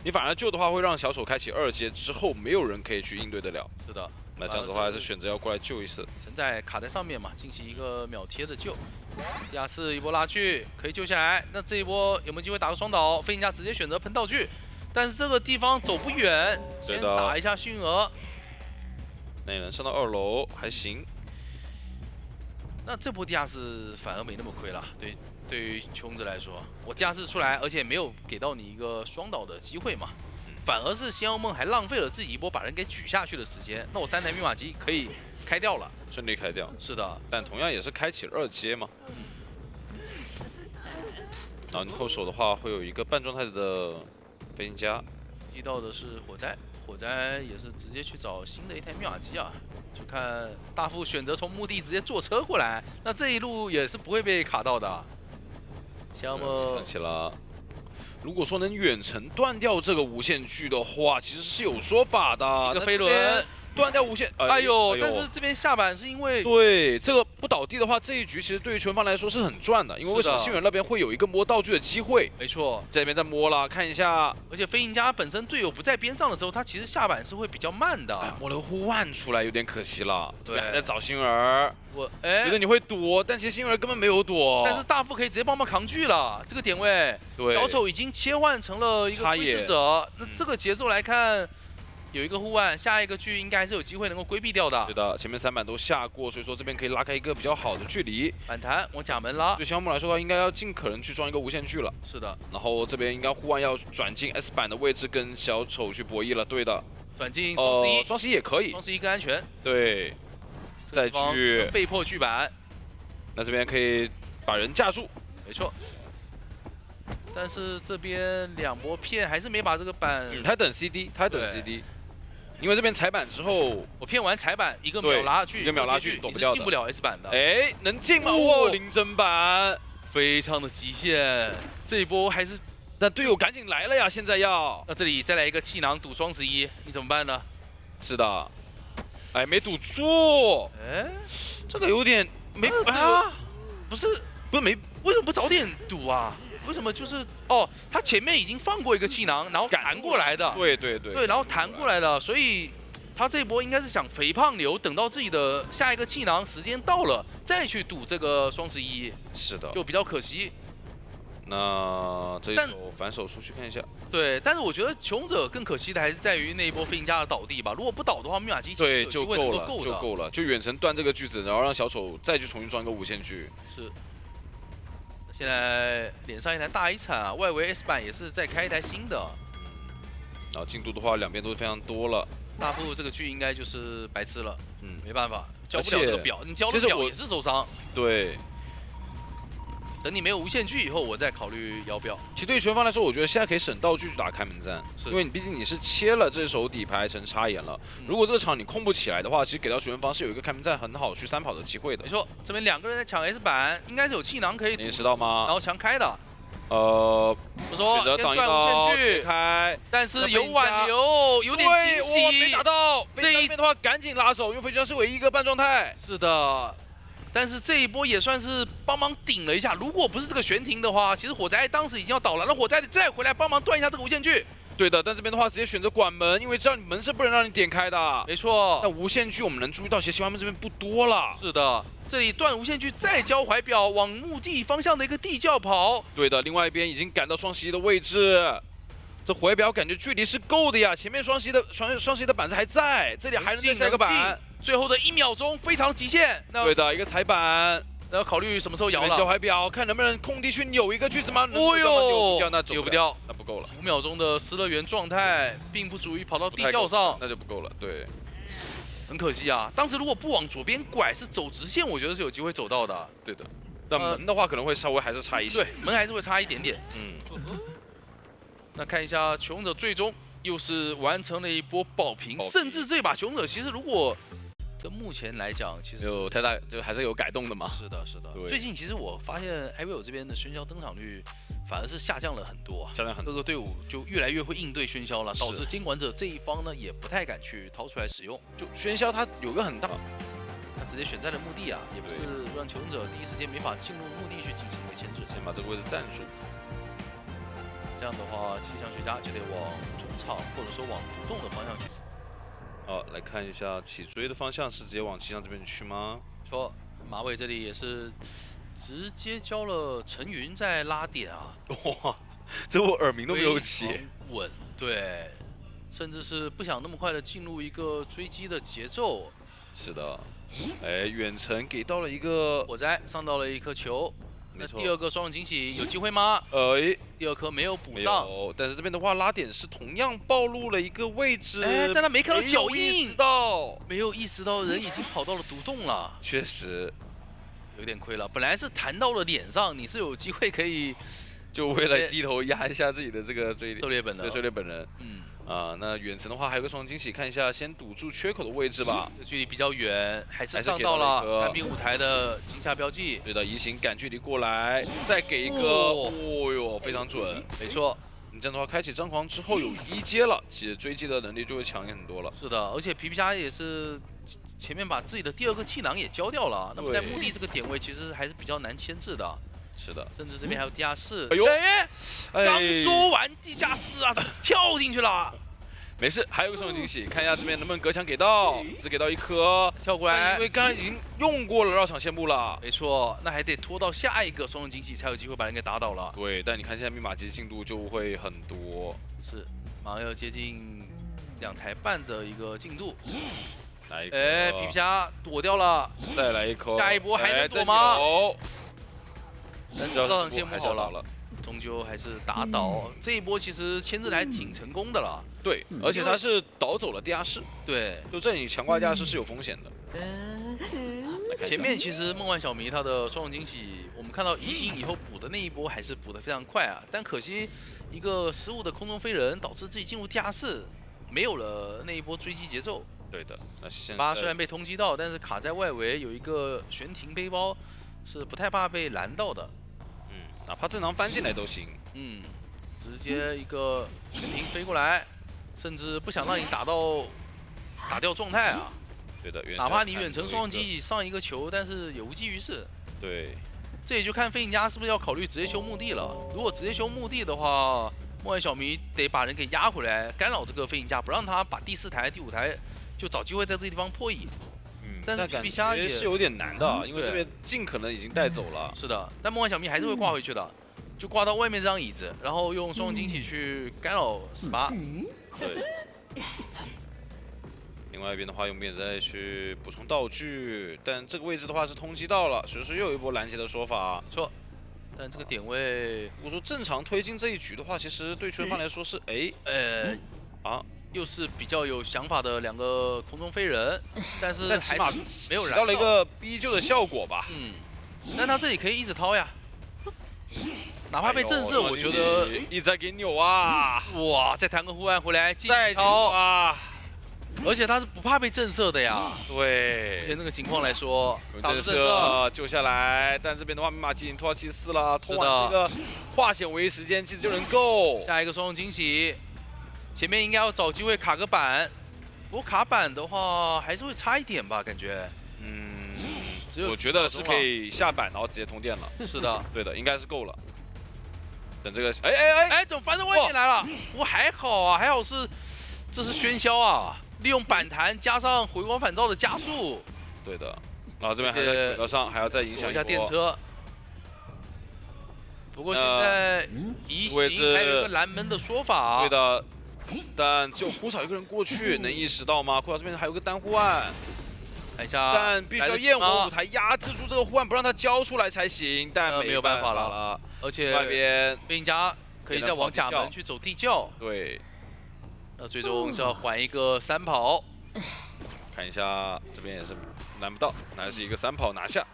你反而救的话，会让小丑开启2阶之后，没有人可以去应对得了。是的，那这样子的话，还是选择要过来救一次。现在卡在上面嘛，进行一个秒贴的救。地下室一波拉锯可以救下来，那这一波有没有机会打个双倒？飞行家直接选择喷道具，但是这个地方走不远，先打一下幸运儿。那也能上到2楼，还行。那这波地下室反而没那么亏了，对于求生者来说，我地下室出来，而且没有给到你一个双倒的机会嘛，反而是仙妖梦还浪费了自己一波把人给举下去的时间。那我3台密码机可以开掉了，顺利开掉。是的，但同样也是开启了2阶嘛。然后你后手的话会有一个半状态的飞行家，遇到的是火灾，火灾也是直接去找新的一台密码机啊。就看大副选择从墓地直接坐车过来，那这一路也是不会被卡到的。像么想起了，如果说能远程断掉这个无限距的话，其实是有说法的。一个飞轮断掉无限，哎呦！但是这边下板是因为对这个不倒地的话，这一局其实对于全方来说是很赚的，因为为什么星源那边会有一个摸道具的机会？没错，这边在摸了，看一下，而且飞行家本身队友不在边上的时候，他其实下板是会比较慢的。摸了个护腕出来，有点可惜了。对，还在找星儿，我觉得你会躲，但其实星儿根本没有躲。但是大副可以直接帮忙扛锯了，这个点位，对，小丑已经切换成了一个窥视者。那这个节奏来看。有一个护腕，下一个锯应该还是有机会能够规避掉的。对的，前面3板都下过，所以说这边可以拉开一个比较好的距离。反弹往甲门拉。对项目来说的话，应该要尽可能去装一个无限距了。是的。然后这边应该护腕要转进 S 板的位置，跟小丑去博弈了。对的。转进双11，双11也可以。双11更安全。对。再去被迫锯板。那这边可以把人架住。没错。但是这边2波骗还是没把这个板。他等 CD， 他等 CD。因为这边踩板之后，我骗完踩板，一个秒拉锯，一个秒拉锯，躲不掉的，进不了 S 板的。哎，能进吗？哇，零帧板，非常的极限。这一波还是，但队友赶紧来了呀！现在要，那这里再来一个气囊赌双11，你怎么办呢？是的，哎，没堵住，哎，这个有点没啊，不是没，为什么不早点堵啊？为什么就是哦，他前面已经放过一个气囊，然后弹过来的，对，然后弹过来的，所以他这一波应该是想肥胖流，等到自己的下一个气囊时间到了再去赌这个双11，是的，就比较可惜。那这一手反手出去看一下，对，但是我觉得穷者更可惜的还是在于那一波飞行家的倒地吧，如果不倒的话，密码机对就够了，就远程断这个锯子，然后让小丑再去重新装一个无限锯，是。现在脸上一台大 A 铲啊，外围 S 板也是再开一台新的。然后进度的话，两边都非常多了。大副这个剧应该就是白痴了，没办法，交不了这个表，你交了表也是受伤。对。等你没有无限锯以后，我再考虑要不要。其实对于全方来说，我觉得现在可以省道具去打开门战，因为你毕竟你是切了这手底牌成插眼了。如果这个场你控不起来的话，其实给到全方是有一个开门战很好去3跑的机会的。没错，这边2个人在抢 S 板，应该是有气囊可以你知道吗？然后强开的。我说选择挡一刀切开，但是有挽留，有点惊喜，没打到。这一边的话赶紧拉手，因为飞行家是唯一一个半状态。是的。但是这一波也算是帮忙顶了一下，如果不是这个悬停的话，其实火灾当时已经要倒了，那火灾得再回来帮忙断一下这个无限锯。对的，但这边的话直接选择管门，因为知道你门是不能让你点开的。没错。但无限锯我们能注意到，其实西华门这边不多了。是的，这里断无限锯，再交怀表往墓地方向的一个地窖跑。对的，另外一边已经赶到双11的位置。这怀表感觉距离是够的呀，前面双11的板子还在，这里还能再下一个板。最后的1秒钟非常极限。对的，一个踩板。那要考虑什么时候摇了？交怀表，看能不能空地去扭一个锯子吗？哦呦，扭不掉，那不够了。5秒钟的失乐园状态，并不足以跑到地窖上，那就不够了。对，很可惜啊。当时如果不往左边拐，是走直线，我觉得是有机会走到的。对的，但门的话可能会稍微还是差一些。对，门还是会差一点点。那看一下求生者最终又是完成了一波保平，甚至这把求生者其实如果。跟目前来讲，其实有太大，就还是有改动的嘛。是的，是的。最近其实我发现 Ariel 这边的喧嚣登场率反而是下降了很多，下降很多。各个队伍就越来越会应对喧嚣了，导致监管者这一方呢也不太敢去掏出来使用。就喧嚣它有个很大，他直接选在了墓地啊，也不是让求生者第一时间没法进入墓地去进行一个牵制，先把这个位置站住。这样的话，气象学家就得往中场或者说往独栋的方向去。来看一下起追的方向是直接往气象这边去吗？说马尾这里也是直接交了陈云在拉点啊！哇，这我耳鸣都没有起，稳，对，甚至是不想那么快的进入一个追击的节奏。是的，哎，远程给到了一个火灾，上到了一颗球。那第2个双人惊喜有机会吗？第2颗没有补上，但是这边的话拉点是同样暴露了一个位置，但他没看到脚印，没有意识到人已经跑到了独栋了，确实有点亏了。本来是弹到了脸上，你是有机会可以就为了低头压一下自己的这个狩猎本能，对狩猎本能。那远程的话还有个双惊喜，看一下先堵住缺口的位置吧。这距离比较远，还是上给到了单兵舞台的惊吓标记。对的，移形赶距离过来，再给一个，哦哟，非常准。没错，你这样的话，开启张狂之后有一阶了，其实追击的能力就会强很多了。是的，而且皮皮虾也是前面把自己的第2个气囊也交掉了，那么在墓地这个点位其实还是比较难牵制的。是的，甚至这边还有地下室。哎呦，刚说完地下室啊，怎么跳进去了？没事，还有个双惊喜，看一下这边能不能隔墙给到，只给到1颗，跳过来。因为刚刚已经用过了绕场线木了。没错，那还得拖到下一个双惊喜才有机会把人给打倒了。对，但你看现在密码机进度就会很多，是，马上要接近2台半的一个进度。来一颗，哎，皮皮虾躲掉了，再来一颗，下一波还能躲吗？但是绕场线木好了。终究还是打倒这一波，其实牵制的还挺成功的了。对，而且他是倒走了地下室。对，就这里强挂地下室是有风险的。前面其实梦幻小迷他的双惊喜，我们看到移形以后补的那一波还是补的非常快啊，但可惜一个失误的空中飞人导致自己进入地下室，没有了那一波追击节奏。对的，那现在虽然被通缉到，但是卡在外围有一个悬停背包，是不太怕被拦到的。哪怕正常翻进来都行。直接一个悬停飞过来，甚至不想让你打掉状态啊。对的，哪怕你远程双击上一个球，但是也无济于事。对，这也就看飞行家是不是要考虑直接修墓地了。如果直接修墓地的话，梦幻小迷得把人给压回来，干扰这个飞行家，不让他把第4台、第5台就找机会在这个地方破译。但是皮皮虾也是有点难的，因为这边镜可能已经带走了。是的，但梦幻小迷还是会挂回去的，就挂到外面这张椅子，然后用双惊喜去干扰18。对。另外一边的话，用面再去补充道具，但这个位置的话是通缉到了，所以说又有一波拦截的说法。没错。但这个点位，如果说正常推进这一局的话，其实对圈方来说是又是比较有想法的2个空中飞人，但是起码没有起到了一个逼救的效果吧。但他这里可以一直掏呀，哪怕被震慑，我觉得一直在给扭啊！哇，再弹个护腕回来，再掏啊！而且他是不怕被震慑的呀。对，目前这个情况来说，震慑救下来，但这边的话密码机已经拖到74了，拖完这个化险为夷时间其实就能够。下一个双重惊喜。前面应该要找机会卡个板，不过卡板的话还是会差一点吧，感觉。我觉得是可以下板，然后直接通电了。是的，对的，应该是够了。等这个，怎么翻到外面来了？不过还好啊，还好这是喧嚣啊，利用板弹加上回光返照的加速。对的，然后这边还在轨道上，还要再影响一下电车。不过现在移形还有一个拦门的说法。对的。但只有枯草一个人过去，能意识到吗？枯草这边还有个单护腕，看一下，但必须要焰火舞台压制住这个护腕，不让他交出来才行。但没有办法了，而且外边飞行家可以再往甲门去走地窖。对，那最终是要还一个3跑。看一下这边也是拦不到，还是一个3跑拿下。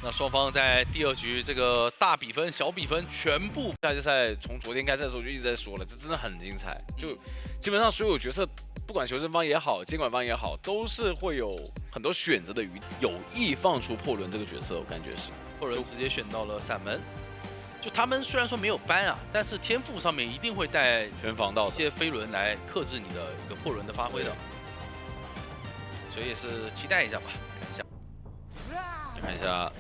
那双方在第2局这个大比分、小比分全部夏季赛从昨天开赛的时候就一直在说了，这真的很精彩。就基本上所有角色，不管求生方也好，监管方也好，都是会有很多选择的余地，有意放出破轮这个角色，我感觉是破轮直接选到了散门。就他们虽然说没有ban啊，但是天赋上面一定会带全防到一些飞轮来克制你的一个破轮的发挥的，所以也是期待一下吧，看一下。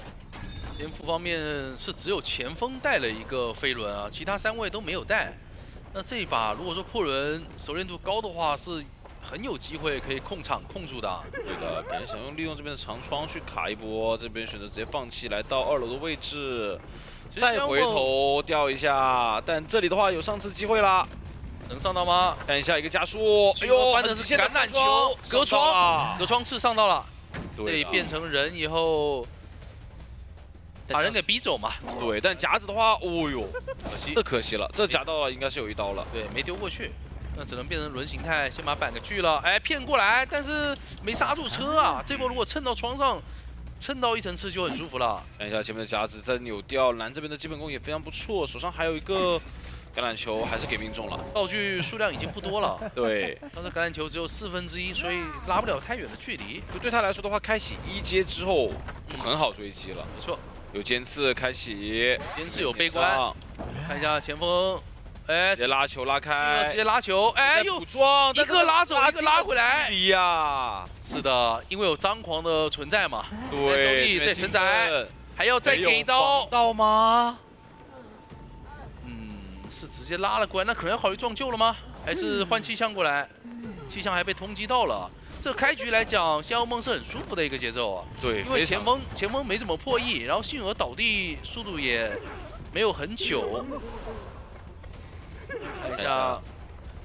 天赋方面是只有前锋带了一个飞轮啊，其他3位都没有带。那这一把如果说破轮熟练度高的话，是很有机会可以控场控住的。对的，感觉想利用这边的长窗去卡一波，这边选择直接放弃，来到2楼的位置，再回头掉一下。但这里的话有上次机会啦，能上到吗？看一下一个加速，哎呦，翻的是橄榄球，隔窗刺上到了，这里变成人以后。把人给逼走嘛？对，但夹子的话，哦呦，可惜，这可惜了，这夹到了应该是有一刀了，对，没丢过去，那只能变成轮形态，先把板给锯了，哎，骗过来，但是没刹住车啊，这波如果蹭到窗上，蹭到一层刺就很舒服了。看一下前面的夹子在扭掉，蓝这边的基本功也非常不错，手上还有一个橄榄球，还是给命中了。道具数量已经不多了，对，但是橄榄球只有1/4，所以拉不了太远的距离。就对他来说的话，开启1阶之后就很好追击了。没错，有尖刺开启，尖刺有悲观，看一下前锋，哎，直接拉球拉开，直接拉球，哎，又补撞，一个拉走，一个拉回来。离呀，是的，因为有张狂的存在嘛。对，这承载还要再给一刀到吗？是直接拉了过来，那可能要考虑撞救了吗？还是换气象过来？气象还被通缉到了。这开局来讲，香油梦是很舒服的一个节奏啊。对，因为前锋没怎么破译，然后信鹅倒地速度也没有很久。看一下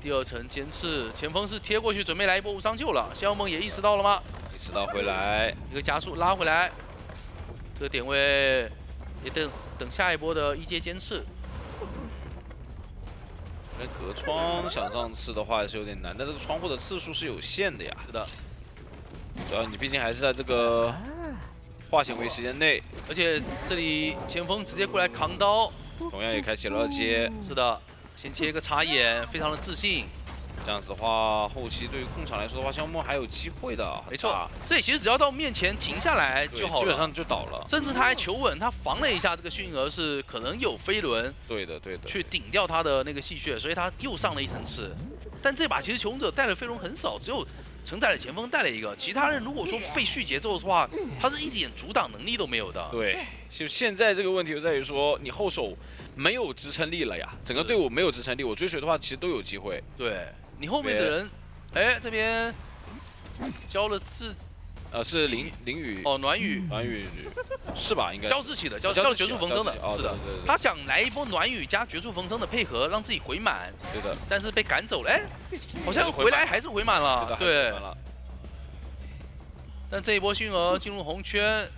第2层尖刺，前锋是贴过去准备来一波无伤救了。香油梦也意识到了吗？意识到回来，一个加速拉回来，这个点位也等下一波的1阶尖刺。隔窗想上刺的话还是有点难，但这个窗户的次数是有限的呀。是的，主要你毕竟还是在这个化纤维时间内，而且这里前锋直接过来扛刀，同样也开启了2阶。是的，先切一个插眼，非常的自信。这样子的话，后期对于控场来说的话，香梦还有机会的。没错，这里其实只要到面前停下来就好了，基本上就倒了。甚至他还求稳，他防了一下这个迅鹅是可能有飞轮，对的，去顶掉他的那个戏谑，所以他又上了一层刺。但这把其实求生者带的飞轮很少，只有承载的前锋带了一个，其他人如果说被续节奏的话，他是一点阻挡能力都没有的。对，就现在这个问题就在于说，你后手没有支撑力了呀，整个队伍没有支撑力，我追随的话其实都有机会。对。你后面的人，哎，这边交了是淋雨哦，暖雨是吧？应该交志气的，交了绝处逢生的，是的。他想来一波暖雨加绝处逢生的配合，让自己回满。对的。但是被赶走了，哎，好像回来还是回满了。对。但这一波迅鹅进入红圈，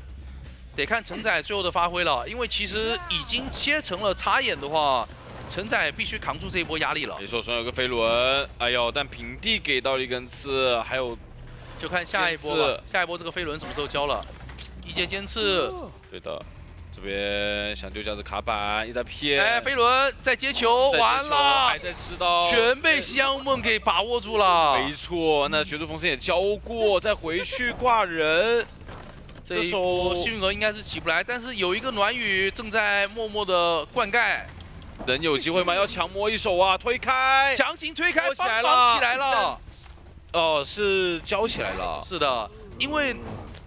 得看承载最后的发挥了，因为其实已经切成了插眼的话。承载必须扛住这一波压力了。没错，手上有个飞轮，哎呦，但平地给到了一根刺，还有就看下一波吧。下一波这个飞轮什么时候交了？1阶尖刺。对的，这边想丢夹子卡板，一直在偏。哎，飞轮在接球，完了，还在吃刀，全被香梦给把握住了。没错，那绝处逢生也交过，再回去挂人。这一波迅鹅应该是起不来，但是有一个暖雨正在默默的灌溉。能有机会吗？要强摸一手啊！推开，强行推开，起来了，起来了。哦，是交起来了。是的，因为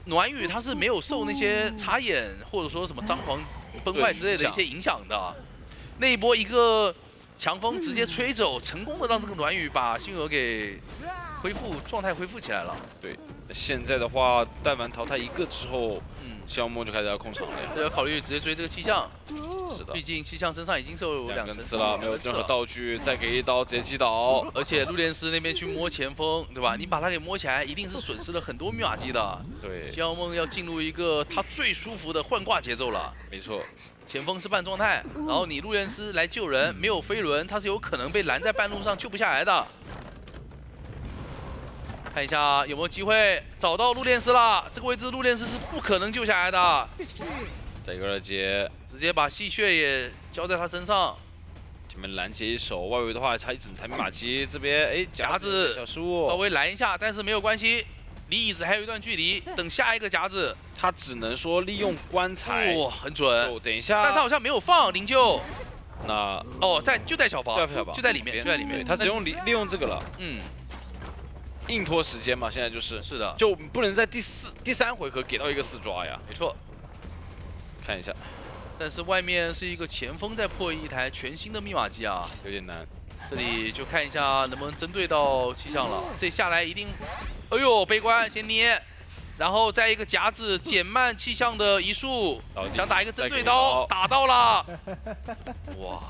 暖雨它是没有受那些插眼或者说什么张狂崩坏之类的一些影响的。那一波一个强风直接吹走，成功的让这个暖雨把迅鹅给状态恢复起来了。对，现在的话，但凡淘汰一个之后，香梦就开始要控场了呀。要考虑直接追这个气象。是的，毕竟气象身上已经是有2层刺了，没有任何道具，再给一刀直接击倒。而且陆炼师那边去摸前锋，对吧？你把他给摸起来，一定是损失了很多密码机的。对，香梦要进入一个他最舒服的换挂节奏了。没错，前锋是半状态，然后你陆炼师来救人，没有飞轮，他是有可能被拦在半路上救不下来的。看一下有没有机会找到陆炼师了，这个位置陆炼师是不可能救下来的。再一个2阶。直接把戏谑也交在他身上，前面拦截一手，外围的话还差一整台密码机，这边哎夹子小失误，稍微拦一下，但是没有关系，离椅子还有一段距离，等下一个夹子，他只能说利用棺材，哇，很准。等一下，但他好像没有放灵柩，那哦，就在小房，就在里面，对，他只用利用这个了，硬拖时间嘛，现在是的，就不能在第3回合给到一个4抓呀，没错，看一下。但是外面是一个前锋在破一台全新的密码机啊，有点难。这里就看一下能不能针对到气象了。这下来一定，哎呦，悲观先捏，然后再一个夹子减慢气象的移速，想打一个针对刀，打到了。哇，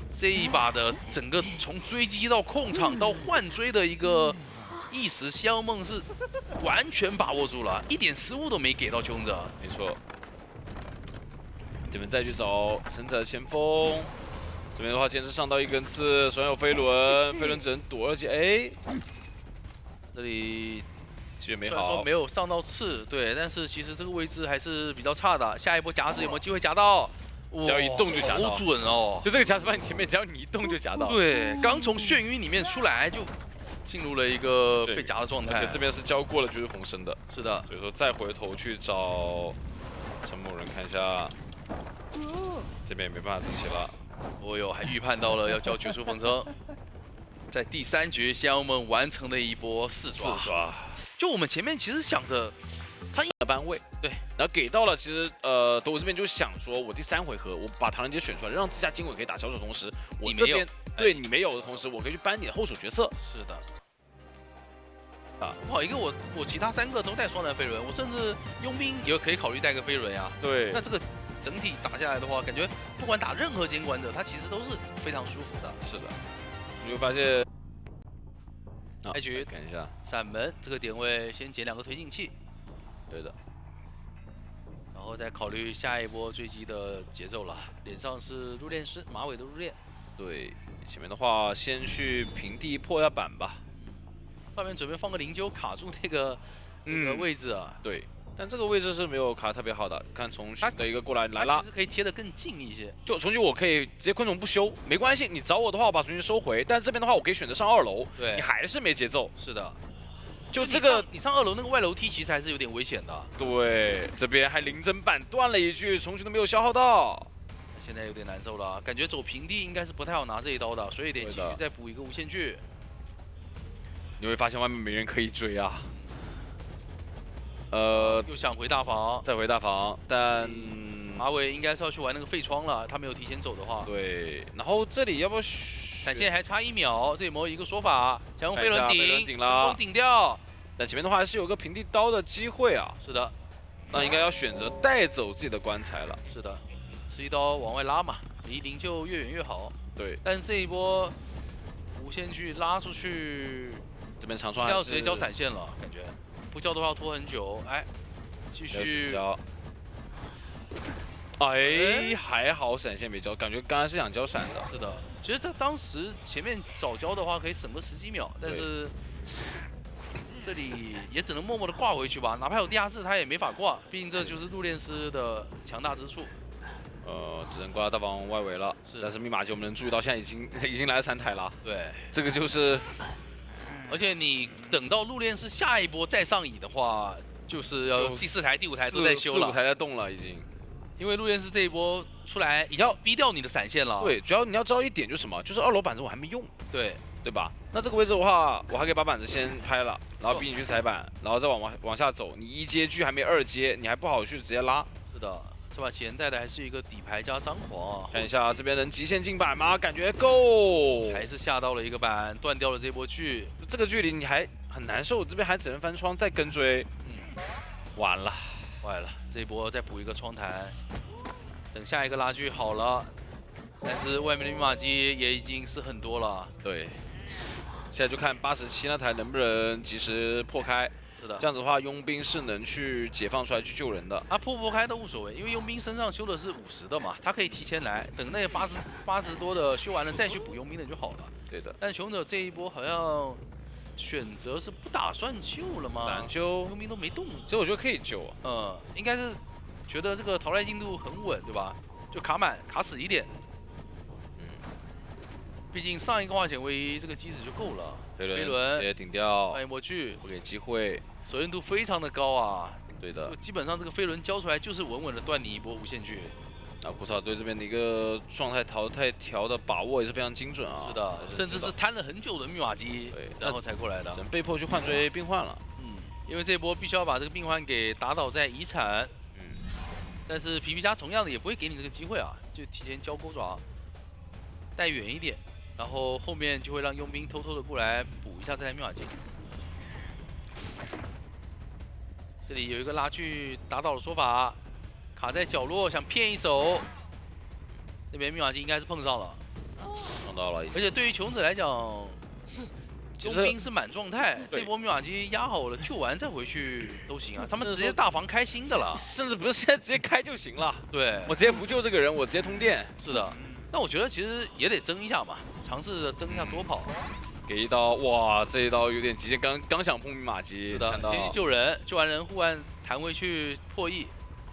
这一把的整个从追击到控场到换追的一个意识，香梦是完全把握住了，一点失误都没给到求生者。没错。这边再去找承载的前锋，这边的话坚持上到一根刺，手上有飞轮，飞轮只能躲，而且哎，这里机缘没好虽然说没。有上到刺，对，但是其实这个位置还是比较差的。下一波夹子有没有机会夹到？只要一动就夹到好准哦！就这个夹子放你前面，只要你一动就夹到。对，刚从眩晕里面出来就进入了一个被夹的状态。而且这边是交过了绝对逢生的，是的，所以说再回头去找陈某人看一下，这边也没办法自己了。哦哟，还预判到了要交绝处逢生。在第3局，先我们完成了一波4抓。就我们前面其实想着的班位，对，然后给到了，其实德国这边就想说，我第3回合我把唐人街选出来，让自家经纬可以打小手，同时我这边对你没有的同时，我可以去搬你的后手角色。是的。不好一个我其他3个都带双男飞轮，我甚至佣兵也可以考虑带个飞轮呀。对，那这个整体打下来的话，感觉不管打任何监管者，他其实都是非常舒服的。是的，你会发现，开局看一下闪门这个点位，先捡2个推进器，对的，然后再考虑下一波追击的节奏了。脸上是入殓师，马尾的入殓。对，前面的话先去平地破一下板吧。上面准备放个灵柩卡住那个位置啊。对，但这个位置是没有卡特别好的。看重勋的一个过来拉，其实可以贴得更近一些。就重勋我可以直接昆虫不修，没关系。你找我的话，我把重勋收回。但这边的话，我可以选择上2楼，对，你还是没节奏。是的，就这个你上2楼那个外楼梯，其实还是有点危险的。对，这边还灵针板断了一句，重勋都没有消耗到。现在有点难受了，感觉走平地应该是不太好拿这一刀的，所以得继续再补一个无限距。你会发现外面没人可以追啊。又想回大房，再回大房，但马尾应该是要去玩那个废窗了，他没有提前走的话。对，然后这里要不要闪现还差1秒，这有没有一个说法？想用飞轮顶，顶了，成功顶掉。但前面的话还是有个平地刀的机会啊。是的，那应该要选择带走自己的棺材了。是的，吃一刀往外拉嘛，离灵柩越远越好。对，但是这一波无限距拉出去。这边长窗要直接交闪现了，感觉不交的话要拖很久。哎，继续交。哎，还好闪现没交，感觉刚刚是想交闪的。是的，其实他当时前面早交的话可以省个10几秒，但是这里也只能默默的挂回去吧，哪怕有地下室他也没法挂，毕竟这就是入殓师的强大之处。只能挂到大房外围了。但是密码机我们能注意到，现在已经来了3台了。对，这个就是。而且你等到入殓师下一波再上椅的话，就是要第4台、第5台都在修了，4、5台在动了已经。因为入殓师这一波出来，你要逼掉你的闪现了。对，主要你要知道一点就是什么，就是2楼板子我还没用。对吧？那这个位置的话，我还可以把板子先拍了，然后逼你去踩板，然后再往下走。你1阶距还没2阶，你还不好去直接拉。是的。这把前带的还是一个底牌加张狂啊！看一下这边能极限进板吗？感觉够，还是下到了一个板，断掉了这波距。这个距离你还很难受，这边还只能翻窗再跟追。完了，坏了！这一波再补一个窗台，等下一个拉锯好了，但是外面的密码机也已经是很多了。对，现在就看87那台能不能及时破开。是的，这样子的话，佣兵是能去解放出来去救人的。破不开都无所谓，因为佣兵身上修的是50的嘛，他可以提前来，等那80多的修完了再去补佣兵的就好了。对的。但雄者这一波好像选择是不打算救了吗？难救，佣兵都没动。所以我觉得可以救。应该是觉得这个淘汰进度很稳，对吧？就卡满卡死一点。毕竟上一个化险为夷这个机子就够了。飞轮直接顶掉，换一波距，不给机会。熟练度非常的高啊，对的，基本上这个飞轮交出来就是稳稳的断你一波无限距。苦草队这边的一个状态淘汰条的把握也是非常精准啊。是的，甚至是摊了很久的密码机，对，然后才过来的。只能被迫去换追病患了。因为这波必须要把这个病患给打倒在遗产。但是皮皮虾同样的也不会给你这个机会啊，就提前交钩爪，带远一点，然后后面就会让佣兵偷偷的过来补一下这台密码机。这里有一个拉锯打倒的说法，卡在角落想骗一手，那边密码机应该是碰上了，碰到了。而且对于穷者来讲，佣兵是满状态，这波密码机压好了救完再回去都行啊，他们直接大房开新的了，甚至不是现在直接开就行了。对，我直接不救这个人，我直接通电。是的，那我觉得其实也得争一下嘛，尝试着争一下多跑。给一刀，哇，这一刀有点极限，刚想碰密码机，是的，看到先去救人，救完人护腕弹回去破译，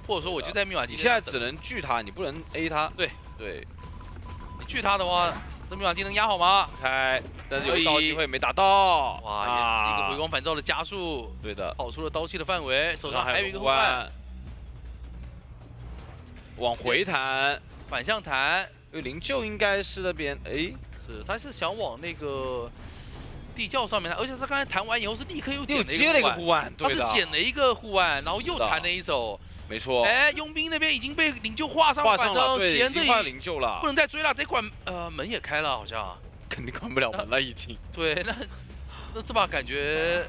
或者说我就在密码机。你现在只能拒他，你不能 A 他。对对，你拒他的话，这密码机能压好吗？开，但是有刀机会没打到，哇，也是一个回光返照的加速，对的，跑出了刀气的范围，手上还有一个护护腕，往回弹，反向弹，灵柩应该是那边，哎，是他是想往那个地窖上面弹，而且他刚才弹完以后是立刻又又接了一个护腕，他是对的，捡了一个护腕，然后又弹了一手。没错，哎，佣兵那边已经被灵柩画上了，画上了，对，已体验这经画里灵柩了不，能再追了，得管门也开了，好像。肯定关不了门了，已经对，那这把感觉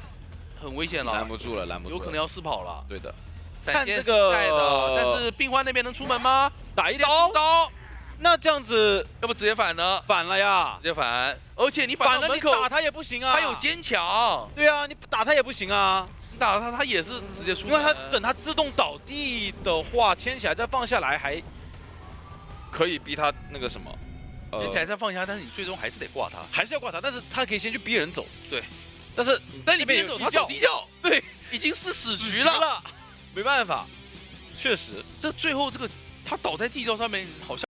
很危险了，拦不住了，拦不住了，有可能要试跑了。对的，闪现看这个是在的，但是病患那边能出门吗？打一刀，那这样子要不直接反呢？反了呀，直接反，而且你反反了到门口，你打他也不行啊，他有坚强，对啊，你打他也不行啊，你打他，他也是直接出因门。为他等他自动倒地的话，牵起来再放下来，还可以逼他那个什么，捡起来再放下，但是你最终还是得挂他。还是要挂他，但是他可以先去逼人走，对，但是但你那边边走，他有地窖走地窖，对，已经是死局局了。了，没办法，确实。这最后这个他倒在地窖上面，好像。